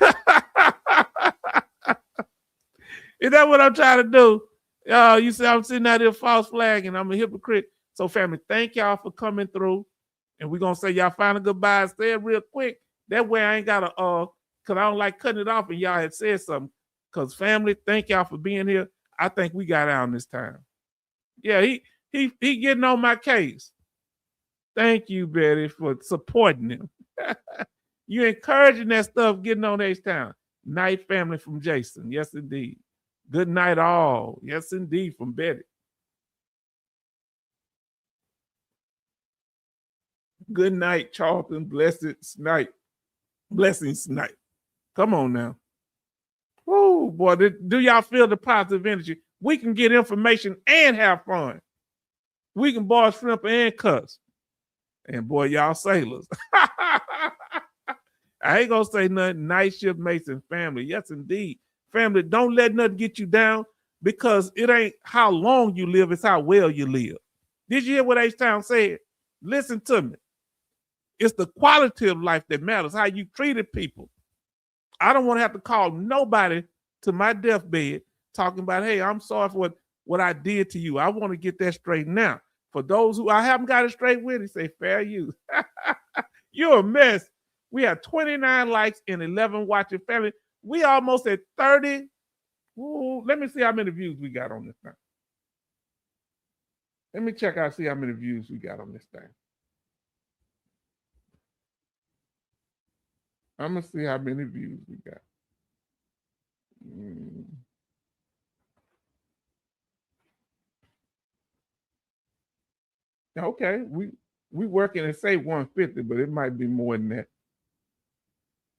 [SPEAKER 1] Is that what I'm trying to do? You say I'm sitting out here false flagging. I'm a hypocrite. So, family, thank y'all for coming through. And we're going to say y'all final goodbyes. Say it real quick. That way I ain't got to, because I don't like cutting it off and y'all had said something. Because, family, thank y'all for being here. I think we got out this time. Yeah, he getting on my case. Thank you, Betty, for supporting him. You encouraging that stuff, getting on H-Town. Night, family, from Jason. Yes, indeed. Good night, all. Yes, indeed, from Betty. Good night, Charlton. Blessings night. Come on now. Oh, boy. Do y'all feel the positive energy? We can get information and have fun. We can boil shrimp and cuss. And boy, y'all sailors. I ain't gonna say nothing. Night shift Mason family. Yes, indeed. Family, don't let nothing get you down because it ain't how long you live, it's how well you live. Did you hear what H-Town said? Listen to me. It's the quality of life that matters, how you treated people. I don't want to have to call nobody to my deathbed talking about, hey, I'm sorry for what I did to you. I want to get that straight now. For those who I haven't got it straight with, he say, fair use. You're a mess. We have 29 likes and 11 watching. Family, we almost at 30. Ooh, let me see how many views we got on this thing. Let me check out, see how many views we got on this thing. I'm going to see how many views we got. Okay, we working and say 150, but it might be more than that.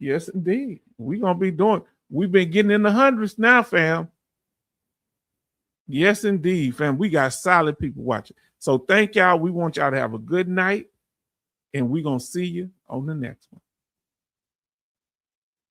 [SPEAKER 1] Yes, indeed. We've been getting in the hundreds now, fam. Yes, indeed, fam. We got solid people watching. So thank y'all. We want y'all to have a good night, and we're going to see you on the next one.